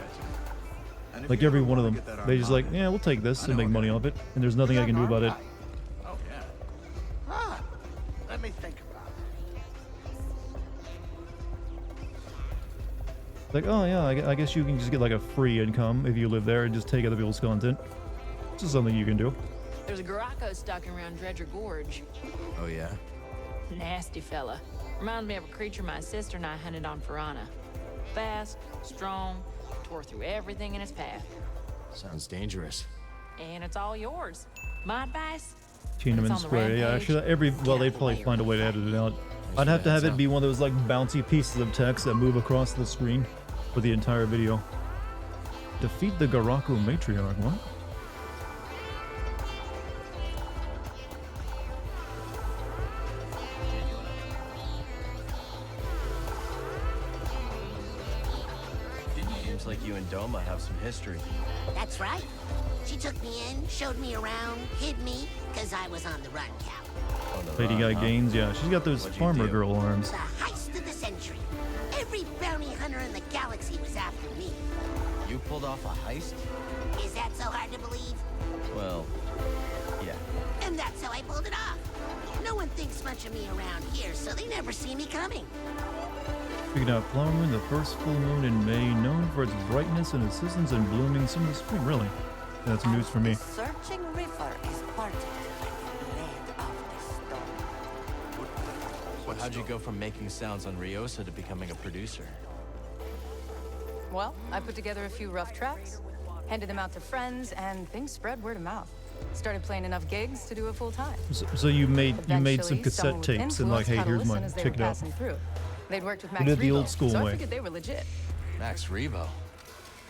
Like every one of them. They just like, yeah, we'll take this and make money off it. And there's nothing I can do about it. Oh, yeah. Ah, let me think about it. Like, oh yeah, I guess you can just get like a free income if you live there and just take other people's content. It's just something you can do. There's a Garako stalking around Dredger Gorge. Oh yeah? Nasty fella. Reminds me of a creature my sister and I hunted on Piranha. Fast, strong, tore through everything in its path. Sounds dangerous. And it's all yours. My advice? Tiananmen Square, yeah, actually well, they'd probably find a way to edit it out. I'd have to have it be one of those like bouncy pieces of text that move across the screen for the entire video. Defeat the Garako matriarch, what? Seems like you and Doma have some history. That's right. She took me in, showed me around, hid me, because I was on the run, Cal. Lady Guy Gaines, yeah, she's got those farmer girl arms. The heist of the century. Every bounty hunter in the galaxy was after me. You pulled off a heist? Is that so hard to believe? Well, yeah. And that's how I pulled it off. No one thinks much of me around here, so they never see me coming. Figured out flower moon, the first full moon in May, known for its brightness and assistance in blooming some of the spring. Really? That's news for me. Searching river is parted by the blade of the storm. How'd you go from making sounds on Ryosa to becoming a producer? Well, I put together a few rough tracks, handed them out to friends, and things spread word of mouth. Started playing enough gigs to do it full time. So you made some cassette tapes and like, hey, here's mine, check it out. They'd worked with Max We did the Rebo, old school so way. I figured they were legit. Max Rebo?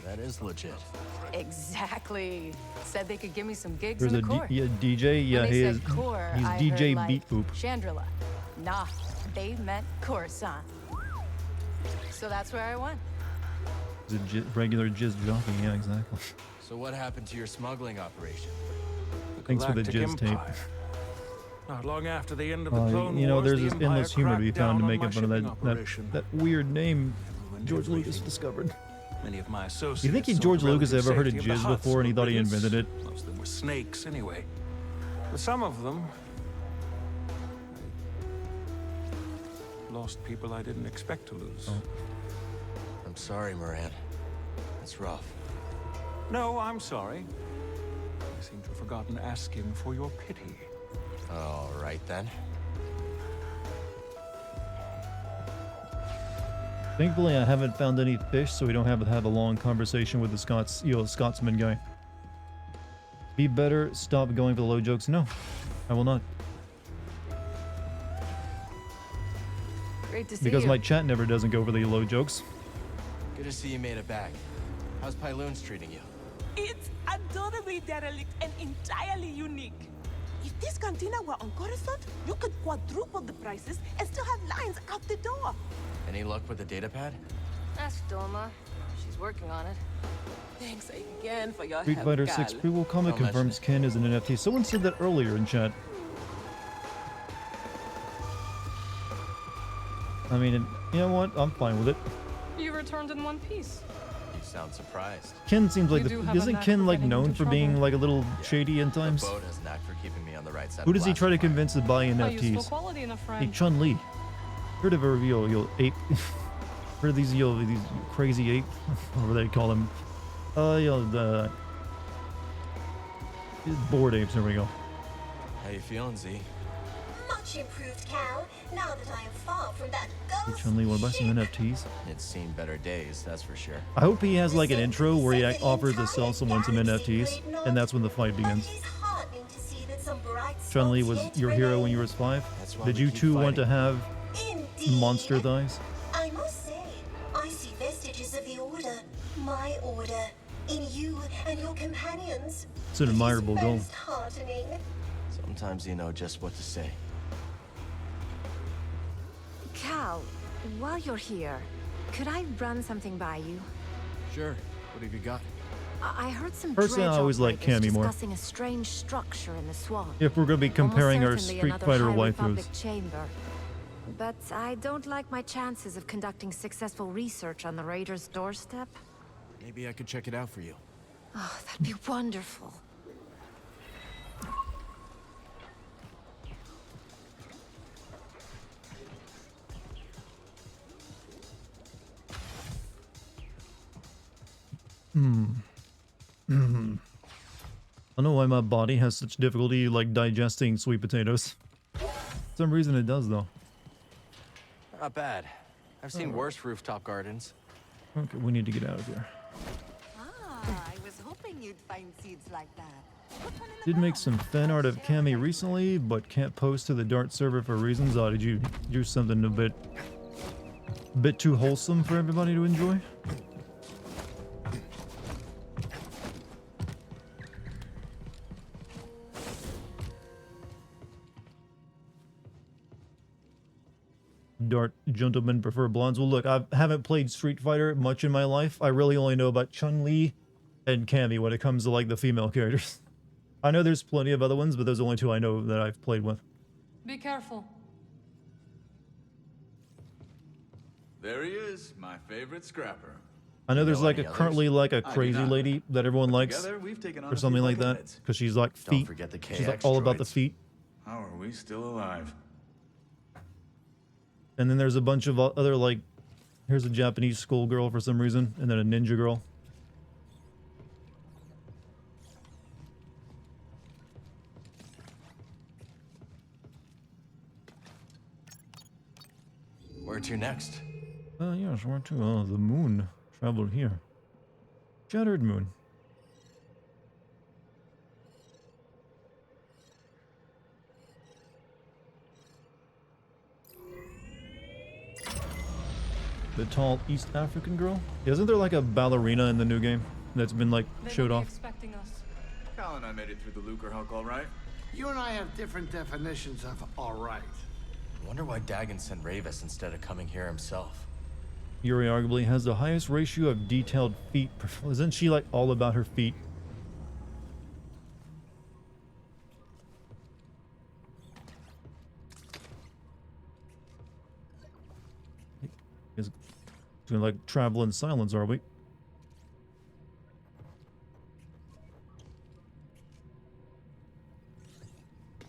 That is legit. Exactly. Said they could give me some gigs There's in a the core. DJ, yeah, When he they is. said core, He's I DJ heard, like, Beat Poop. Chandrila. Nah, they meant Coruscant. So that's where I went. He's a regular jizz jockey, yeah, exactly. So what happened to your smuggling operation? Thanks for the Galactic jizz tape. Empire. Not long after the end of the Clone You know, Wars, there's the this Empire endless humor to be cracked found to down make on up fun of my that shipping operation. that weird name Ruined George Lucas everything. discovered. Many of my associates. You think saw George the Lucas relative ever heard of safety the jizz huts, before and he but thought he riddance, invented it? Most of them were snakes anyway. But some of them lost people I didn't expect to lose. Oh. I'm sorry, Moran. That's rough. No, I'm sorry. I seem to have forgotten asking for your pity. All right then. Thankfully, I haven't found any fish, so we don't have to have a long conversation with the Scotsman guy. Be better. Stop going for the low jokes. No, I will not. Great to see Because you. my chat never doesn't go for the low jokes. Good to see you made it back. How's Pyloon's treating you? It's adorably derelict and entirely unique. If this cantina were on Coruscant, you could quadruple the prices and still have lines out the door. Any luck with the data pad? Ask Doma. She's working on it. Thanks again for your Street help, Fighter Gal. 6 prequel comic Don't mention confirms Ken is an NFT. Someone said that earlier in chat. I mean, you know what? I'm fine with it. You returned in one piece. You sound surprised. Ken seems like You do the have a isn't knack Ken for like getting known into for being trouble. like a little shady in The times? boat has a knack for keeping me on the right side Who of does he glass try to and wire. convince to buy A useful NFTs? quality in a Hey, friend. Chun-Li. Heard of a reveal, you'll ape. Heard of these crazy ape, whatever they call them. The bored apes. There we go. How you feeling, Z? Much improved, Cal. Now that I am far from that Hey, ghost Chun-Li, want to buy some NFTs? It's seen better days, that's for sure. I hope he has like an intro where he offers to sell someone some NFTs, and that's when the fight begins. It is heartening to see that some bright Chun-Li spots was yet your hero remain. when you were 5. That's why Did we you keep too want to fighting. have Indeed. monster thighs? I must say, I see vestiges of the Order, my Order, in you and your companions. It's an admirable goal. Most heartening. Sometimes you know just what to say. Cal, while you're here, could I run something by you? Sure. What have you got? I heard some Personally, I dredge always like operators Cammy more. discussing a strange structure in the swamp. If we're going to be comparing our Almost certainly Street another Fighter High waifus. Republic chamber. But I don't like my chances of conducting successful research on the Raiders' doorstep. Maybe I could check it out for you. Oh, that'd be wonderful. I don't know why my body has such difficulty like digesting sweet potatoes. For some reason it does though. Not bad. I've seen worse rooftop gardens. Okay, we need to get out of here. I was hoping you'd find seeds like that. Did make some fan art of Cammy recently, but can't post to the Dart server for reasons. Oh, did you do something a bit too wholesome for everybody to enjoy? Dart gentlemen prefer blondes. Well, look, I haven't played Street Fighter much in my life. I really only know about Chun-Li and Cammy when it comes to like the female characters. I know there's plenty of other ones, but those are the only two I know that I've played with. Be careful. There he is, my favorite scrapper. I know there's know like any currently like a I do crazy not. lady that everyone likes Together, we've taken on or a something few like that knuckleheads. because she's like Don't feet. forget the She's like KX all about the droids. feet. How are we still alive? And then there's a bunch of other like, here's a Japanese schoolgirl for some reason, and then a ninja girl. Where to next? Yes, where to? The moon. Traveled here. Shattered moon. The tall East African girl? Isn't there like a ballerina in the new game that's been like showed off? Expecting us. Cal and I made it through the Lucre Hulk all right. You and I have different definitions of all right. Wonder why Dagon sent Ravis instead of coming here himself. Yuri arguably has the highest ratio of detailed feet. Isn't she like all about her feet? Is gonna like travel in silence, are we?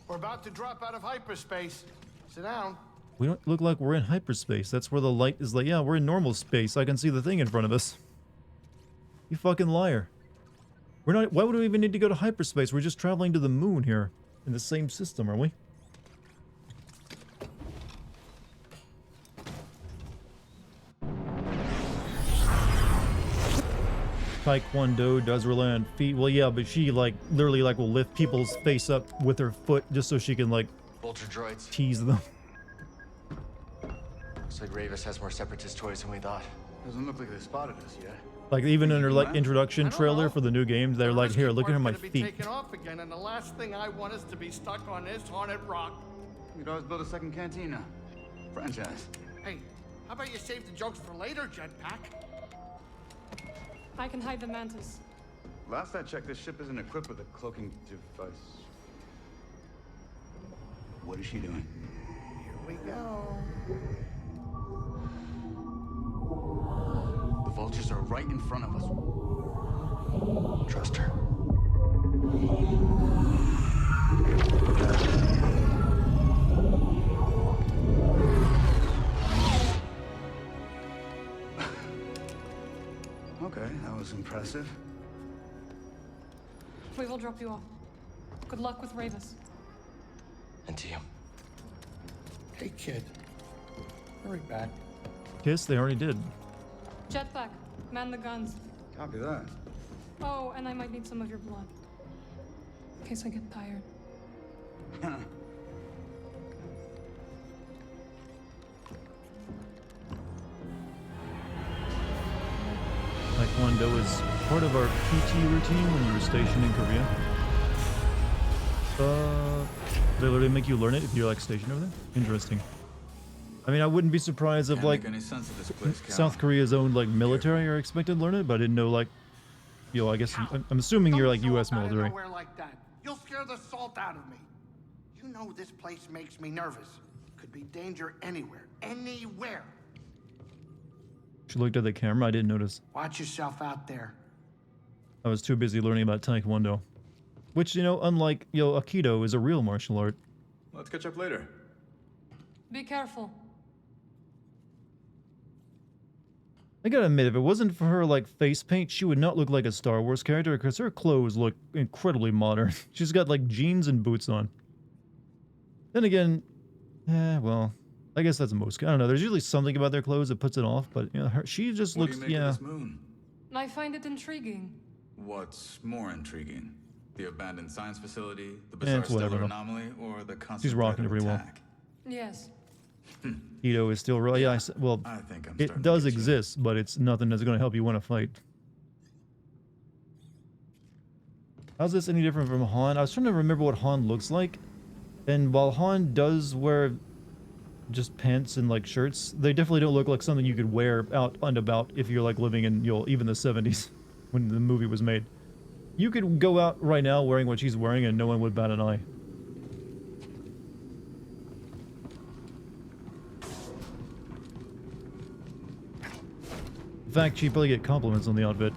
We're about to drop out of hyperspace. Sit down. We don't look like we're in hyperspace. That's where the light is like, yeah, we're in normal space. I can see the thing in front of us. You fucking liar. We're not. Why would we even need to go to hyperspace? We're just traveling to the moon here in the same system, are we? Taekwondo does rely on feet. Well, yeah, but she like literally like will lift people's face up with her foot just so she can like Vulture droids. tease them. Looks like Ravis has more separatist toys than we thought. Doesn't look like they spotted us yet. Like even in her like introduction trailer for the new game, they're like, "Here, look at my Be feet." taken off again, and the last thing I want is to be stuck on this haunted rock. We could always build a second cantina. Franchise. Hey, how about you save the jokes for later, Jetpack? I can hide the mantis. Last I checked, this ship isn't equipped with a cloaking device. What is she doing? Here we go. The vultures are right in front of us. Trust her. Okay, that was impressive. We will drop you off. Good luck with Ravis. And to you. Hey, kid. Hurry back. Kiss, they already did. Jetpack, man the guns. Copy that. Oh, and I might need some of your blood. In case I get tired. Taekwondo is part of our PT routine when you were stationed in Korea. They literally make you learn it if you're like stationed over there? Interesting. I mean, I wouldn't be surprised if Can't like make any sense of this place, Cal. South Korea's own like military are expected to learn it, but I didn't know like, you know, I guess I'm assuming you're like U.S. military. Nowhere like that. You'll scare the salt out of me. You know this place makes me nervous. Could be danger anywhere. Anywhere. She looked at the camera. I didn't notice. Watch yourself out there. I was too busy learning about Taekwondo, which, you know, unlike, you know, Aikido is a real martial art. Let's catch up later. Be careful. I gotta admit, if it wasn't for her, like, face paint, she would not look like a Star Wars character, because her clothes look incredibly modern. She's got, like, jeans and boots on. Then again, well, I guess that's most. I don't know, there's usually something about their clothes that puts it off, but, you know, she just looks, What do you make of this moon? I find it intriguing. What's more intriguing? The abandoned science facility, the Eh, bizarre it's whatever, stellar though. anomaly, or the constant She's rocking it threat of pretty well. attack? Yes. Aikido is still really, yeah, well, I think I'm it starting to does get you. exist, but it's nothing that's gonna help you win a fight. How's this any different from Han? I was trying to remember what Han looks like, and while Han does wear just pants and like shirts, they definitely don't look like something you could wear out and about if you're like living in, you know, even the 70s when the movie was made. You could go out right now wearing what she's wearing and no one would bat an eye. In fact, she'd probably get compliments on the outfit.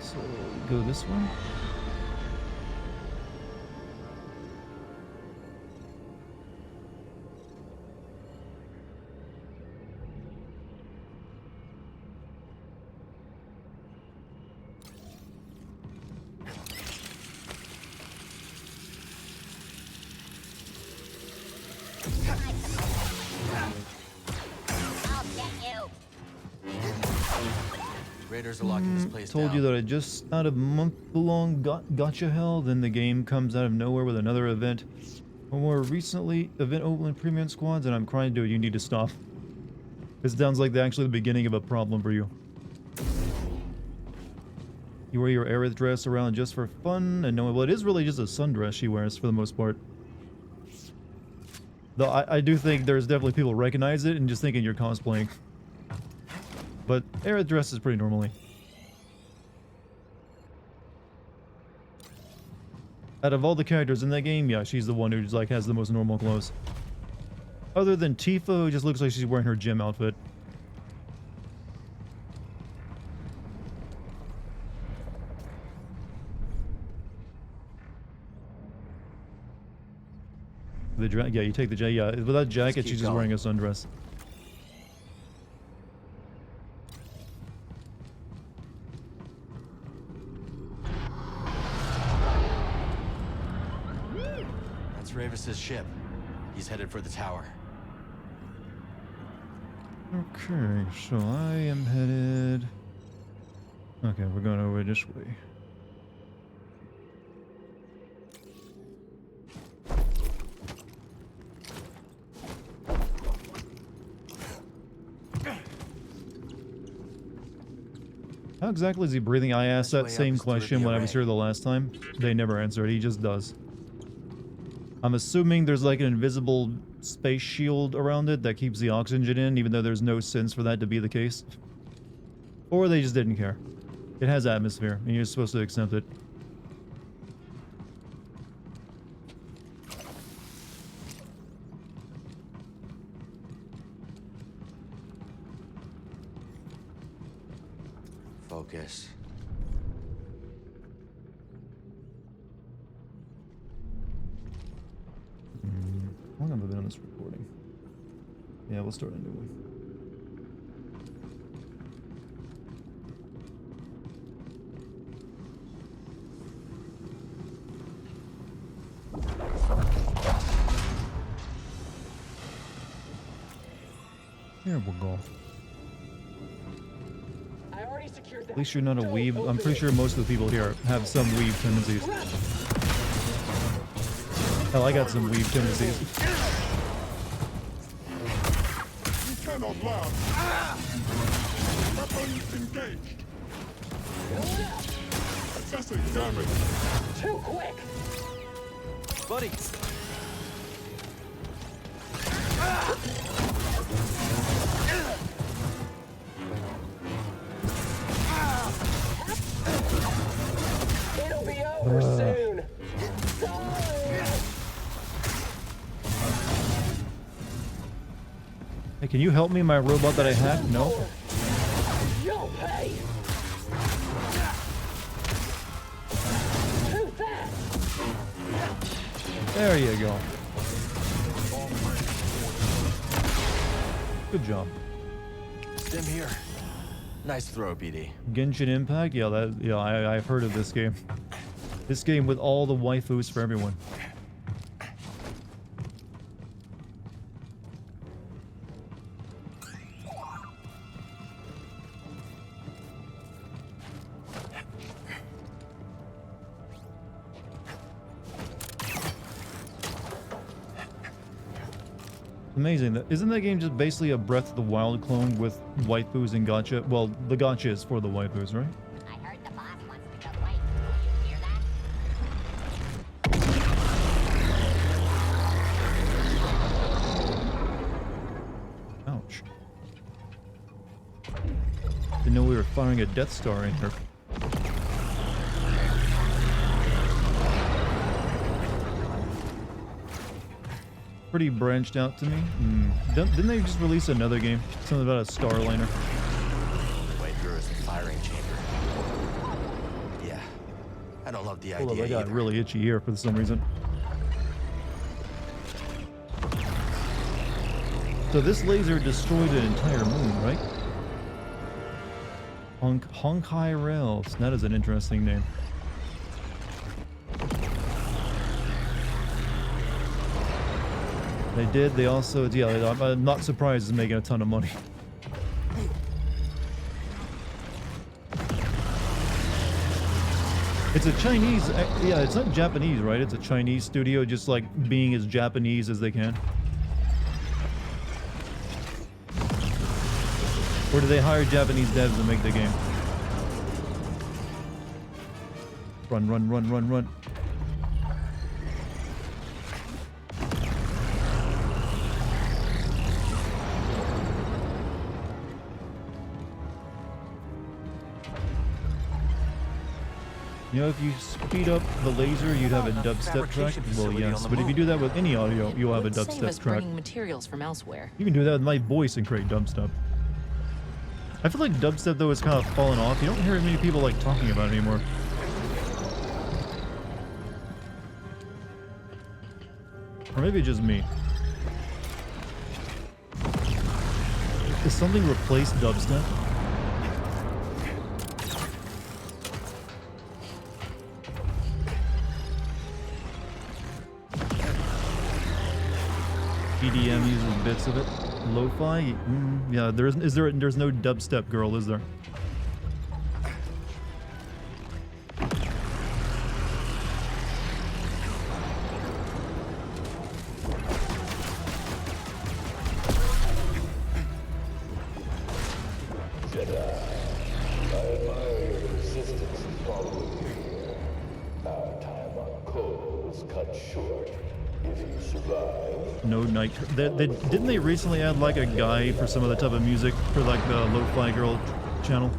So, go this way. I'll get you. Raiders are locking this place Told down. you that I just out of month-long gotcha hell, then the game comes out of nowhere with another event. Or more recently, event opening premium squads, and I'm crying to it. You need to stop. This sounds like actually the beginning of a problem for you. You wear your Aerith dress around just for fun, and knowing, well, it is really just a sundress she wears for the most part. Though I do think there's definitely people recognize it and just thinking you're cosplaying. But Aerith dresses pretty normally. Out of all the characters in that game, yeah, she's the one who just, like, has the most normal clothes. Other than Tifa, who just looks like she's wearing her gym outfit. Yeah, you take the jacket. Yeah, with that jacket, she's just wearing a sundress. That's Ravis's ship. He's headed for the tower. Okay, so I am headed... Okay, we're going over this way. How exactly is he breathing? I asked that same question when I was here the last time. They never answered. He just does. I'm assuming there's like an invisible space shield around it that keeps the oxygen in, even though there's no sense for that to be the case. Or they just didn't care. It has atmosphere, and you're supposed to accept it. Focus. How long have I been on this recording? Yeah, we'll start a new one. Here we'll go. I already secured At least you're not a weeb. I'm pretty sure most of the people here have some weeb tendencies. Hell, I got some weeb tendencies. You cannot laugh. Weapon engaged. Assessing damage. Too quick. Buddies. It'll be over soon. Hey, can you help me, my robot that I hacked? No. You'll pay. Too fast. There you go. Good job. Stim here. Nice throw, BD. Genshin Impact? Yeah, I've heard of this game. This game with all the waifus for everyone. Amazing. Isn't that game just basically a Breath of the Wild clone with waifus and gacha? Well, the gacha is for the waifus, right? I heard the boss wants to go wait. You hear that? Ouch. Didn't know we were firing a Death Star in here. Pretty branched out to me. Didn't they just release another game? Something about a Starliner. Way through is the firing chamber. Yeah, I don't love the Hold idea up, I got either. really itchy ear for some reason. So this laser destroyed an entire moon, right? Honkai Rails. That is an interesting name. They did. They also, yeah, I'm not surprised it's making a ton of money. It's a Chinese, yeah, it's not Japanese, right? It's a Chinese studio just like being as Japanese as they can. Or do they hire Japanese devs to make the game? Run, run, run, run, run. You know, if you speed up the laser, you'd have a dubstep track. Well, yes, but if you do that with any audio, you'll have a Save us dubstep track. bringing materials from elsewhere. You can do that with my voice and create dubstep. I feel like dubstep, though, has kind of fallen off. You don't hear many people, like, talking about it anymore. Or maybe just me. Does something replace dubstep? EDM uses bits of it. Lo-fi? Yeah, there's no dubstep girl, is there? No night. Didn't they recently add like a guy for some of the type of music for like the Lo-Fi Girl channel?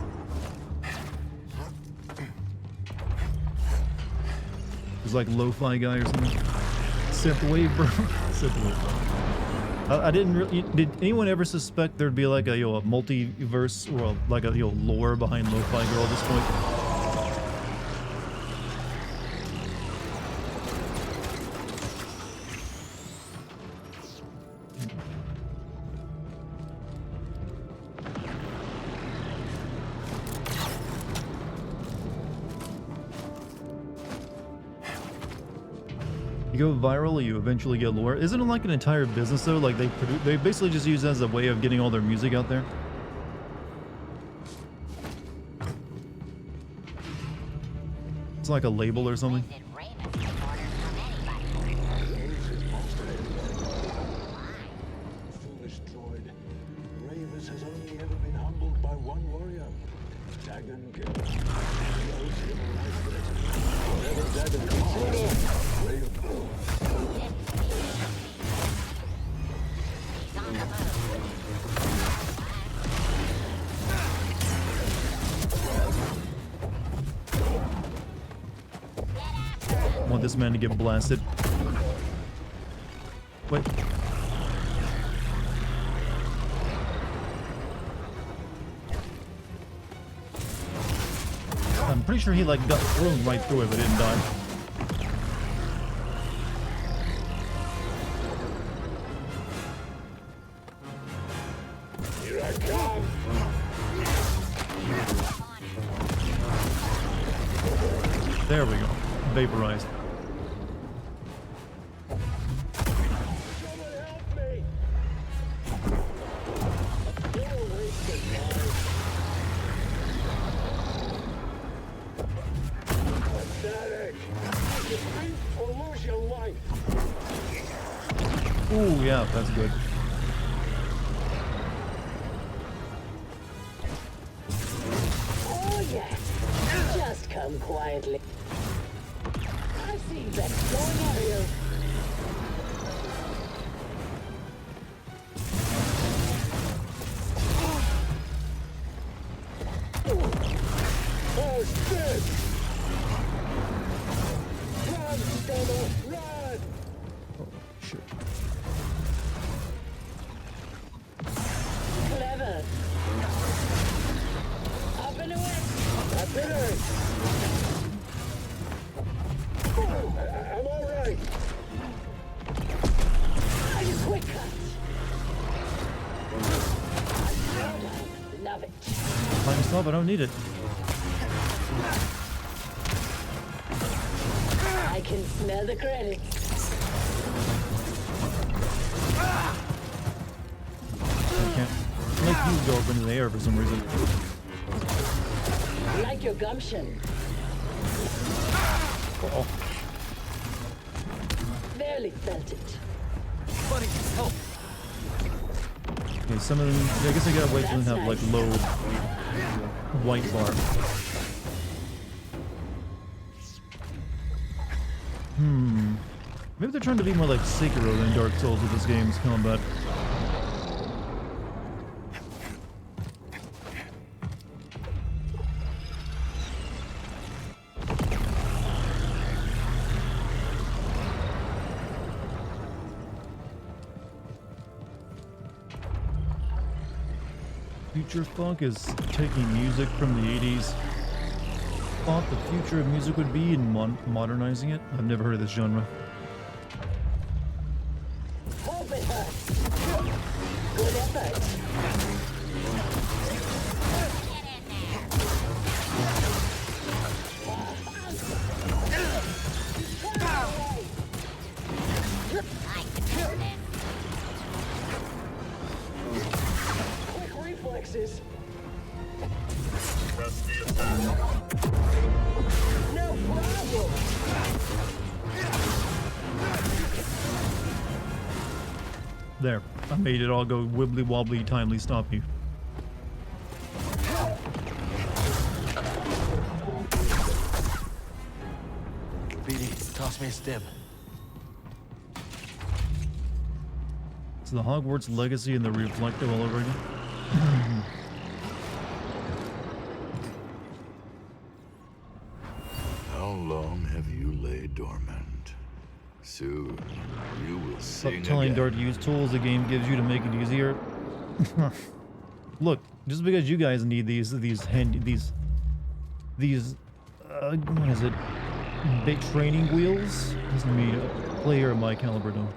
It was like Lo-Fi guy or something. Synthwave, bro. Synthwave. I didn't really. Did anyone ever suspect there'd be like a a multiverse or like a lore behind Lo-Fi Girl at this point? You go viral, you eventually get lore. Isn't it like an entire business though? Like they basically just use it as a way of getting all their music out there. It's like a label or something. Foolish droid. Ravis has only ever been humbled by one warrior. Dagon Gale. Whatever Dagon Want this man to get blasted. Wait. I'm pretty sure he like got thrown right through it but didn't die. Here I come. There we go. Vaporized. Ooh, yeah, that's good. Oh, yes. Just come quietly. I've seen best going aerial. Oh, shit! Run, Scuttle, run! Oh, shit. Clever. Up and away. Up and away. I'm all right. Quick cut. Love it. Time stop, I don't need it. I can smell the credits. I can't make you go up into the air for some reason. Like your gumption. Oh. Barely felt it. Buddy, help! Okay, some of them, I guess I gotta wait till they have like low white bar. Maybe they're trying to be more like Sekiro than Dark Souls with this game's combat. Future funk is taking music from the 80s. Thought the future of music would be in modernizing it. I've never heard of this genre. Hope it hurts. Good effort. There. I made it all go wibbly wobbly timely stoppy. BD, toss me a stim. It's the Hogwarts Legacy and the Reflective all over again. How long have you laid dormant? Soon, you will sing Stop telling again. Dart to use tools the game gives you to make it easier. Look, just because you guys need these what is it? Big training wheels doesn't mean a player of my caliber don't.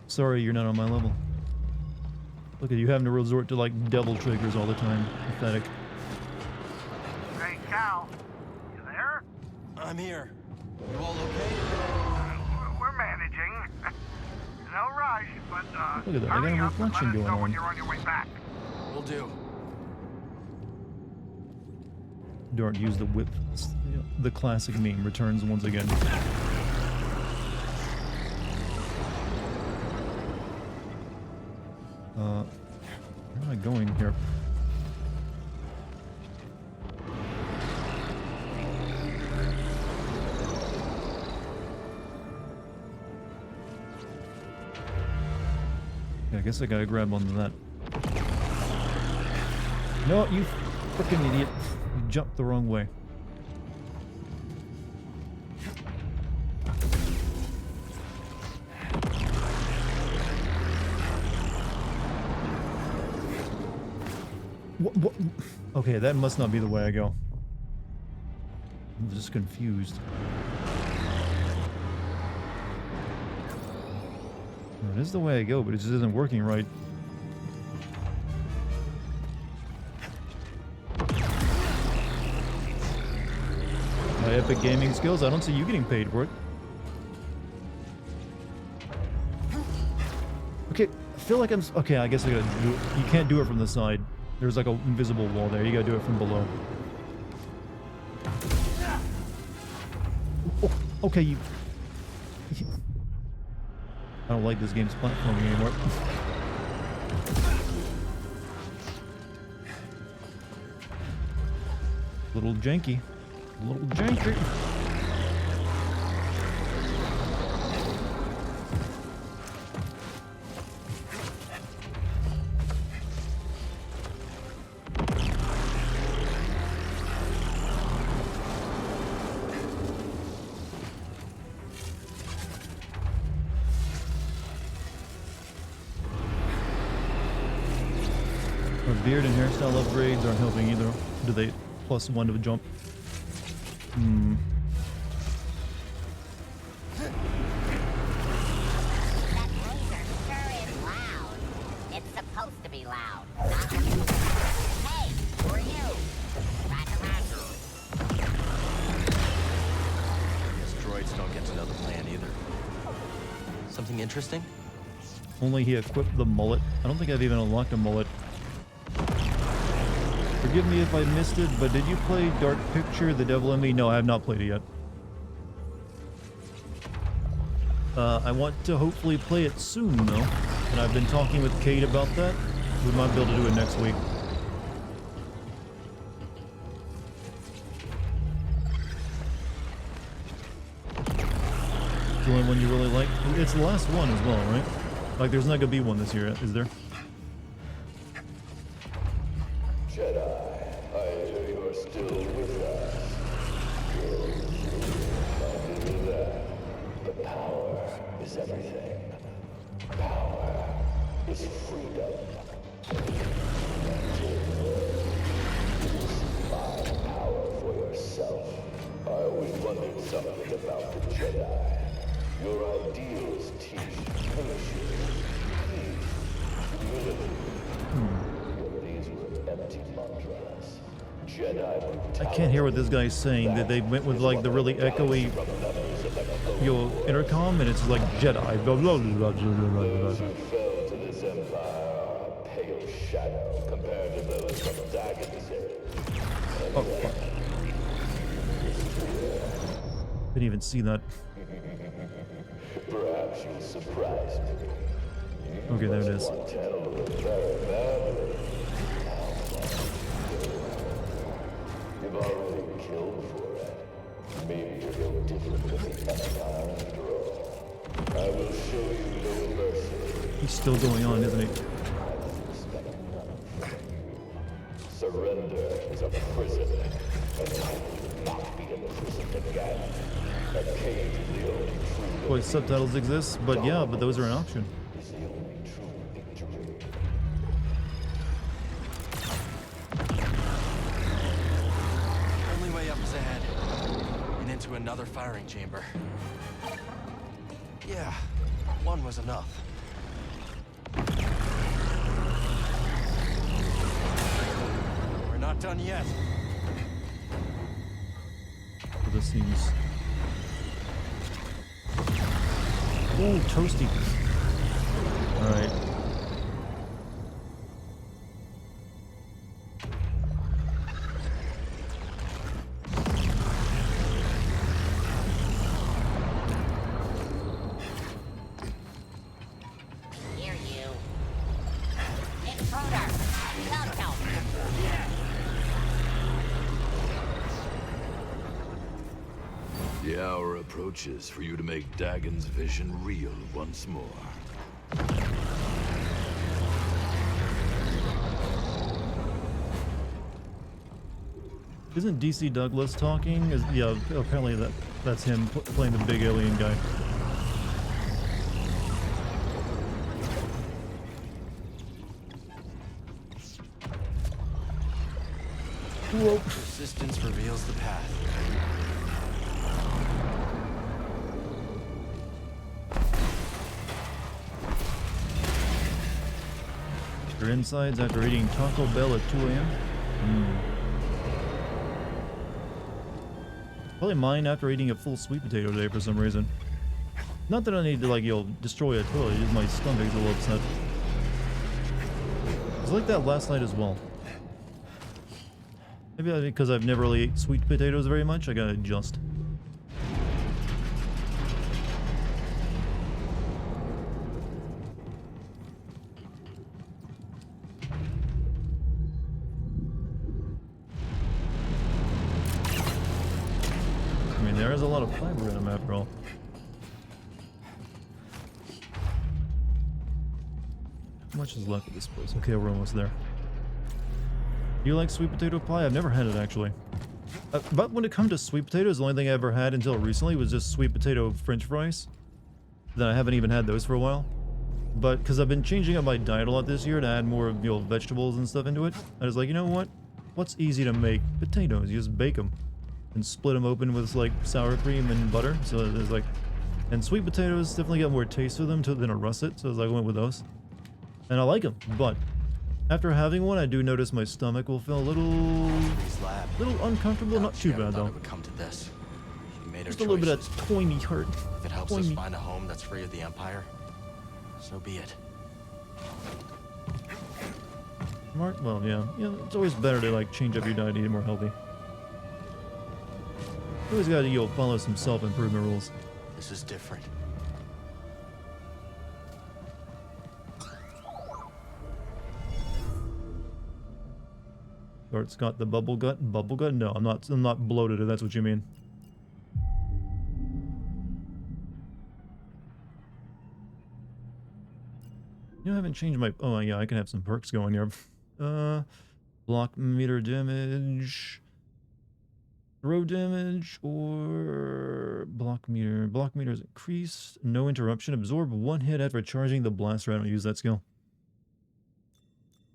Sorry, you're not on my level. Look at you having to resort to like devil triggers all the time. Pathetic. Hey, Cal. You there? I'm here. You all okay? We're managing. No rush, but Look at that, I got a reflection going on. when you're on your way back. Will do. Dart use the whip. The classic meme returns once again. Where am I going here? Yeah, I guess I gotta grab onto that. No, you frickin' idiot. You jumped the wrong way. What? Okay, that must not be the way I go. I'm just confused. No, it is the way I go, but it just isn't working right. My epic gaming skills? I don't see you getting paid for it. Okay, I feel like I'm... Okay, I guess I gotta do it. You can't do it from the side. There's like an invisible wall there. You gotta do it from below. Oh, okay, you... I don't like this game's platforming anymore. Little janky. Little janky. Beard and hairstyle upgrades aren't helping either. Do they +1 to jump? Hmm. That laser sure is loud. It's supposed to be loud. Hey, who are you? Roger. Guess droids don't get to know the plan either. Something interesting? Only he equipped the mullet. I don't think I've even unlocked a mullet. Forgive me if I missed it, but did you play Dark Picture, The Devil in Me? No, I have not played it yet. I want to hopefully play it soon, though. And I've been talking with Kate about that. We might be able to do it next week. The only one you really like? It's the last one as well, right? Like, there's not gonna be one this year, is there? JEDI, I hear you're still with us. Remember that. The power is everything. Power is freedom. Find power for yourself. I always wondered something about the JEDI. Your ideals teach patience, peace, humility. Empty mantras. JEDI I can't hear what this guy's saying. That they went with like the really echoey intercom, and it's like JEDI. Blah, blah, blah, blah, blah, blah. Those who fell to this empire are a pale shadow compared to those from Dartigan's area. Oh, fuck. Didn't even see that. Perhaps you'll surprise me. Okay, there it is. You've already killed for it. Maybe you're no different than the Empire after all. I will show you no mercy. He's still going on, isn't he? Surrender is a prison, and I will not be imprisoned again. A cage is the only true. Boy, subtitles exist, but yeah, but those are an option. Is the only true victory. Only way up is ahead. And into another firing chamber. Yeah, one was enough. We're not done yet. So this seems... Ooh, toasty. Alright. Hear you. Intruder! Loud help! The hour approaches for you to make Dagon's vision real once more. Isn't DC Douglas talking? Yeah, apparently that's him playing the big alien guy. Whoa. Resistance reveals the path. Your insides after eating Taco Bell at 2 a.m. Probably mine after eating a full sweet potato today for some reason. Not that I need to, like, destroy a toilet, just my stomach's a little upset. It was like that last night as well. Maybe because I've never really ate sweet potatoes very much, I gotta adjust. I mean, there is a lot of fiber in them after all. How much is left of this place? Okay, we're almost there. Do you like sweet potato pie? I've never had it, actually. But when it comes to sweet potatoes, the only thing I ever had until recently was just sweet potato french fries. Then I haven't even had those for a while. But because I've been changing up my diet a lot this year to add more, vegetables and stuff into it, I was like, you know what? What's easy to make? Potatoes. You just bake them. And split them open with, like, sour cream and butter. So there's, like... And sweet potatoes definitely got more taste to them than a russet, so I was like, I went with those. And I like them, but... After having one, I do notice my stomach will feel a little uncomfortable. Not too bad though. Just a little bit of tiny hurt. If it helps us find a home that's free of the Empire, so be it. Smart? Well, yeah. It's always better to like change up your diet, eat more healthy. You always gotta follow some self-improvement rules. This is different. Or it's got the bubble gut? Bubble gut? No, I'm not bloated if that's what you mean. I haven't changed my... Oh, yeah, I can have some perks going here. Block meter damage... Throw damage, or... Block meter. Block meter is increased. No interruption. Absorb one hit after charging the blaster. I don't use that skill.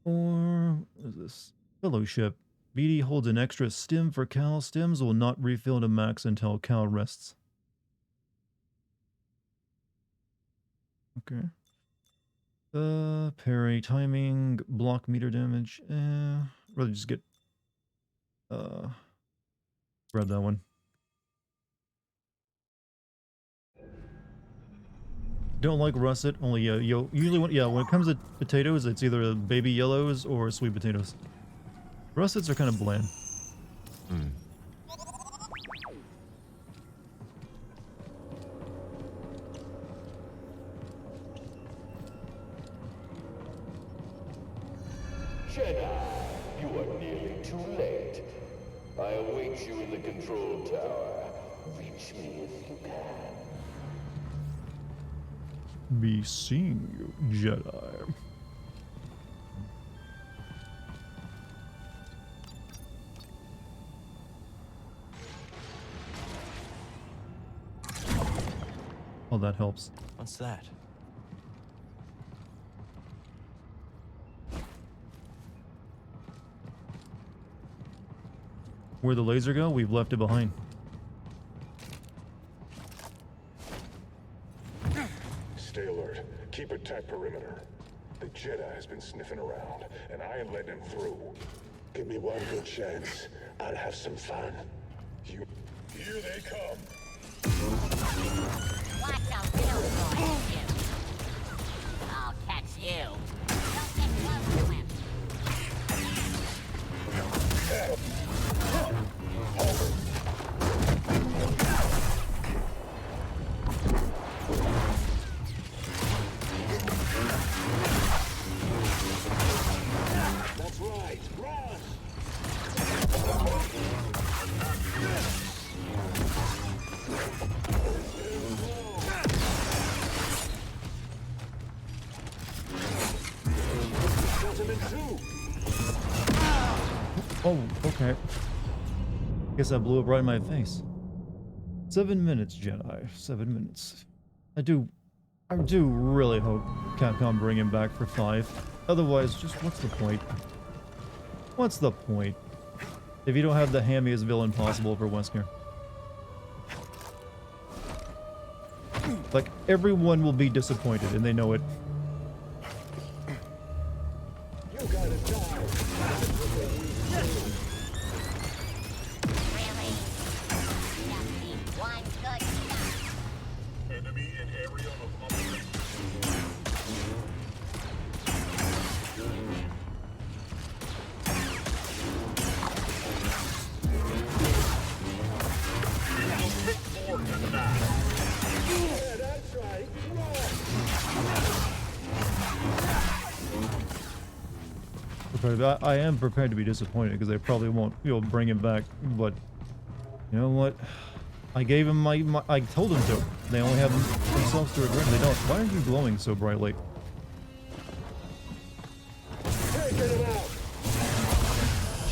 Or... What is this? Fellowship. BD holds an extra stim for Cal. Stims will not refill to max until Cal rests. Okay. Parry, timing, block meter damage. Rather just get... grab that one. Don't like russet. Only usually when it comes to potatoes, it's either baby yellows or sweet potatoes. Russets are kind of bland. Jedi, you are nearly too late. I await you in the control tower. Reach me if you can. Be seeing you, Jedi. Oh, that helps. What's that? Where the laser go, we've left it behind. Stay alert. Keep a tight perimeter. The Jedi has been sniffing around, and I ain't letting him through. Give me one good chance. I'll have some fun. Here they come. Watch out, real boy. I'll catch you. Don't get close to him. That's right. Run! Oh, okay. Guess I blew it right in my face. 7 minutes, Jedi. 7 minutes. I do really hope Capcom bring him back for 5. Otherwise, just what's the point? What's the point? If you don't have the hammiest villain possible for Wesker. Like, everyone will be disappointed, and they know it. You gotta die. Really? Just need one good shot. Enemy in area of operation. More to the back. Yeah, that's right. Run. I am prepared to be disappointed because they probably won't, bring him back. But you know what? I gave him I told them to. They only have themselves to regret. They don't. Why are you glowing so brightly? Taking him out.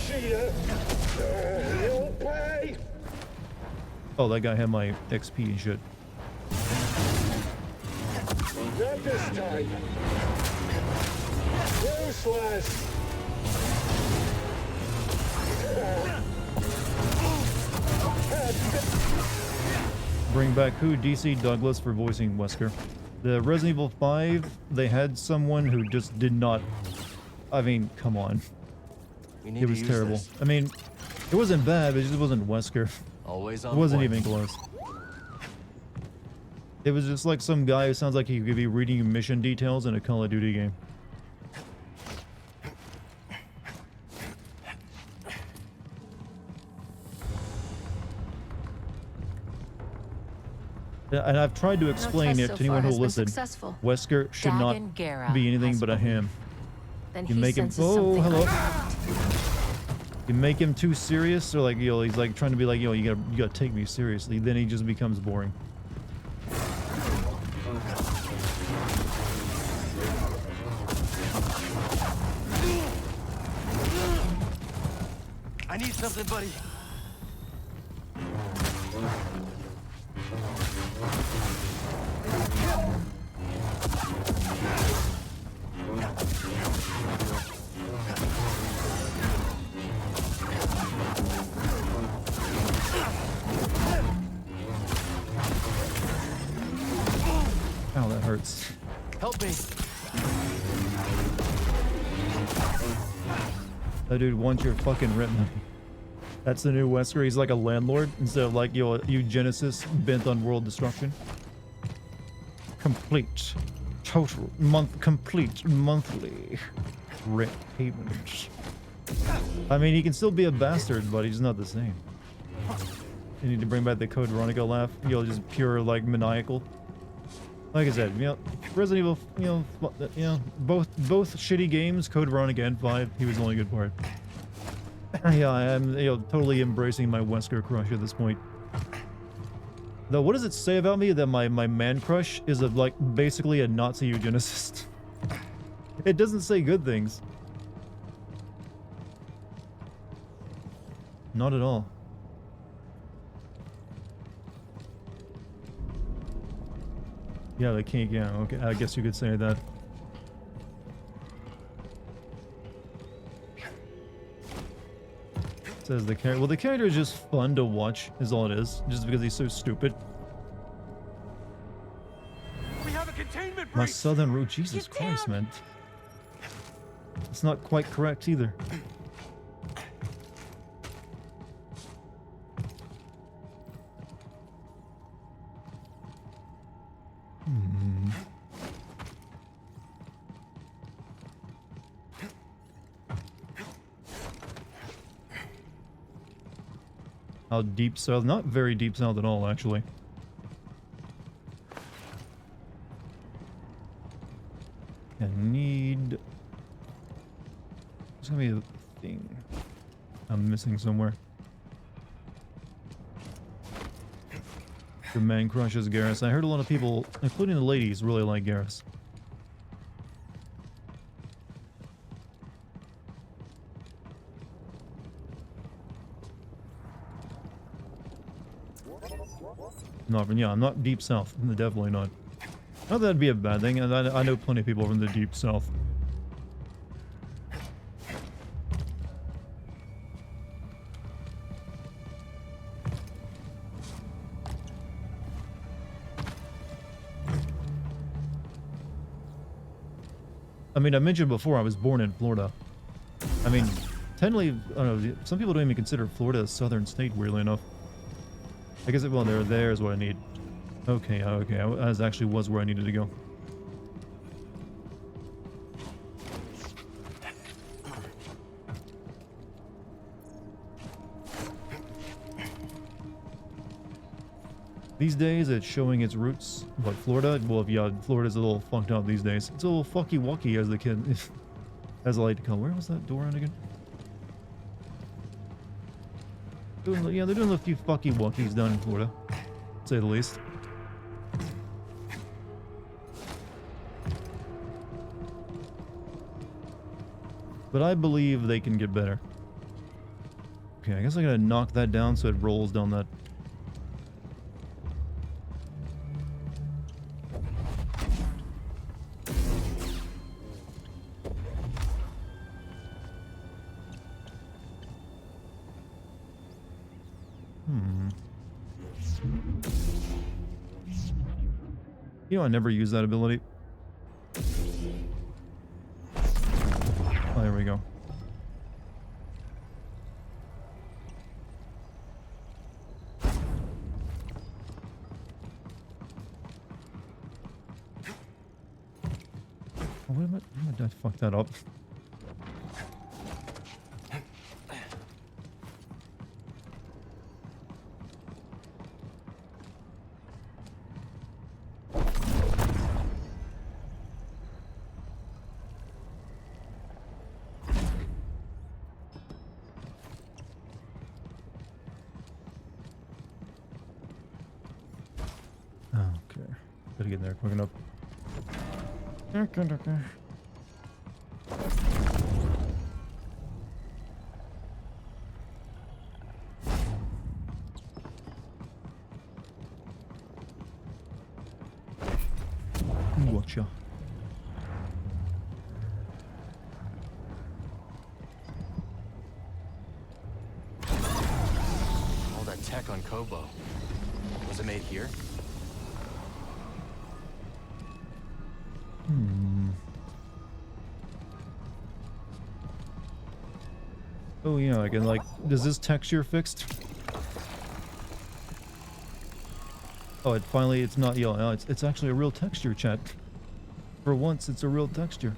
Cheetah. You'll pay. Oh, that guy had my XP and shit. Not this time. Useless. Bring back who? DC Douglas for voicing Wesker. The Resident Evil 5, they had someone who just did not... I mean, come on. It was terrible. I mean, it wasn't bad, but it just wasn't Wesker. Always on It wasn't point. even close. It was just like some guy who sounds like he could be reading mission details in a Call of Duty game. And I've tried to explain it to anyone who'll listen. Wesker should not be anything but a ham. You make him... Oh, hello. You make him too serious, or like, he's like trying to be like, you gotta take me seriously. Then he just becomes boring. I need something, buddy. Ow, that hurts. Help me. That dude wants your fucking rent money. That's the new Wesker. He's like a landlord instead of like, a eugenicist bent on world destruction. Complete, total, complete monthly rent payment. I mean, he can still be a bastard, but he's not the same. You need to bring back the Code Veronica laugh. Just pure, like, maniacal. Like I said, Resident Evil, both shitty games. Code Veronica and 5, he was the only good part. Yeah, I am totally embracing my Wesker crush at this point. Though, what does it say about me that my man crush is like basically a Nazi eugenicist? It doesn't say good things. Not at all. Yeah, the king. Yeah, okay. I guess you could say that. Says the character. Well, the character is just fun to watch, is all it is. Just because he's so stupid. We have a containment breach. My southern route. Jesus Christ, man. It's not quite correct either. How deep south? Not very deep south at all, actually. I need... There's gonna be a thing I'm missing somewhere. Your man crushes Garrus. I heard a lot of people, including the ladies, really like Garrus. I'm not deep south. Definitely not. Not that that'd be a bad thing. I know plenty of people from the deep south. I mean, I mentioned before I was born in Florida. I mean, technically, I don't know, some people don't even consider Florida a southern state, weirdly enough. I guess, well, there's what I need. Okay, okay, that actually was where I needed to go. These days, it's showing its roots. What, Florida? Well, yeah, Florida's a little fucked up these days. It's a little fucky-wucky, as the kid, as I like to call it. Where was that door in again? Yeah, they're doing a few fucky-wuckies down in Florida, to say the least. But I believe they can get better. Okay, I guess I gotta knock that down so it rolls down that. You know, I never use that ability. Oh, there we go. Oh, wait a minute. I fucked that up. Gotta get in there quick enough. Okay. Gotcha. All that tech on Kobo. Was it made here? Oh yeah, I can, like, does this texture fixed? Oh, it finally, it's not, yeah, it's actually a real texture, chat. For once, it's a real texture.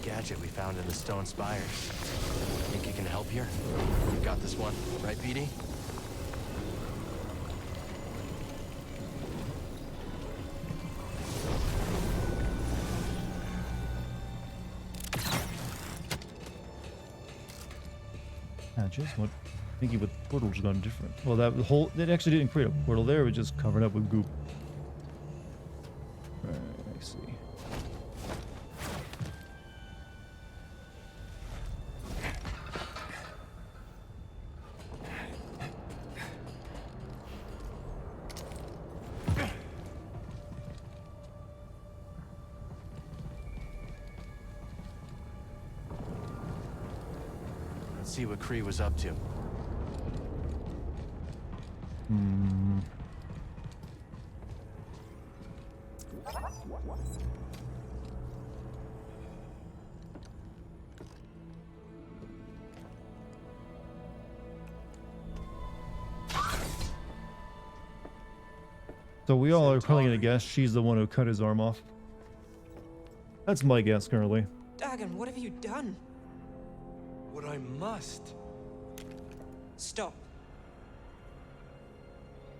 Gadget we found in the stone spires. Think you can help here? You got this one, right, BD? Patches? What? Thinking with portals gone different. Well, that whole it actually didn't create a portal there. It was just covered up with goop. Right, I see. Let's see what Kree was up to. Hmm. So we all are probably gonna guess she's the one who cut his arm off. That's my guess currently. Dagon, what have you done? What I must. Stop.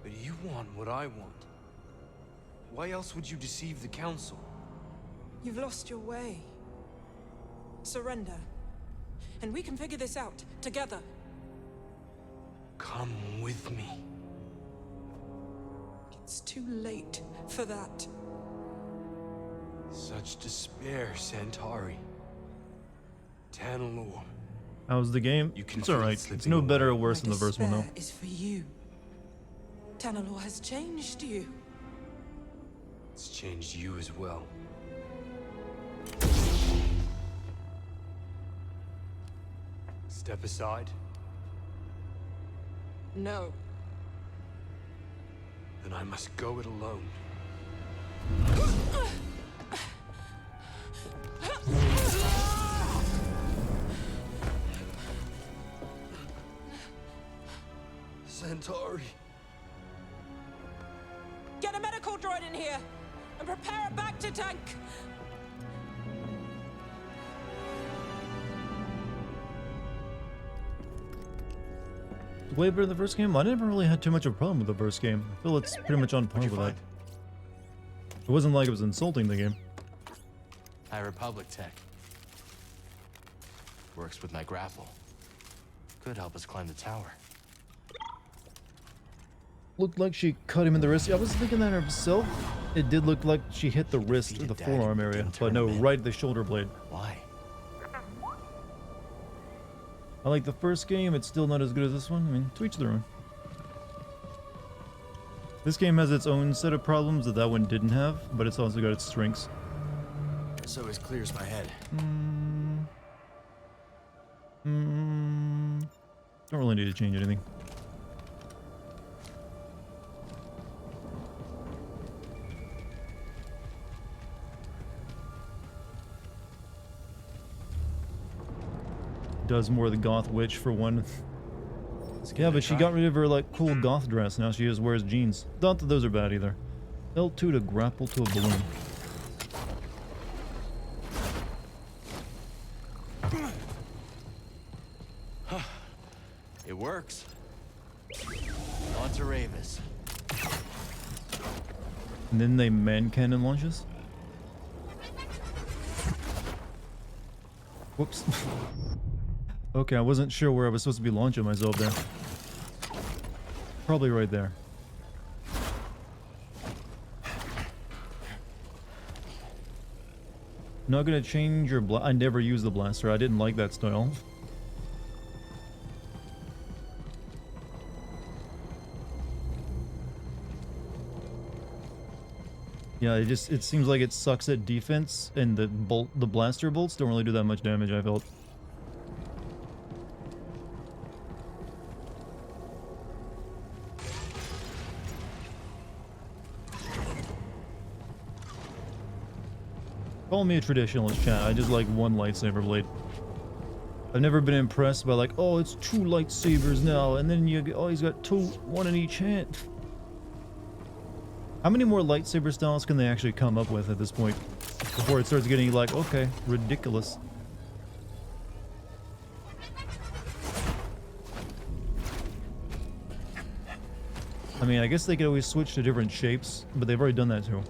But you want what I want. Why else would you deceive the Council? You've lost your way. Surrender. And we can figure this out, together. Come with me. It's too late for that. Such despair, Centauri. Tanalor. How's the game? It's alright. It's no better or worse than the first one, though. Despair is for you. Tanalor has changed you. It's changed you as well. Step aside. No. Then I must go it alone. Centauri. Get a medical droid in here and prepare a back to tank. Way better than the first game? I never really had too much of a problem with the first game. I feel it's pretty much on par with that. It wasn't like it was insulting the game. High Republic tech. Works with my grapple. Could help us climb the tower. Looked like she cut him in the wrist. I was thinking that herself. It did look like she hit the wrist or the forearm area, but no, right at the shoulder blade. Why? I like the first game. It's still not as good as this one. I mean, to each their own. This game has its own set of problems that that one didn't have, but it's also got its strengths. This always clears my head. Don't really need to change anything. Does more of the goth witch for one. Yeah, but she got rid of her like cool goth dress. Now she just wears jeans. Not that those are bad either. L2 to grapple to a balloon. It works. On to Ravis. And then they man cannon launches. Whoops. Okay, I wasn't sure where I was supposed to be launching myself there. Probably right there. Not gonna change your I never used the blaster. I didn't like that style. Yeah, it seems like it sucks at defense, and the blaster bolts don't really do that much damage, I felt. Call me a traditionalist, chat. I just like one lightsaber blade. I've never been impressed by like, oh, it's 2 lightsabers now, and then you get, oh, he's got 2, 1 in each hand. How many more lightsaber styles can they actually come up with at this point before it starts getting like, okay, ridiculous? I mean, I guess they could always switch to different shapes, but they've already done that too.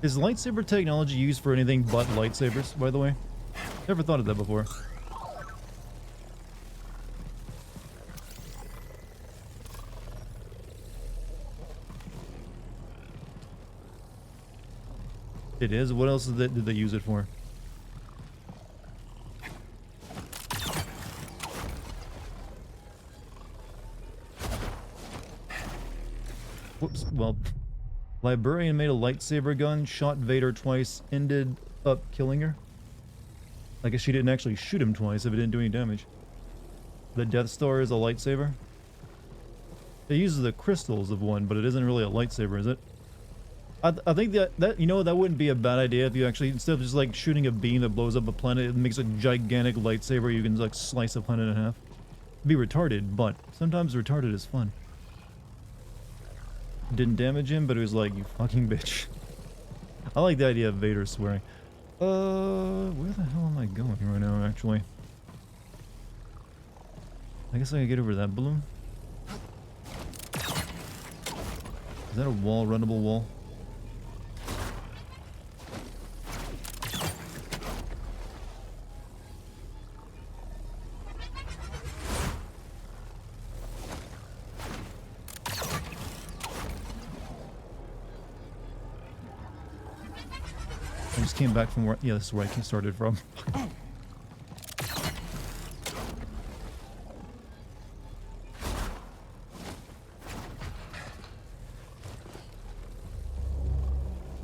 Is lightsaber technology used for anything but lightsabers, by the way? Never thought of that before. It is? What else did they use it for? Whoops, well... Librarian made a lightsaber gun, shot Vader twice, ended up killing her. I guess she didn't actually shoot him twice if it didn't do any damage. The Death Star is a lightsaber. It uses the crystals of one, but it isn't really a lightsaber, is it? I think that you know, that wouldn't be a bad idea if you actually, instead of just like shooting a beam that blows up a planet, it makes a gigantic lightsaber you can like slice a planet in half. It'd be retarded, but sometimes retarded is fun. Didn't damage him, but it was like, you fucking bitch. I like the idea of Vader swearing. Where the hell am I going right now, actually? I guess I can get over that balloon. Is that a wall, runnable wall? I just came back from where... Yeah, this is where I started from.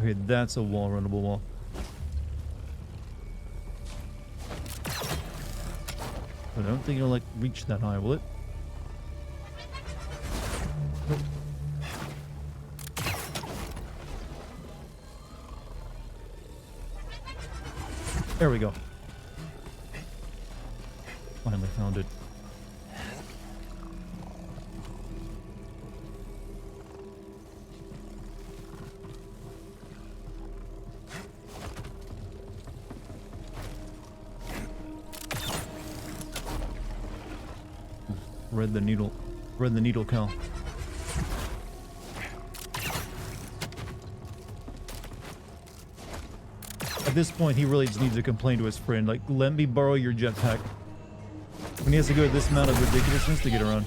Okay, that's a wall, runnable wall. But I don't think it'll, like, reach that high, will it? Nope. There we go. Finally found it. Read the needle cow. At this point, he really just needs to complain to his friend, like, let me borrow your jetpack. When he has to go to this amount of ridiculousness to get around.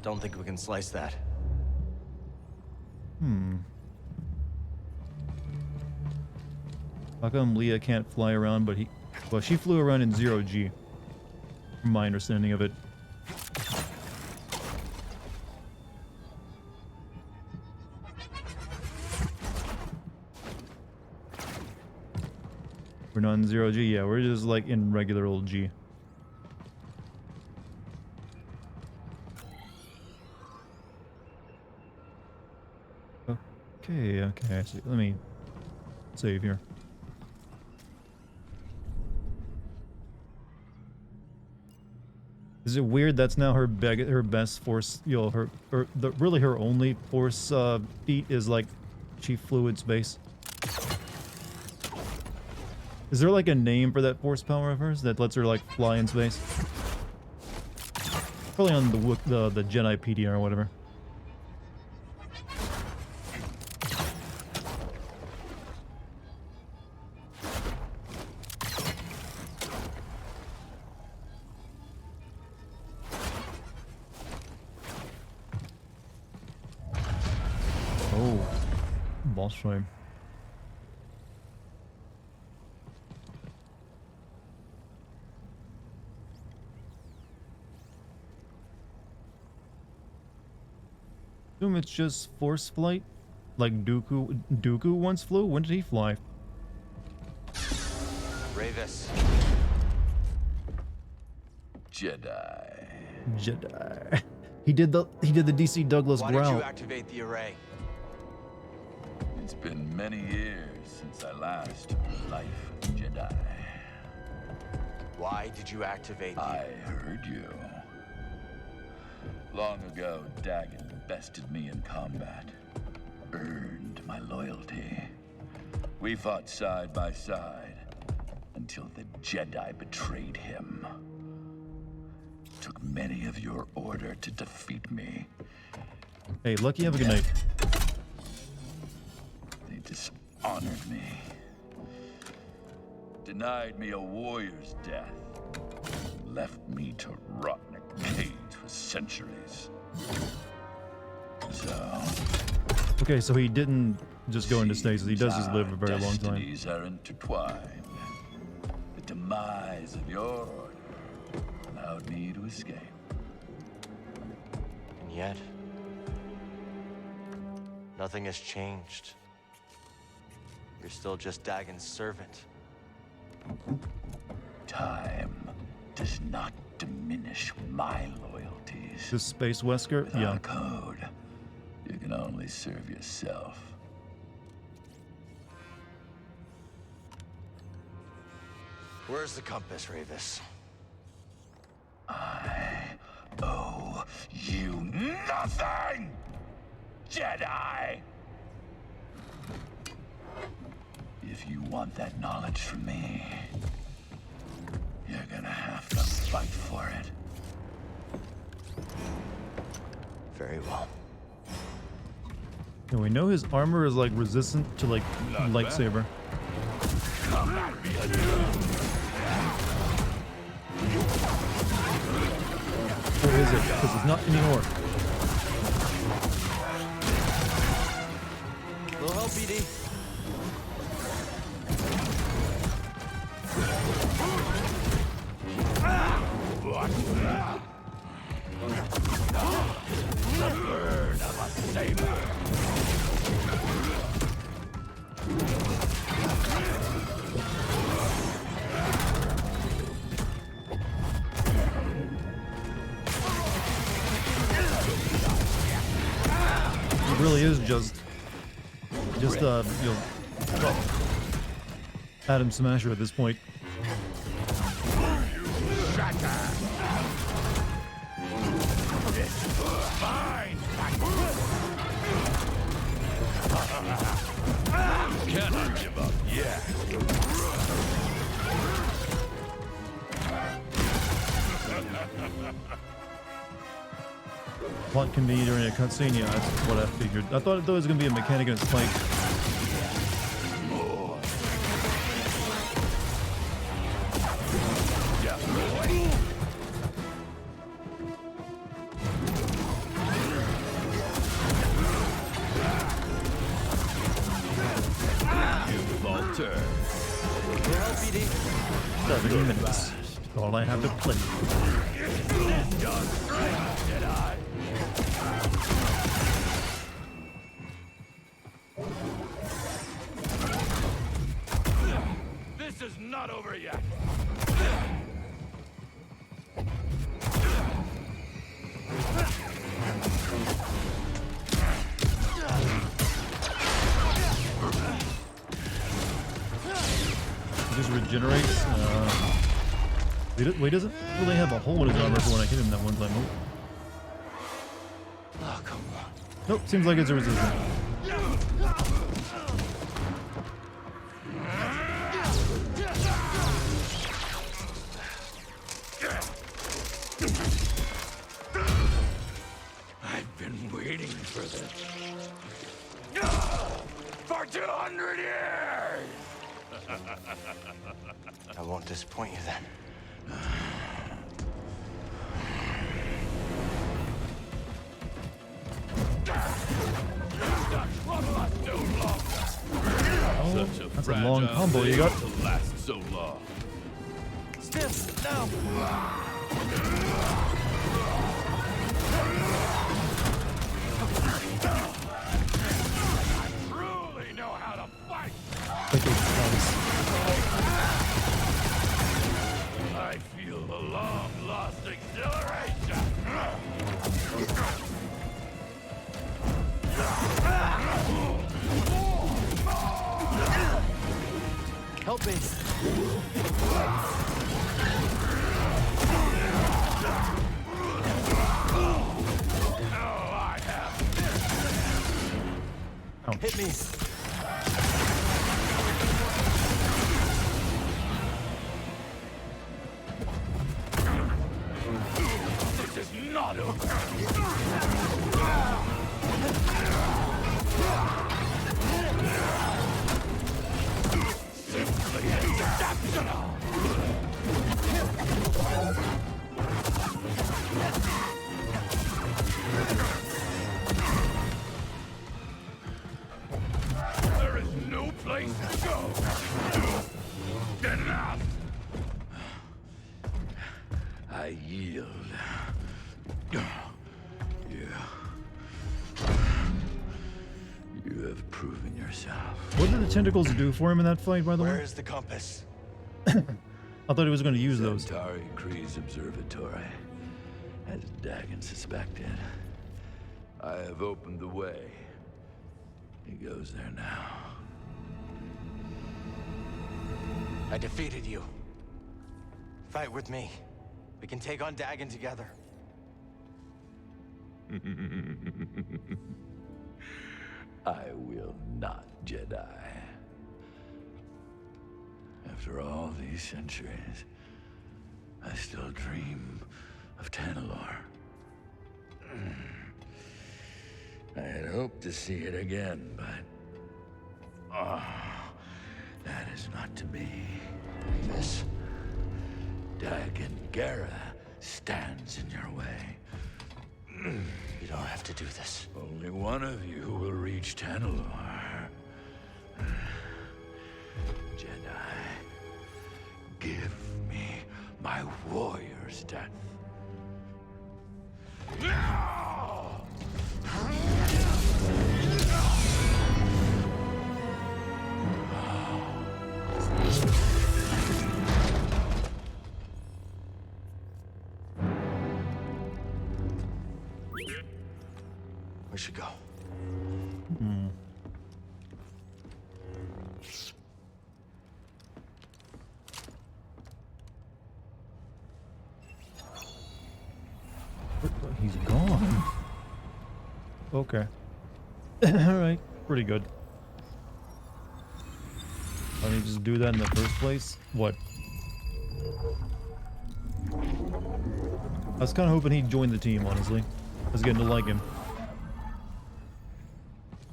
Don't think we can slice that. How come Leia can't fly around, but he... Well, she flew around in 0G. From my understanding of it. We're not in 0G, yeah, we're just like in regular old G. Okay, I see. Let me save here. Is it weird that's now her best force, you know, really her only force feat is like she flew in space? Is there like a name for that force power of hers that lets her like fly in space? Probably on the Jedi PDR or whatever. Boss frame. Assume it's just force flight, like Dooku once flew. When did he fly? Ravis. Jedi. He did the DC Douglas Why growl. did you activate the array? It's been many years since I last took the life of Jedi. Why did you activate the... I heard you. Long ago, Dartigan bested me in combat. Earned my loyalty. We fought side by side until the Jedi betrayed him. took many of your order to defeat me. Hey, Lucky, have a good night. They dishonored me. Denied me a warrior's death. Left me to rot in a cage for centuries. So... Okay, so he didn't just go into stasis. He does just live a very long time. Destinies are intertwined. The demise of your order allowed me to escape. And yet, nothing has changed. You're still just Dagon's servant. Time does not diminish my loyalties. This Space Wesker? Without Yeah. a code, you can only serve yourself. Where's the compass, Ravis? I owe you nothing, Jedi! If you want that knowledge from me, you're gonna have to fight for it. Very well. And we know his armor is like resistant to like lightsaber. Come at me again. Or is it? Because it's not anymore. Little help, BD. The bird of a saber. It really is just you know, Adam Smasher at this point. Cannot give up yet. Plot can be during a cutscene, yeah, that's what I figured. I thought there was gonna be a mechanic in Spike. Falter. 7 minutes. All I have to play. This is not over yet. It just regenerates. Wait, doesn't really have a hole in his armor for when I hit him that one time. Oh, come on. Nope, seems like it's a resistance. I've been waiting for this. For 200 years! I won't disappoint you then. Oh, that's a long combo you got. To last so long. Stiff, now! Truly know how to fight! I feel the long-lost exhilaration! Help me! Hit me! Simply exceptional! There is no place to go! Enough! I yield. You have proven yourself. What did the tentacles do for him in that fight, by the way? Where is the compass? I thought he was going to use those. Centauri Kree's observatory, as Dagan suspected. I have opened the way. He goes there now. I defeated you. Fight with me. We can take on Dagan together. I will not, Jedi. After all these centuries, I still dream of Tanalorr. I had hoped to see it again, but... that is not to be. This Dagan Gera stands in your way. You don't have to do this. Only one of you will reach Tanalorr. Jedi, give me my warrior's death. We should go. He's gone. Okay. Alright, pretty good. Why didn't you just do that in the first place? What? I was kind of hoping he'd join the team, honestly. I was getting to like him.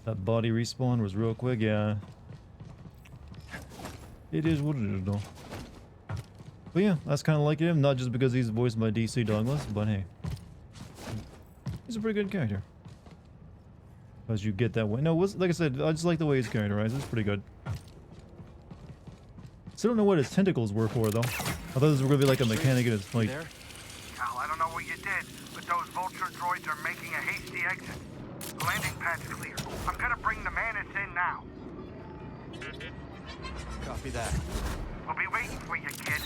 That body respawn was real quick, yeah. It is what it is, though. But yeah, that's kind of like him, not just because he's voiced by DC Douglas, but hey. He's a pretty good character. As you get that way. No, like I said, I just like the way he's characterized. It's pretty good. Still don't know what his tentacles were for, though. I thought this was going to be like a mechanic in his fight. Cal, I don't know what you did, but those vulture droids are making a hasty exit. The landing pad's clear. I'm gonna bring the Manus in now. Copy that. We'll be waiting for you, kid.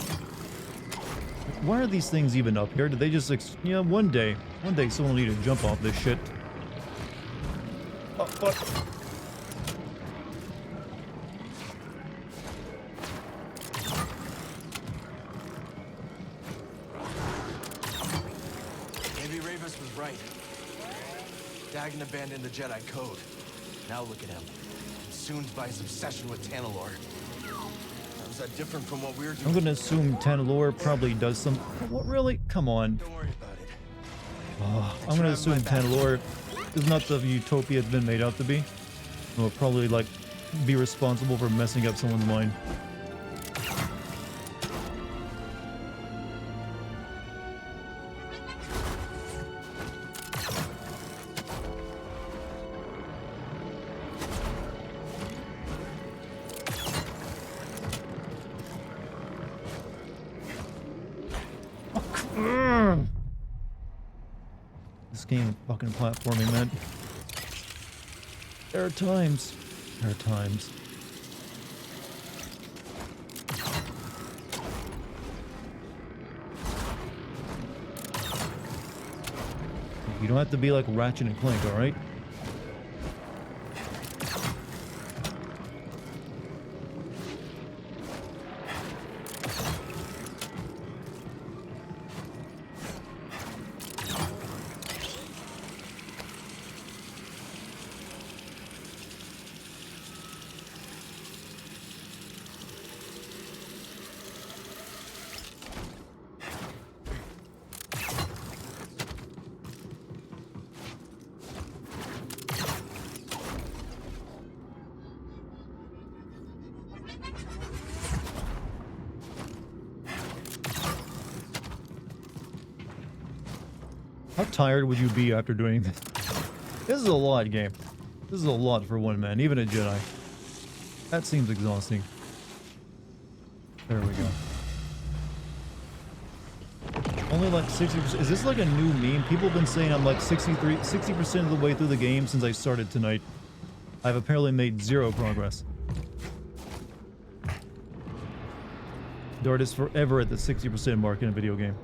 Why are these things even up here? Did they just, you know, one day someone will need to jump off this shit. Oh, fuck. Maybe Ravis was right. Dagan abandoned the Jedi code. Now look at him. Consumed by his obsession with Tanalorr. How's that different from what we're doing? I'm gonna assume Tanalorr probably does some... What, really? Come on. Don't worry about it. Oh, I'm gonna assume Tanalorr is not the utopia it's been made out to be. Will probably, like, be responsible for messing up someone's mind. This game is fucking platforming, man. There are times. There are times. You don't have to be like Ratchet and Clank, alright? How tired would you be after doing this? This is a lot, game. This is a lot for one man, even a Jedi. That seems exhausting. There we go. Only like 60%. Is this like a new meme? People have been saying I'm like 60% of the way through the game since I started tonight. I've apparently made 0 progress. Dart is forever at the 60% mark in a video game.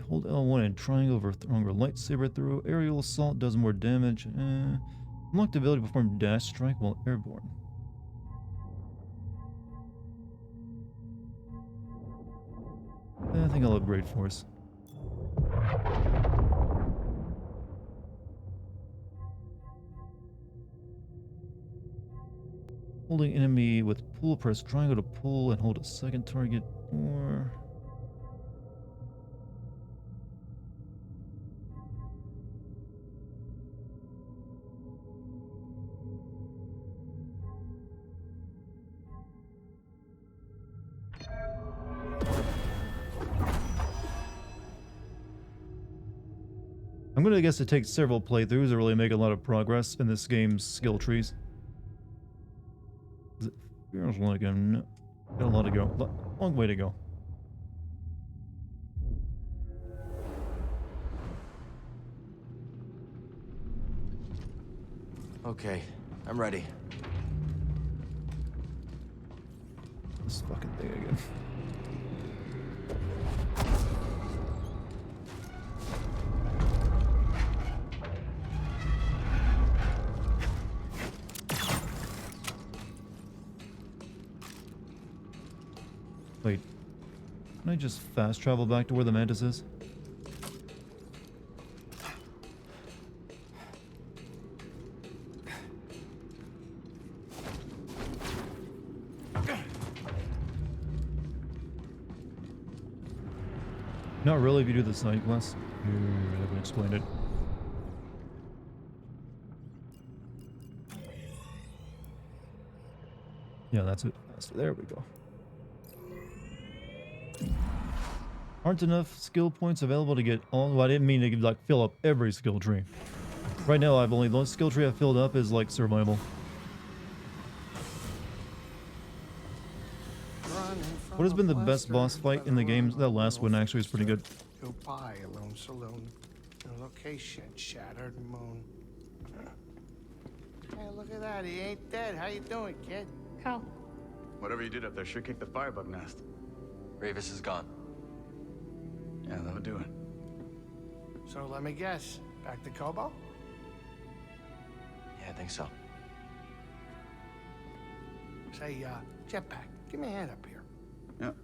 Hold L1 and triangle for throwing your lightsaber through. Aerial assault does more damage. Unlocked ability to perform dash strike while airborne. I think I'll upgrade force. Holding enemy with pull, press triangle to pull and hold a second target, or... I'm gonna guess it takes several playthroughs to really make a lot of progress in this game's skill trees. It feels like I'm got a lot to go. Long way to go. Okay, I'm ready. This fucking thing again. Wait, can I just fast travel back to where the mantis is? Not really if you do the side quest. I haven't explained it. Yeah, that's it. There we go. Aren't enough skill points available to get all... Well, I didn't mean to like fill up every skill tree. Right now, I've only... The only skill tree I've filled up is like survival. What has been the best boss fight in the game? That last one actually is pretty good. Goodbye, Alone Saloon. Your location, Shattered Moon. Hey, look at that. He ain't dead. How you doing, kid? Cal. Whatever you did up there sure kicked the firebug nest. Ravis is gone. Yeah, that'll do it. So let me guess. Back to Kobo? Yeah, I think so. Say, Jetpack, give me a hand up here. Yep.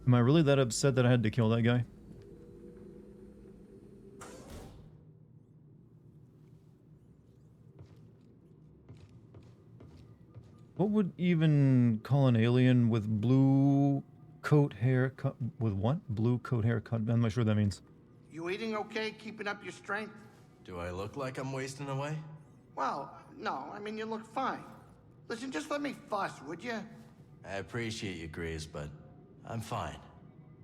Am I really that upset that I had to kill that guy? What would even call an alien with blue coat hair cut with what? Blue coat hair cut? I'm not sure what that means. You eating okay? Keeping up your strength? Do I look like I'm wasting away? Well, no. I mean, you look fine. Listen, just let me fuss, would you? I appreciate you, Grease, but I'm fine.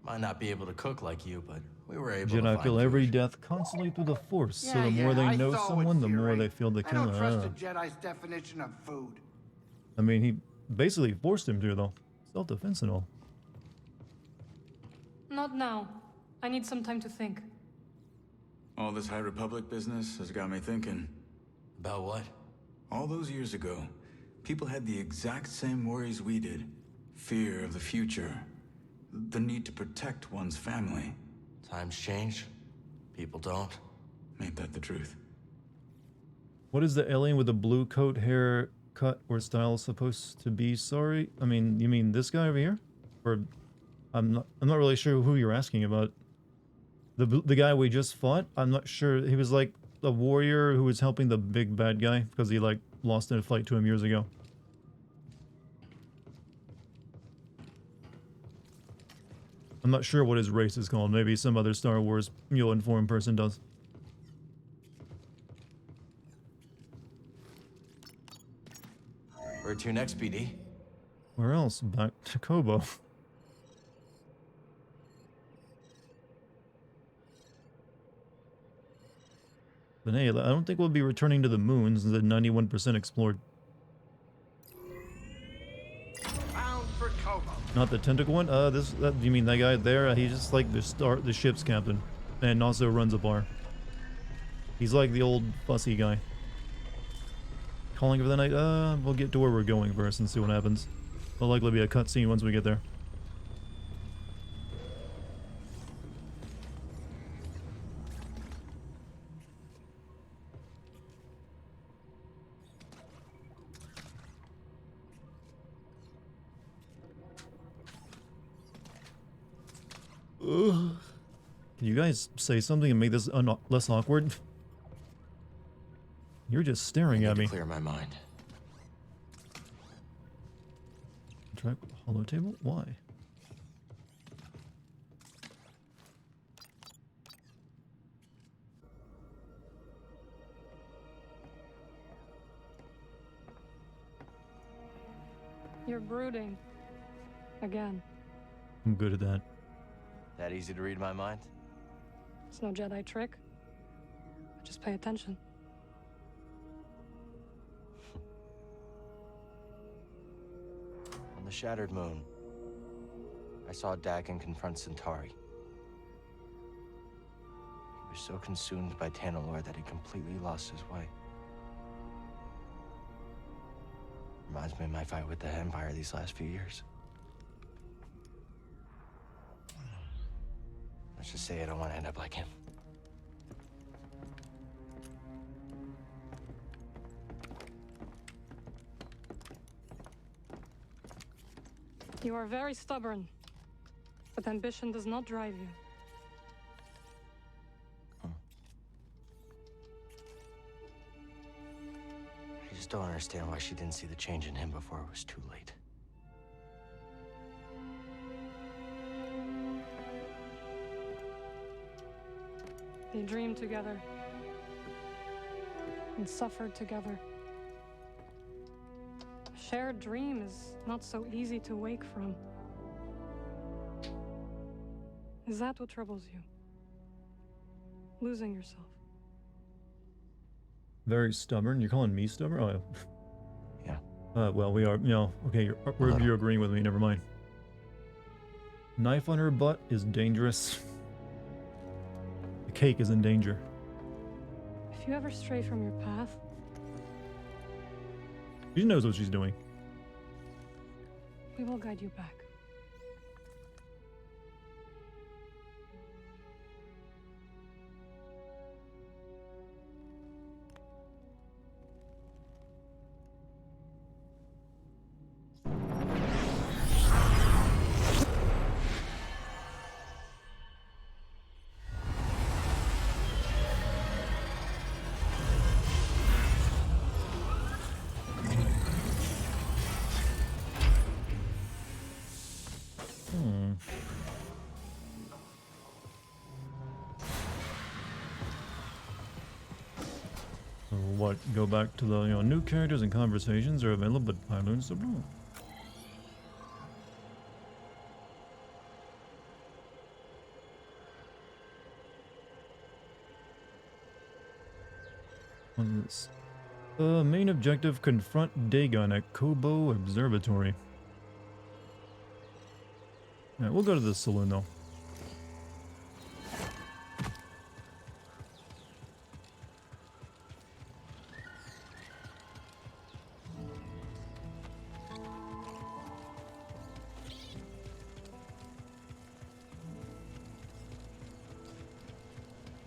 Might not be able to cook like you, but we were able to Jedi find feel food. every death constantly through the Force, so Yeah, the more they I know saw someone, it, the more Fury. they feel the I killer. don't trust a Jedi's definition of food. I mean, he basically forced him to, though. Self-defense and all. Not now. I need some time to think. All this High Republic business has got me thinking. About what? All those years ago, people had the exact same worries we did. Fear of the future. The need to protect one's family. Times change. People don't. Ain't that the truth? What is the alien with the blue coat, hair cut, or style supposed to be? Sorry, I mean, you mean this guy over here? Or I'm not really sure who you're asking about. The guy we just fought? I'm not sure. He was like a warrior who was helping the big bad guy because he like lost in a fight to him years ago. I'm not sure what his race is called. Maybe some other Star Wars informed person does. Where to next, BD? Where else? Back to Kobo. But hey, I don't think we'll be returning to the moon since it's 91% explored. Bound for Kobo. Not the tentacle one? You mean that guy there? He's just like the ship's captain. And also runs a bar. He's like the old fussy guy. Calling for the night? We'll get to where we're going first and see what happens. There'll likely be a cutscene once we get there. Ugh. Can you guys say something and make this less awkward? You're just staring at me. Clear my mind. Track hollow table? Why? You're brooding. Again. I'm good at that. That easy to read my mind? It's no Jedi trick. Just pay attention. On the shattered moon, I saw Dartigan confront Centauri. He was so consumed by Tanalorr that he completely lost his way. Reminds me of my fight with the Empire these last few years. Let's just say I don't want to end up like him. You are very stubborn, but ambition does not drive you. I just don't understand why she didn't see the change in him before it was too late. They dreamed together and suffered together. A shared dream is not so easy to wake from. Is that what troubles you? Losing yourself? Very stubborn. You're calling me stubborn? Oh, yeah. Well, we are, okay, you're agreeing with me, never mind. Knife on her butt is dangerous. The cake is in danger. If you ever stray from your path, She knows what she's doing. we will guide you back. So what? Go back to the new characters and conversations are available, but I learned so wrong. What is this? Main objective: confront Dartigan at Kobo Observatory. Alright, we'll go to the saloon though.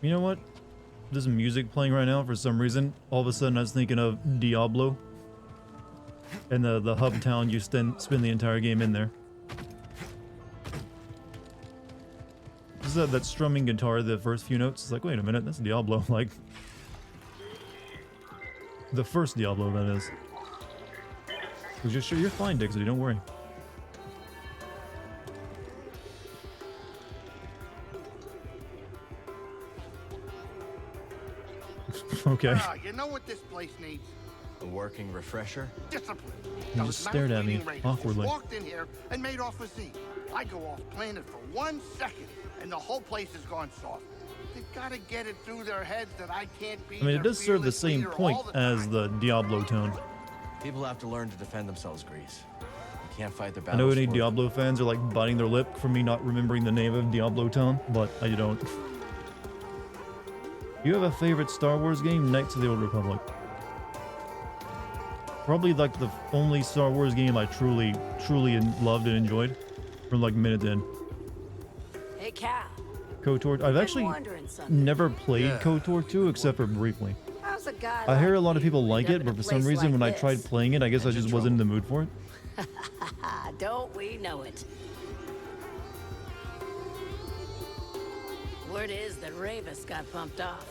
You know what? There's music playing right now for some reason. All of a sudden I was thinking of Diablo. And the hub town, you spend the entire game in there. This is that strumming guitar, the first few notes. It's like, wait a minute, that's Diablo. Like, the first Diablo, that is. You're fine, Dixie, don't worry. Okay. You know what this place needs? A working refresher? Discipline. He just stared at me awkwardly. Walked in here and made off with Z. I go off planet for 1 second, and the whole place has gone soft. They've got to get it through their heads that I can't be. I mean, it does serve the fearless same leader point all the as time. the Diablo town. People have to learn to defend themselves, Grease. You can't fight their I know battles. any for Diablo fans are like biting their lip for me not remembering the name of Diablo town, but I don't. You have a favorite Star Wars game? Knights of the Old Republic. Probably like the only Star Wars game I truly loved and enjoyed from like minute in. Hey, Cal. KOTOR. I've actually never played KOTOR 2 except for briefly. How's a guy I hear a like lot of you people like end it, up in but a for some place reason like when I this? tried playing it, I guess I just wasn't in the mood for it. Don't we know it? Word is that Ravis got bumped off.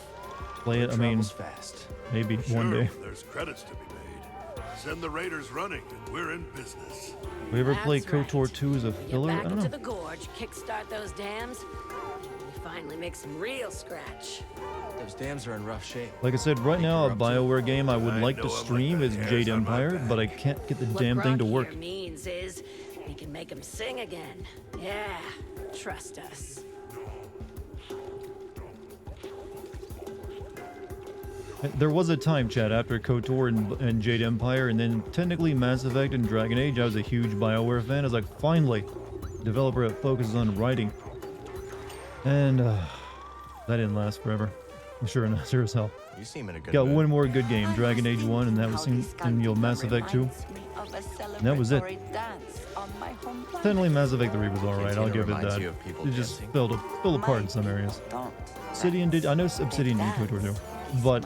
Play it, I mean, fast. maybe Sure, one day. there's credits to be made. Send the Raiders running, and we're in business. We ever play That's right. KOTOR 2 as a Get filler? I back don't into know. the gorge, kickstart those dams, and we finally make some real scratch. Those dams are in rough shape. Like I said, right now a BioWare game I would like to stream is Jade Empire, but I can't get the damn thing to work. What means is we can make them sing again. Yeah, trust us. There was a time, Chad, after KOTOR and Jade Empire, and then technically Mass Effect and Dragon Age, I was a huge BioWare fan. I was like, finally, developer that focuses on writing. And that didn't last forever. I'm sure as hell. You seem in a good Got mood. one more good game, Dragon Age 1, and that was in Mass Effect 2. And that was it. Technically Mass Effect 3 was alright, I'll give it that. It just fell apart in some areas. Obsidian did, I know Obsidian did KOTOR too, but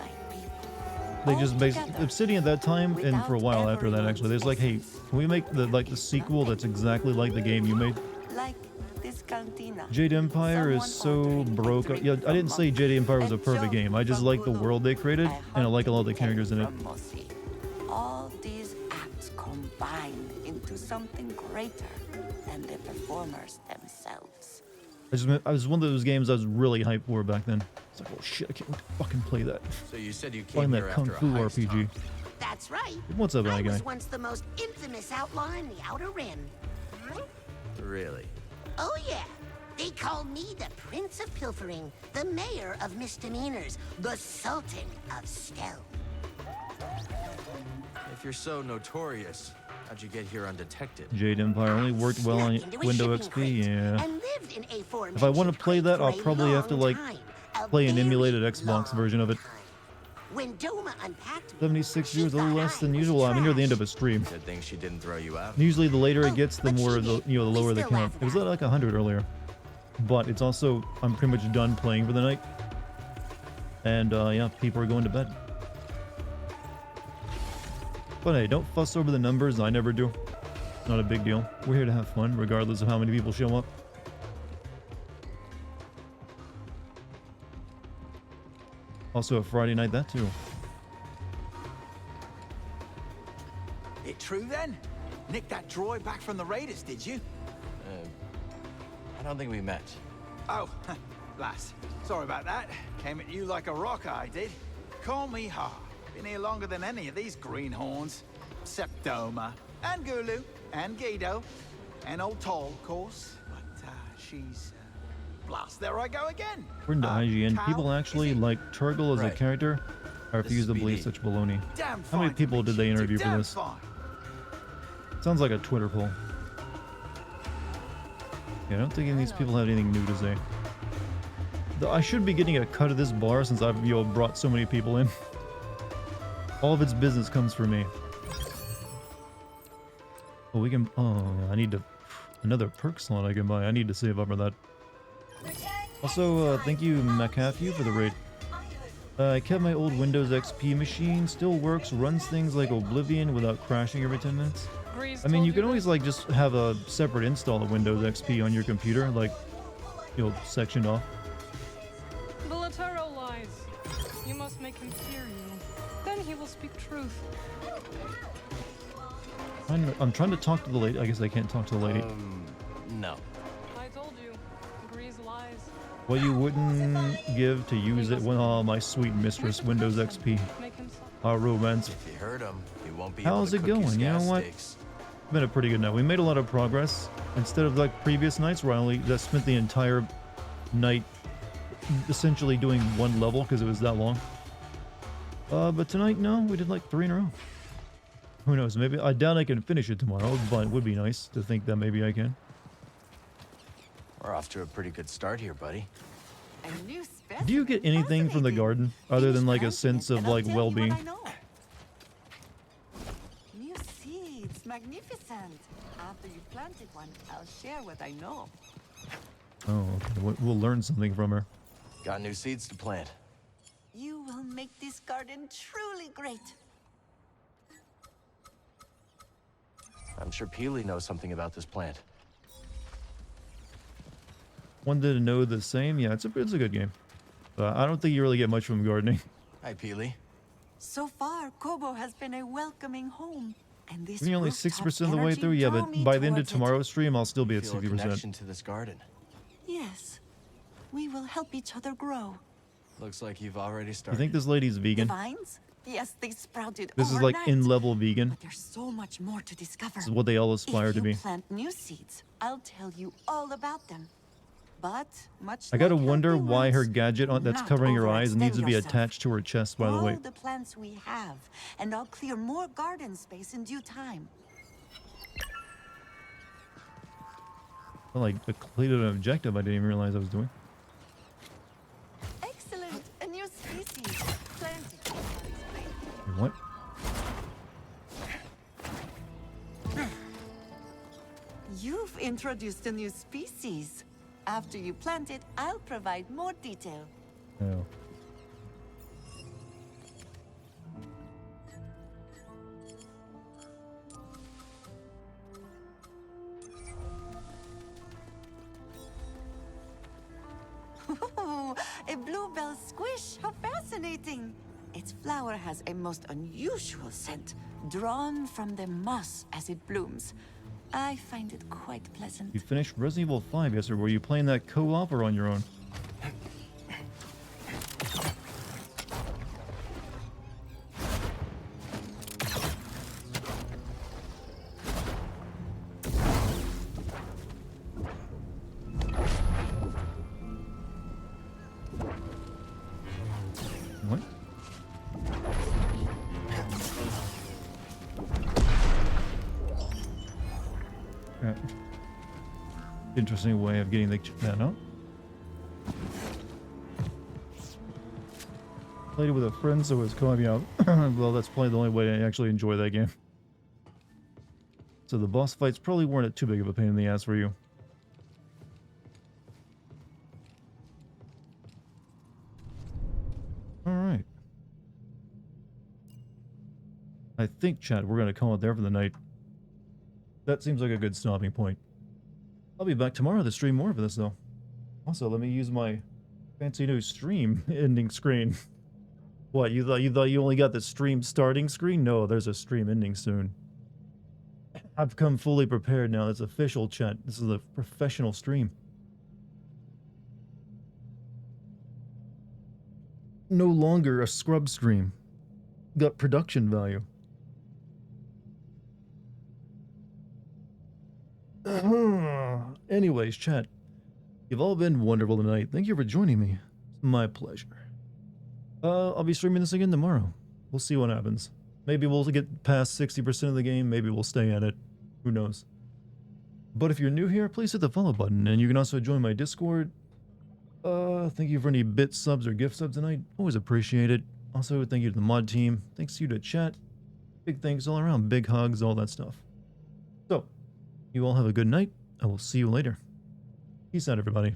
they just basically, Obsidian at that time, and for a while after that actually, there's like, hey, can we make the sequel that's exactly like the game you made? Jade Empire is so broke. Yeah, I didn't say Jade Empire was a perfect game. I just like the world they created, and I like a lot of the characters in it. All these acts combine into something greater than the performers themselves. I was one of those games I was really hyped for back then. It's like, oh shit, I can't wait to fucking play that. So you said you came Find here that Kung after Fu a heist, RPG. That's right. What's up, I bad guy? was once the most infamous outlaw in the Outer Rim. Really? Oh yeah. They call me the Prince of Pilfering, the Mayor of Misdemeanors, the Sultan of Stealth. If you're so notorious, how'd you get here undetected? Jade Empire only worked well on into a Windows shipping XP, yeah. And lived in a If I want to play that, I'll probably have to like play an emulated Xbox version of it. When Doma unpacked 76 viewers, a little less than usual. I'm near the end of a stream. Good thing she didn't throw you out. Usually the later it gets, the more the the lower the count. It was at like 100 earlier. But it's also, I'm pretty much done playing for the night. And yeah, people are going to bed. But hey, don't fuss over the numbers. I never do. Not a big deal. We're here to have fun, regardless of how many people show up. Also a Friday night, that too. It true then? Nicked that droid back from the Raiders, did you? I don't think we met. Oh, lass. Sorry about that. Came at you like a rock, I did. Call me Ha. Been here longer than any of these greenhorns. Except Doma, and Gulu, and Guido, and old Toll, of course. But she's... blast, there I go again. According to IGN, Cal, people actually like Turgle as a character. I refuse to believe such baloney. Damn How many fine people did they interview for damn this? fine. Sounds like a Twitter poll. Yeah, I don't think any of these people have anything new to say. I should be getting a cut of this bar since I've brought so many people in. All of its business comes from me. Oh, we can... Oh, I need to... Another perk slot I can buy. I need to save up for that. Also, thank you, McAfee, for the raid. I kept my old Windows XP machine. Still works, runs things like Oblivion without crashing every 10 minutes. I mean, you can always, like, just have a separate install of Windows XP on your computer, like, sectioned off. The Latero lies. You must make him fear you. Then he will speak truth. I'm trying to talk to the lady. I guess I can't talk to the lady. No. I told you. Grease lies. What you wouldn't give to use it when my sweet mistress Windows XP. Romance. If you hurt him, he won't be How's it able to cook going? You know what? steaks. It's been a pretty good night. We made a lot of progress. Instead of like previous nights where I only spent the entire night essentially doing one level because it was that long. But tonight, no, we did like 3 in a row. Who knows? Maybe I doubt I can finish it tomorrow, but it would be nice to think that maybe I can. We're off to a pretty good start here, buddy. Do you get anything from the garden other than like a sense of like well-being? New seeds, magnificent. After you planted one, I'll share what I know. Oh, okay. We'll learn something from her. Got new seeds to plant. You will make this garden truly great. I'm sure Peely knows something about this plant. Wanted to know the same? Yeah, it's a good game. I don't think you really get much from gardening. Hi, Peely. So far, Kobo has been a welcoming home. And this We're only rooftop 60% of the way energy through? Yeah, drew but me by the end of towards it. tomorrow's stream, I'll still be at Feel a 60%. connection to this garden. Yes, we will help each other grow. Looks like you've already You started. think this lady's The vegan? vines? Yes, they sprouted This is like overnight. in-level vegan. But there's so much more to discover. This is what they all aspire if to you be. plant new seeds, I'll tell you all about them. But much I gotta like wonder healthy why her ones, gadget that's not covering her eyes overextend needs to be yourself. attached to her chest, by the way. Grow the plants we have, and I'll clear more garden space in due time. I like completed an objective I didn't even realize I was doing. Excellent! A new species. Planted. What? You've introduced a new species. After you plant it, I'll provide more detail. Oh. Ooh, a bluebell squish. How fascinating. Its flower has a most unusual scent, drawn from the moss as it blooms. I find it quite pleasant. You finished Resident Evil 5 yesterday. Were you playing that co-op or on your own? What? Interesting way of getting the that out. Played it with a friend, so it's coming out. Well, that's probably the only way I actually enjoy that game. So the boss fights probably weren't too big of a pain in the ass for you. Alright. I think, chat, we're going to call it there for the night. That seems like a good stopping point. I'll be back tomorrow to stream more of this, though. Also, let me use my fancy new stream ending screen. What, you thought you only got the stream starting screen? No, there's a stream ending soon. I've come fully prepared now. It's official, chat. This is a professional stream. No longer a scrub stream. Got production value. Anyways, chat. You've all been wonderful tonight. Thank you for joining me. It's my pleasure. I'll be streaming this again tomorrow. We'll see what happens. Maybe we'll get past 60% of the game. Maybe we'll stay at it. Who knows? But if you're new here, please hit the follow button. And you can also join my Discord. Thank you for any bit subs or gift subs tonight. Always appreciate it. Also, thank you to the mod team. Thanks to you to chat. Big thanks all around. Big hugs, all that stuff. So, you all have a good night. I will see you later. Peace out, everybody.